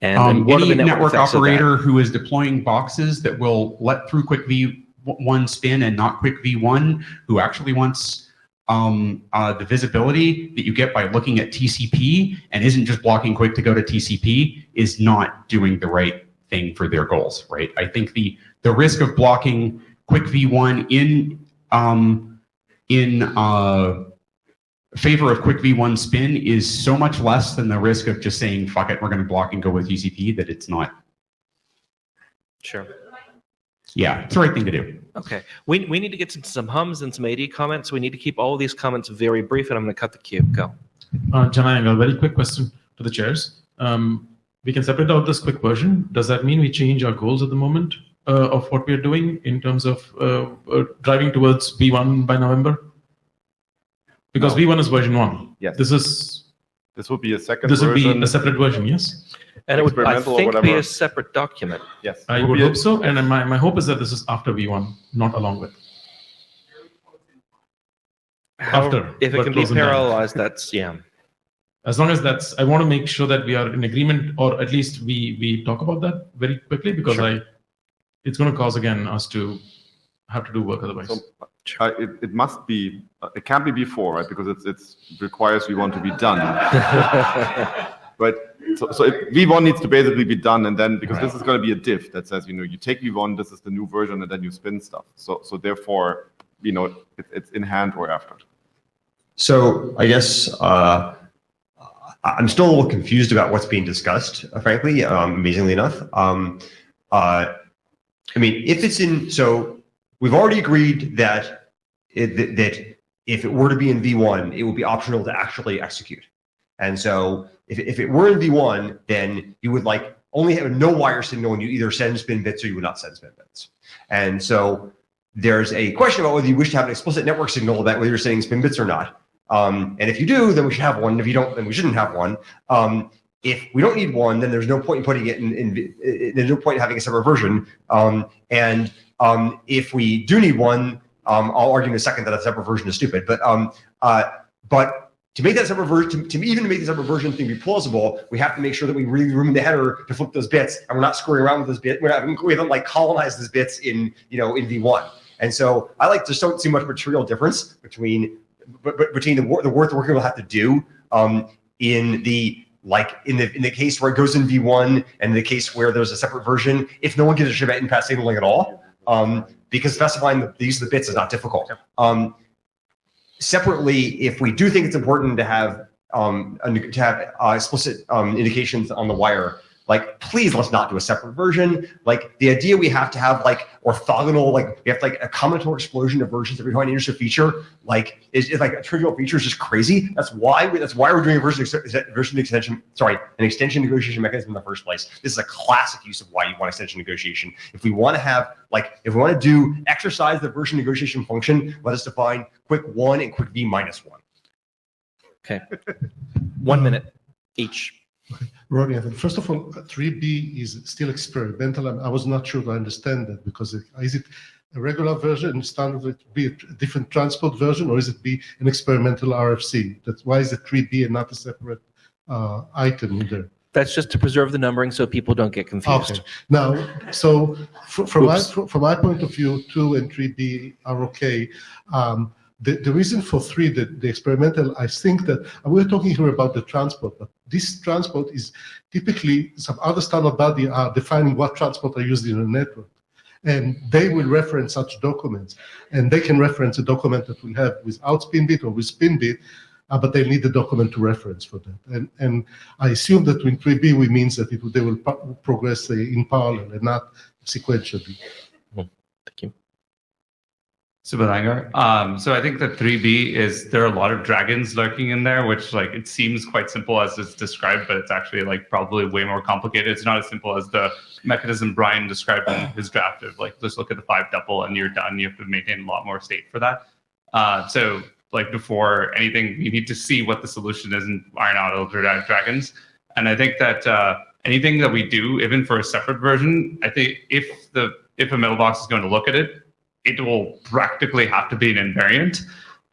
And what are any the network effects of that? operator who is deploying boxes that will let through Quick V1 spin and not Quick V1, who actually wants the visibility that you get by looking at TCP and isn't just blocking Quick to go to TCP, is not doing the right thing for their goals, right? I think the risk of blocking Quick V1 in favor of Quick V1 spin is so much less than the risk of just saying, fuck it, we're going to block and go with TCP, that it's not. Sure. Yeah, it's the right thing to do. Okay, we need to get some hums and some AD comments. We need to keep all of these comments very brief, and I'm going to cut the queue. Go. Janai, a very quick question to the chairs. We can separate out this quick version. Does that mean we change our goals at the moment of what we are doing in terms of driving towards V1 by November? Because V1 is version 1. Yes. This would be a second This would version. be a separate version, yes? And it would, I Experimental or think, be whatever. a separate document. Yes. I would hope so. And my hope is that this is after V1, not along with. After. If it but can be close in time. parallelized, that's, yeah. As long as that's, I want to make sure that we are in agreement, or at least we talk about that very quickly, because Sure. it's going to cause, again, us to have to do work otherwise. So, it must be, it can't be before, right? Because it requires V1 to be done. But so V1 needs to basically be done, and then because this is going to be a diff that says, you take V1, this is the new version, and then you spin stuff. So therefore, it's in hand or after. So I guess I'm still a little confused about what's being discussed, frankly, amazingly enough. I mean, if it's in, so we've already agreed that that if it were to be in V1, it would be optional to actually execute. And so if it were in V1, then you would like only have no wire signal and you either send spin bits or you would not send spin bits. And so there's a question about whether you wish to have an explicit network signal about whether you're sending spin bits or not. And if you do, then we should have one. If you don't, then we shouldn't have one. If we don't need one, then there's no point in putting it there's no point in having a separate version. If we do need one, I'll argue in a second that a separate version is stupid. But to make that separate version, to make the separate version thing be plausible, we have to make sure that we really room in the header to flip those bits, and we're not screwing around with those bits. We haven't like colonized those bits in in V1. And so I just don't see much material difference between the work that we're going to have to do in the case where it goes in V1 and the case where there's a separate version, if no one gives a shit about in-path signaling at all, because specifying the use of the bits is not difficult. Separately, if we do think it's important to have explicit indications on the wire, like please let's not do a separate version. Like the idea we have to have like orthogonal, like we have to, like a combinatorial explosion of versions every time you introduce a feature, like is like a trivial feature is just crazy. That's why we're doing an extension negotiation mechanism in the first place. This is a classic use of why you want extension negotiation. If we want to exercise the version negotiation function, let us define QUIC1 and QUIC-V -1. Okay. 1 minute each. Ronnie, first of all, 3B is still experimental. I was not sure to understand that, because is it a regular version, standard be a different transport version, or is it be an experimental RFC? That's why is it 3B and not a separate item in there? That's just to preserve the numbering so people don't get confused. Okay. Now, so from my point of view, 2 and 3B are okay. The reason for 3, the experimental, I think that we're talking here about the transport, but this transport is typically some other standard body are defining what transport are used in a network. And they will reference such documents. And they can reference a document that we have without spin bit or with spin bit, but they need the document to reference for that. And I assume that in 3B, we means that they will progress in parallel and not sequentially. Thank you. Subodh. So I think that 3B there are a lot of dragons lurking in there, which like it seems quite simple as it's described, but it's actually like probably way more complicated. It's not as simple as the mechanism Brian described in his draft of like, just look at the 5 tuple and you're done. You have to maintain a lot more state for that. So like before anything, you need to see what the solution is and iron out all the dragons. And I think that anything that we do, even for a separate version, I think if a mailbox is going to look at it, it will practically have to be an invariant.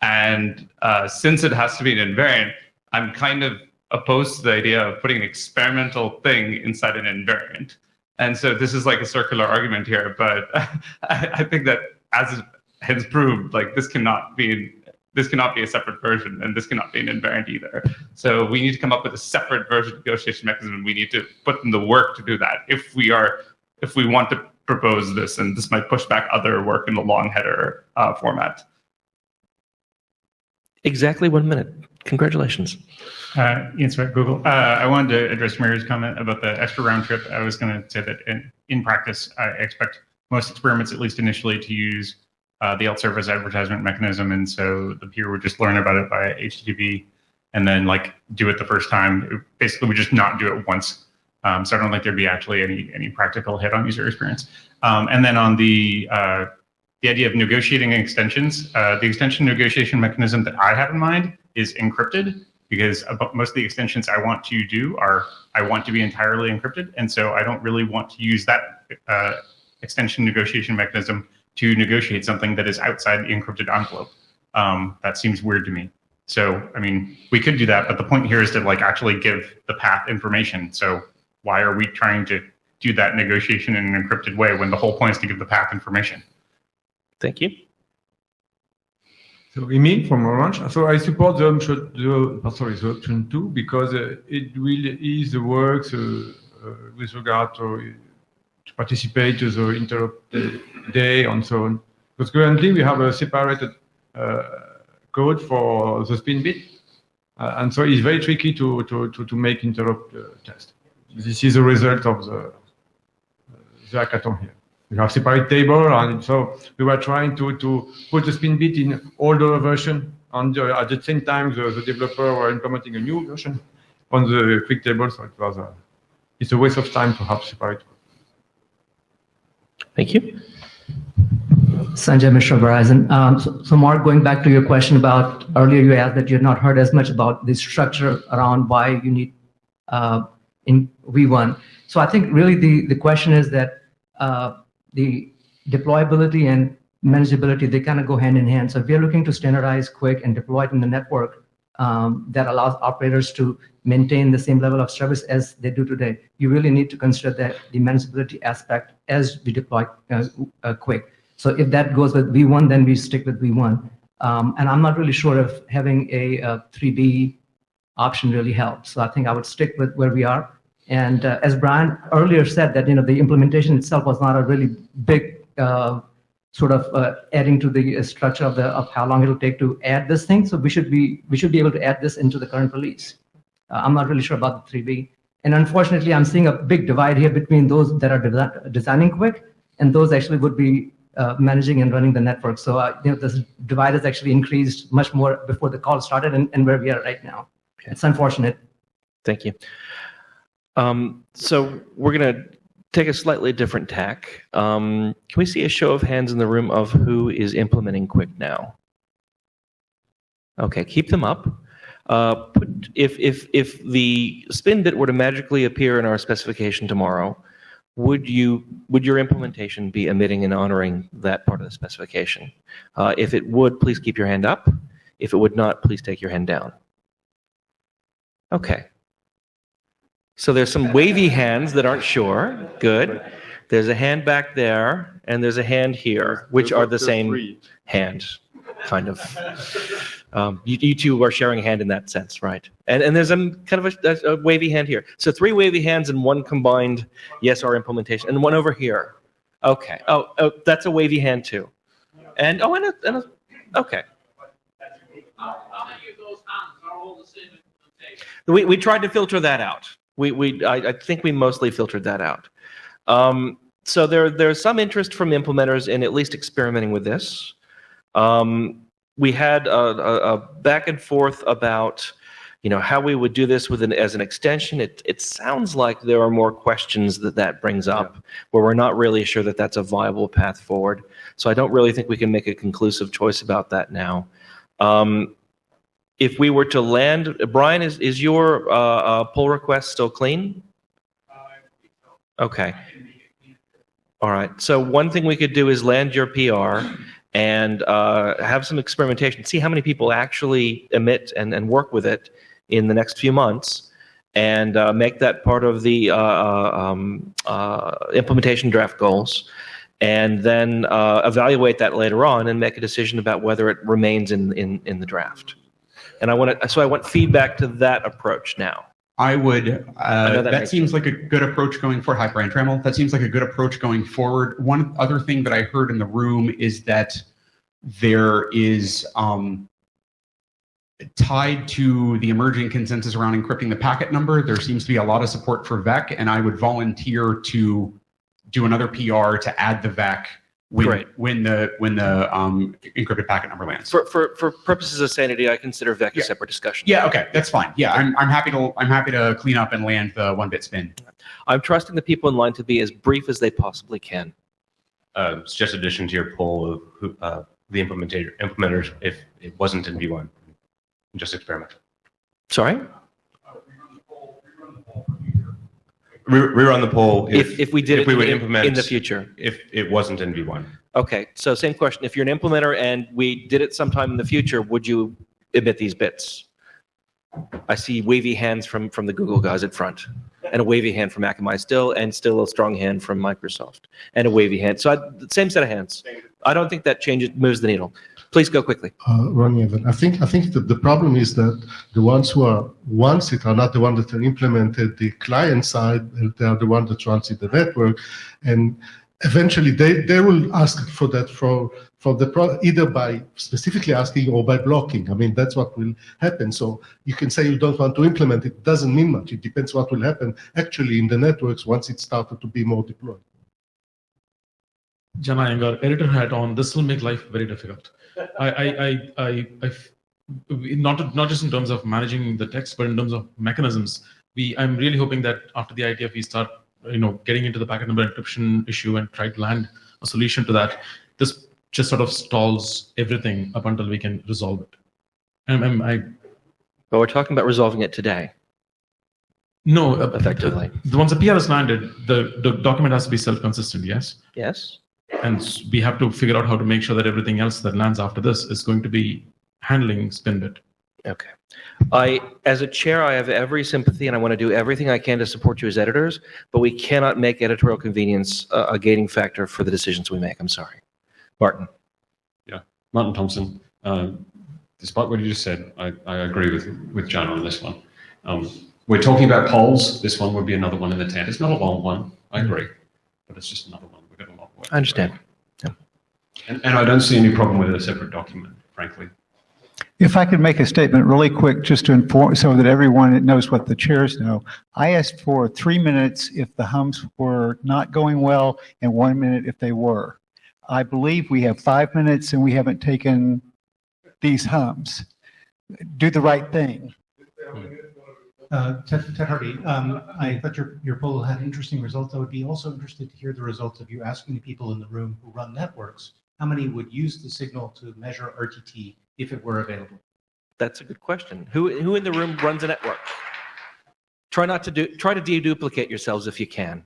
And since it has to be an invariant, I'm kind of opposed to the idea of putting an experimental thing inside an invariant. And so this is like a circular argument here, but I think that as it has proved, like this cannot be a separate version, and this cannot be an invariant either. So we need to come up with a separate version negotiation mechanism. We need to put in the work to do that if we want to propose this, and this might push back other work in the long header format. Exactly 1 minute. Congratulations. Ian Sweat, Google. I wanted to address Mary's comment about the extra round trip. I was going to say that in practice, I expect most experiments, at least initially, to use the L-Service advertisement mechanism, and so the peer would just learn about it via HTTP and then like do it the first time. Basically, we just not do it once. So I don't think there'd be actually any practical hit on user experience. And then on the idea of negotiating extensions, the extension negotiation mechanism that I have in mind is encrypted, because most of the extensions I want to do I want to be entirely encrypted, and so I don't really want to use that extension negotiation mechanism to negotiate something that is outside the encrypted envelope. That seems weird to me. So I mean, we could do that, but the point here is to like actually give the path information. So why are we trying to do that negotiation in an encrypted way when the whole point is to give the path information? Thank you. So Emil from Orange. So I support the option 2 because it will ease the works with regard to participate to the interrupted day and so on. Because currently we have a separated code for the spin bit, And so it's very tricky to make interrupt test. This is a result of the hackathon here. We have separate table, and so we were trying to put the spin bit in older version, and at the same time the developer were implementing a new version on the quick table. So it's a waste of time to have separate. Thank you. Sanjay Mishra, Verizon. So Mark, going back to your question about earlier, you asked that you had not heard as much about the structure around why you need in V1. So I think really the question is that the deployability and manageability, they kind of go hand in hand. So if you're looking to standardize QUIC and deploy it in the network that allows operators to maintain the same level of service as they do today, you really need to consider that the manageability aspect as we deploy QUIC. So if that goes with V1, then we stick with V1. And I'm not really sure if having a 3B option really helps. So I think I would stick with where we are. And as Brian earlier said, that the implementation itself was not a really big sort of adding to the structure of how long it'll take to add this thing. So we should be able to add this into the current release. I'm not really sure about the 3B. And unfortunately, I'm seeing a big divide here between those that are designing QUIC and those actually would be managing and running the network. So this divide has actually increased much more before the call started and where we are right now. Okay. It's unfortunate. Thank you. So we're going to take a slightly different tack. Can we see a show of hands in the room of who is implementing QUIC now? Okay, keep them up. If the spin bit were to magically appear in our specification tomorrow, would your implementation be emitting and honoring that part of the specification? If it would, please keep your hand up. If it would not, please take your hand down. Okay. So there's some wavy hands that aren't sure. Good. There's a hand back there, and there's a hand here, which are the same hand, kind of. You two are sharing a hand in that sense, right? And there's kind of a wavy hand here. So 3 wavy hands and 1 combined yes, our implementation, and 1 over here. Okay. Oh, that's a wavy hand too. And okay. We tried to filter that out. I think we mostly filtered that out. So there's some interest from implementers in at least experimenting with this. We had a back and forth about how we would do this as an extension. It sounds like there are more questions that brings up where we're not really sure that that's a viable path forward. So I don't really think we can make a conclusive choice about that now. If we were to land, Brian, is your pull request still clean? Okay. All right. So one thing we could do is land your PR and have some experimentation, see how many people actually emit and work with it in the next few months, and make that part of the implementation draft goals, and then evaluate that later on and make a decision about whether it remains in the draft. And I want feedback to that approach now. I would, that seems like a good approach going forward. Hi, Brian Trammell. That seems like a good approach going forward. One other thing that I heard in the room is that there is, tied to the emerging consensus around encrypting the packet number, there seems to be a lot of support for VEC, and I would volunteer to do another PR to add the VEC when the encrypted packet number lands. For purposes of sanity, I consider VEC a separate discussion. Yeah, okay, that's fine. Yeah, I'm happy to clean up and land the 1-bit spin. I'm trusting the people in line to be as brief as they possibly can. Just addition to your poll of who, the implementers if it wasn't in V1, just experiment. Sorry? Rerun the poll if we did if we would implement in the future. If it wasn't in V1. Okay, so same question. If you're an implementer and we did it sometime in the future, would you emit these bits? I see wavy hands from the Google guys at front, and a wavy hand from Akamai still, and still a strong hand from Microsoft, and a wavy hand. So same set of hands. I don't think that moves the needle. Please go quickly. Ronnie, I think the problem is that the ones who are wants it are not the ones that are implemented the client side. They are the ones that transit the network, and eventually they will ask for that either by specifically asking or by blocking. I mean, that's what will happen. So you can say you don't want to implement it. Doesn't mean much. It depends what will happen actually in the networks once it started to be more deployed. Jana Iyengar, editor hat on. This will make life very difficult. Not just in terms of managing the text, but in terms of mechanisms. I'm really hoping that after the IETF we start, getting into the packet number encryption issue and try to land a solution to that. This just sort of stalls everything up until we can resolve it. But we're talking about resolving it today. No, effectively. Once the PR is landed, the document has to be self-consistent. Yes. Yes. And we have to figure out how to make sure that everything else that lands after this is going to be handling spinbit. Okay. As a chair, I have every sympathy and I want to do everything I can to support you as editors, but we cannot make editorial convenience a gating factor for the decisions we make. I'm sorry. Martin. Yeah, Martin Thompson. Despite what you just said, I agree with John on this one. We're talking about polls. This one would be another one in the tent. It's not a long one. I agree, but it's just another one. We've got a lot of work. I understand. Yeah. And I don't see any problem with a separate document, frankly. If I could make a statement really quick, just to inform, so that everyone knows what the chairs know. I asked for 3 minutes if the hums were not going well and 1 minute if they were. I believe we have 5 minutes and we haven't taken these hums. Do the right thing. Ted Hardy, I thought your poll had interesting results. I would be also interested to hear the results of you asking the people in the room who run networks, how many would use the signal to measure RTT if it were available? That's a good question. Who in the room runs a network? Try to deduplicate yourselves if you can.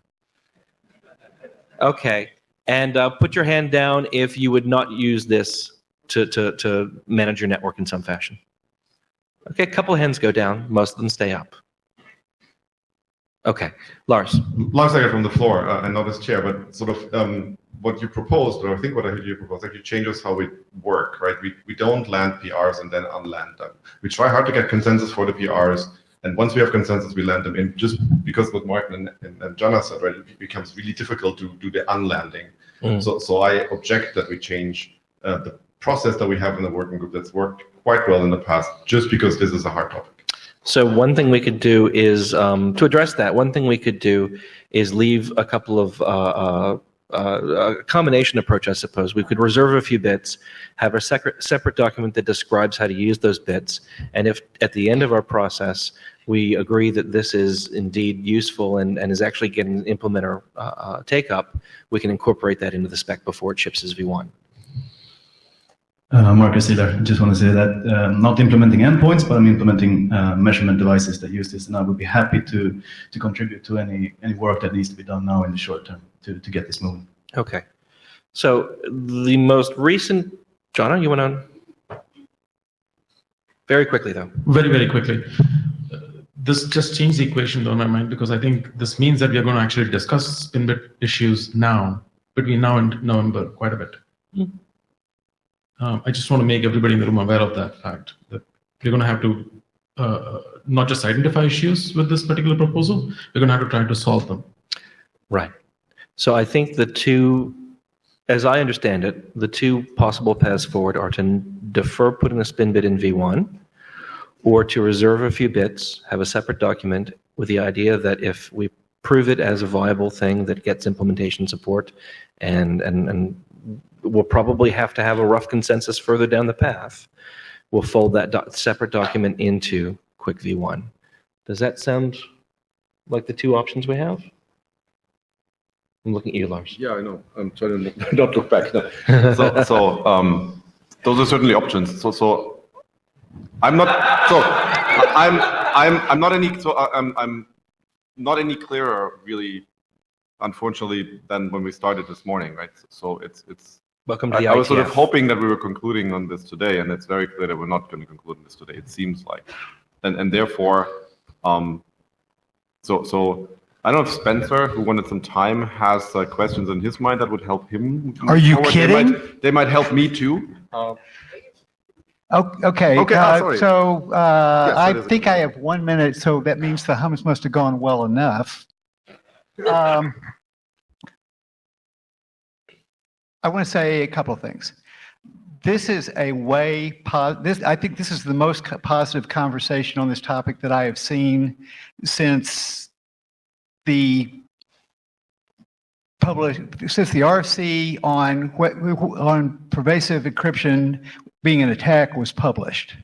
Okay. And put your hand down if you would not use this to manage your network in some fashion. Okay, a couple of hands go down. Most of them stay up. Okay, Lars. Lars Egger from the floor, and not as chair, but sort of what you proposed, or I think what I heard you propose, actually changes how we work, right? We don't land PRs and then unland them. We try hard to get consensus for the PRs, and once we have consensus, we land them in, just because what Martin and Jana said, right? It becomes really difficult to do the unlanding. So I object that we change the process that we have in the working group that's worked quite well in the past, just because this is a hard topic. So one thing we could do is, to address that, one thing we could do is leave a couple of, a combination approach, I suppose. We could reserve a few bits, have a separate document that describes how to use those bits, and if at the end of our process we agree that this is indeed useful and is actually getting implementer take-up, we can incorporate that into the spec before it ships as V1. Marcus Hiller, just want to say that not implementing endpoints, but I'm implementing measurement devices that use this, and I would be happy to contribute to any work that needs to be done now in the short term to get this moving. Okay. So the most recent, Jana, you went on? Very quickly, though. Very, very quickly. This just changed the equation, though, in my mind, because I think this means that we are going to actually discuss spinbit issues now, between now and November, quite a bit. I just want to make everybody in the room aware of that fact, that we're going to have to not just identify issues with this particular proposal, we're going to have to try to solve them. Right. So I think the two, as I understand it, the two possible paths forward are to defer putting a spin bit in V1, or to reserve a few bits, have a separate document with the idea that if we prove it as a viable thing that gets implementation support, and we'll probably have to have a rough consensus further down the path, we'll fold that separate document into QUIC V1. Does that sound like the two options we have? I'm looking at you, Lars. Yeah, I know. I'm trying to not look back. No. So those are certainly options. So I'm not. So I'm not any. So I'm not any clearer, really, unfortunately, than when we started this morning, right? So it's. Welcome to the I was sort of IETF. hoping that we were concluding on this today, and it's very clear that we're not going to conclude on this today. It seems like, and therefore, so. I don't know if Spencer, who wanted some time, has questions in his mind that would help him. Are you forward. kidding? They might help me too. Okay. Sorry. So Yes, I that is think I have 1 minute, so that means the hums must have gone well enough. I want to say a couple of things. This is a way, I think this is the most positive conversation on this topic that I have seen since the RFC on pervasive encryption being an attack was published.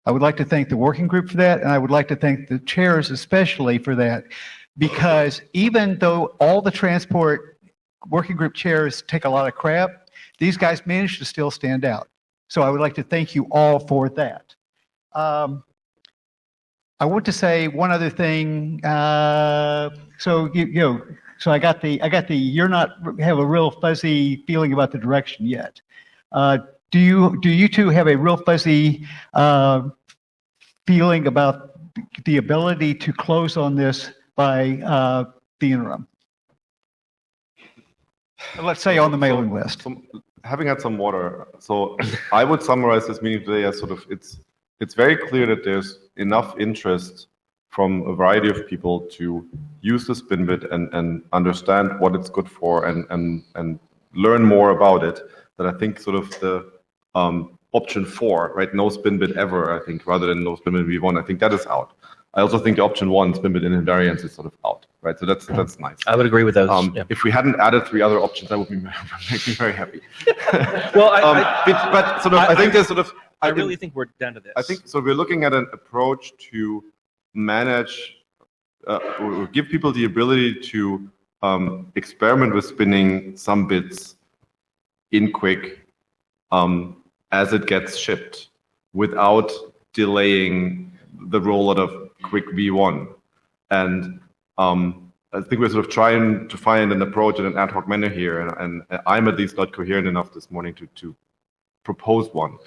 I would like to thank the working group for that, and I would like to thank the chairs especially for that, because even though all the transport working group chairs take a lot of crap, these guys managed to still stand out. So I would like to thank you all for that. I want to say one other thing. So I got the you're not have a real fuzzy feeling about the direction yet. Do you two have a real fuzzy feeling about the ability to close on this by the interim? Let's say on the mailing list. Having had some water, so I would summarize this meeting today as sort of it's very clear that there's enough interest from a variety of people to use the spin bit and understand what it's good for and learn more about it. That I think sort of the option 4, right? No spin bit ever, I think, rather than no spin bit V1. I think that is out. I also think the option 1, spin bit in invariance, is sort of out, right? So that's nice. I would agree with those. Yeah. If we hadn't added 3 other options, that would make me very happy. Well, but sort of, I think there's sort of. I really think we're down to this. I think so. We're looking at an approach to manage or give people the ability to experiment with spinning some bits in QUIC as it gets shipped without delaying the rollout of QUIC V1. And I think we're sort of trying to find an approach in an ad hoc manner here, and I'm at least not coherent enough this morning to propose one.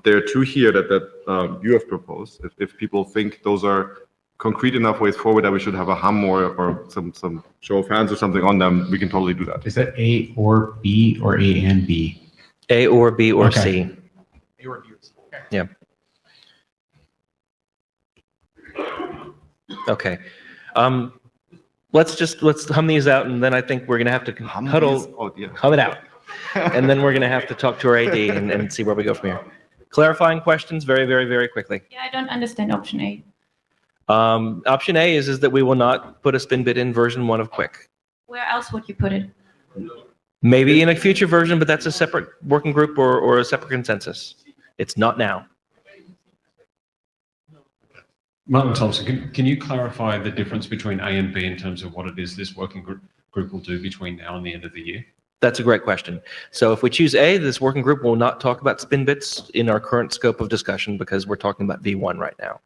There are 2 here that you have proposed. If people think those are concrete enough ways forward that we should have a hum or some show of hands or something on them, we can totally do that. Is that A or B or A and B? A or B or Okay. C. A or B or C. Okay. Yeah. Okay. Let's hum these out, and then I think we're gonna have to hum it out, and then we're gonna have to talk to our AD and see where we go from here. Clarifying questions, very, very, very quickly. Yeah, I don't understand option A. Option A is that we will not put a spin bit in version 1 of QUIC. Where else would you put it? Maybe in a future version, but that's a separate working group or a separate consensus. It's not now. Martin Thompson, can you clarify the difference between A and B in terms of what it is this working group will do between now and the end of the year? That's a great question. So if we choose A, this working group will not talk about spin bits in our current scope of discussion because we're talking about V1 right now.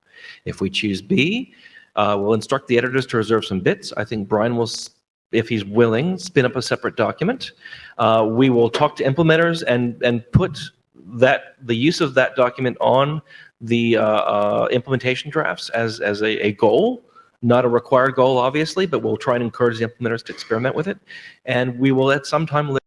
If we choose B, we'll instruct the editors to reserve some bits. I think Brian will, if he's willing, spin up a separate document. We will talk to implementers and put the use of that document on the implementation drafts as a goal, not a required goal, obviously, but we'll try and encourage the implementers to experiment with it. And we will at some time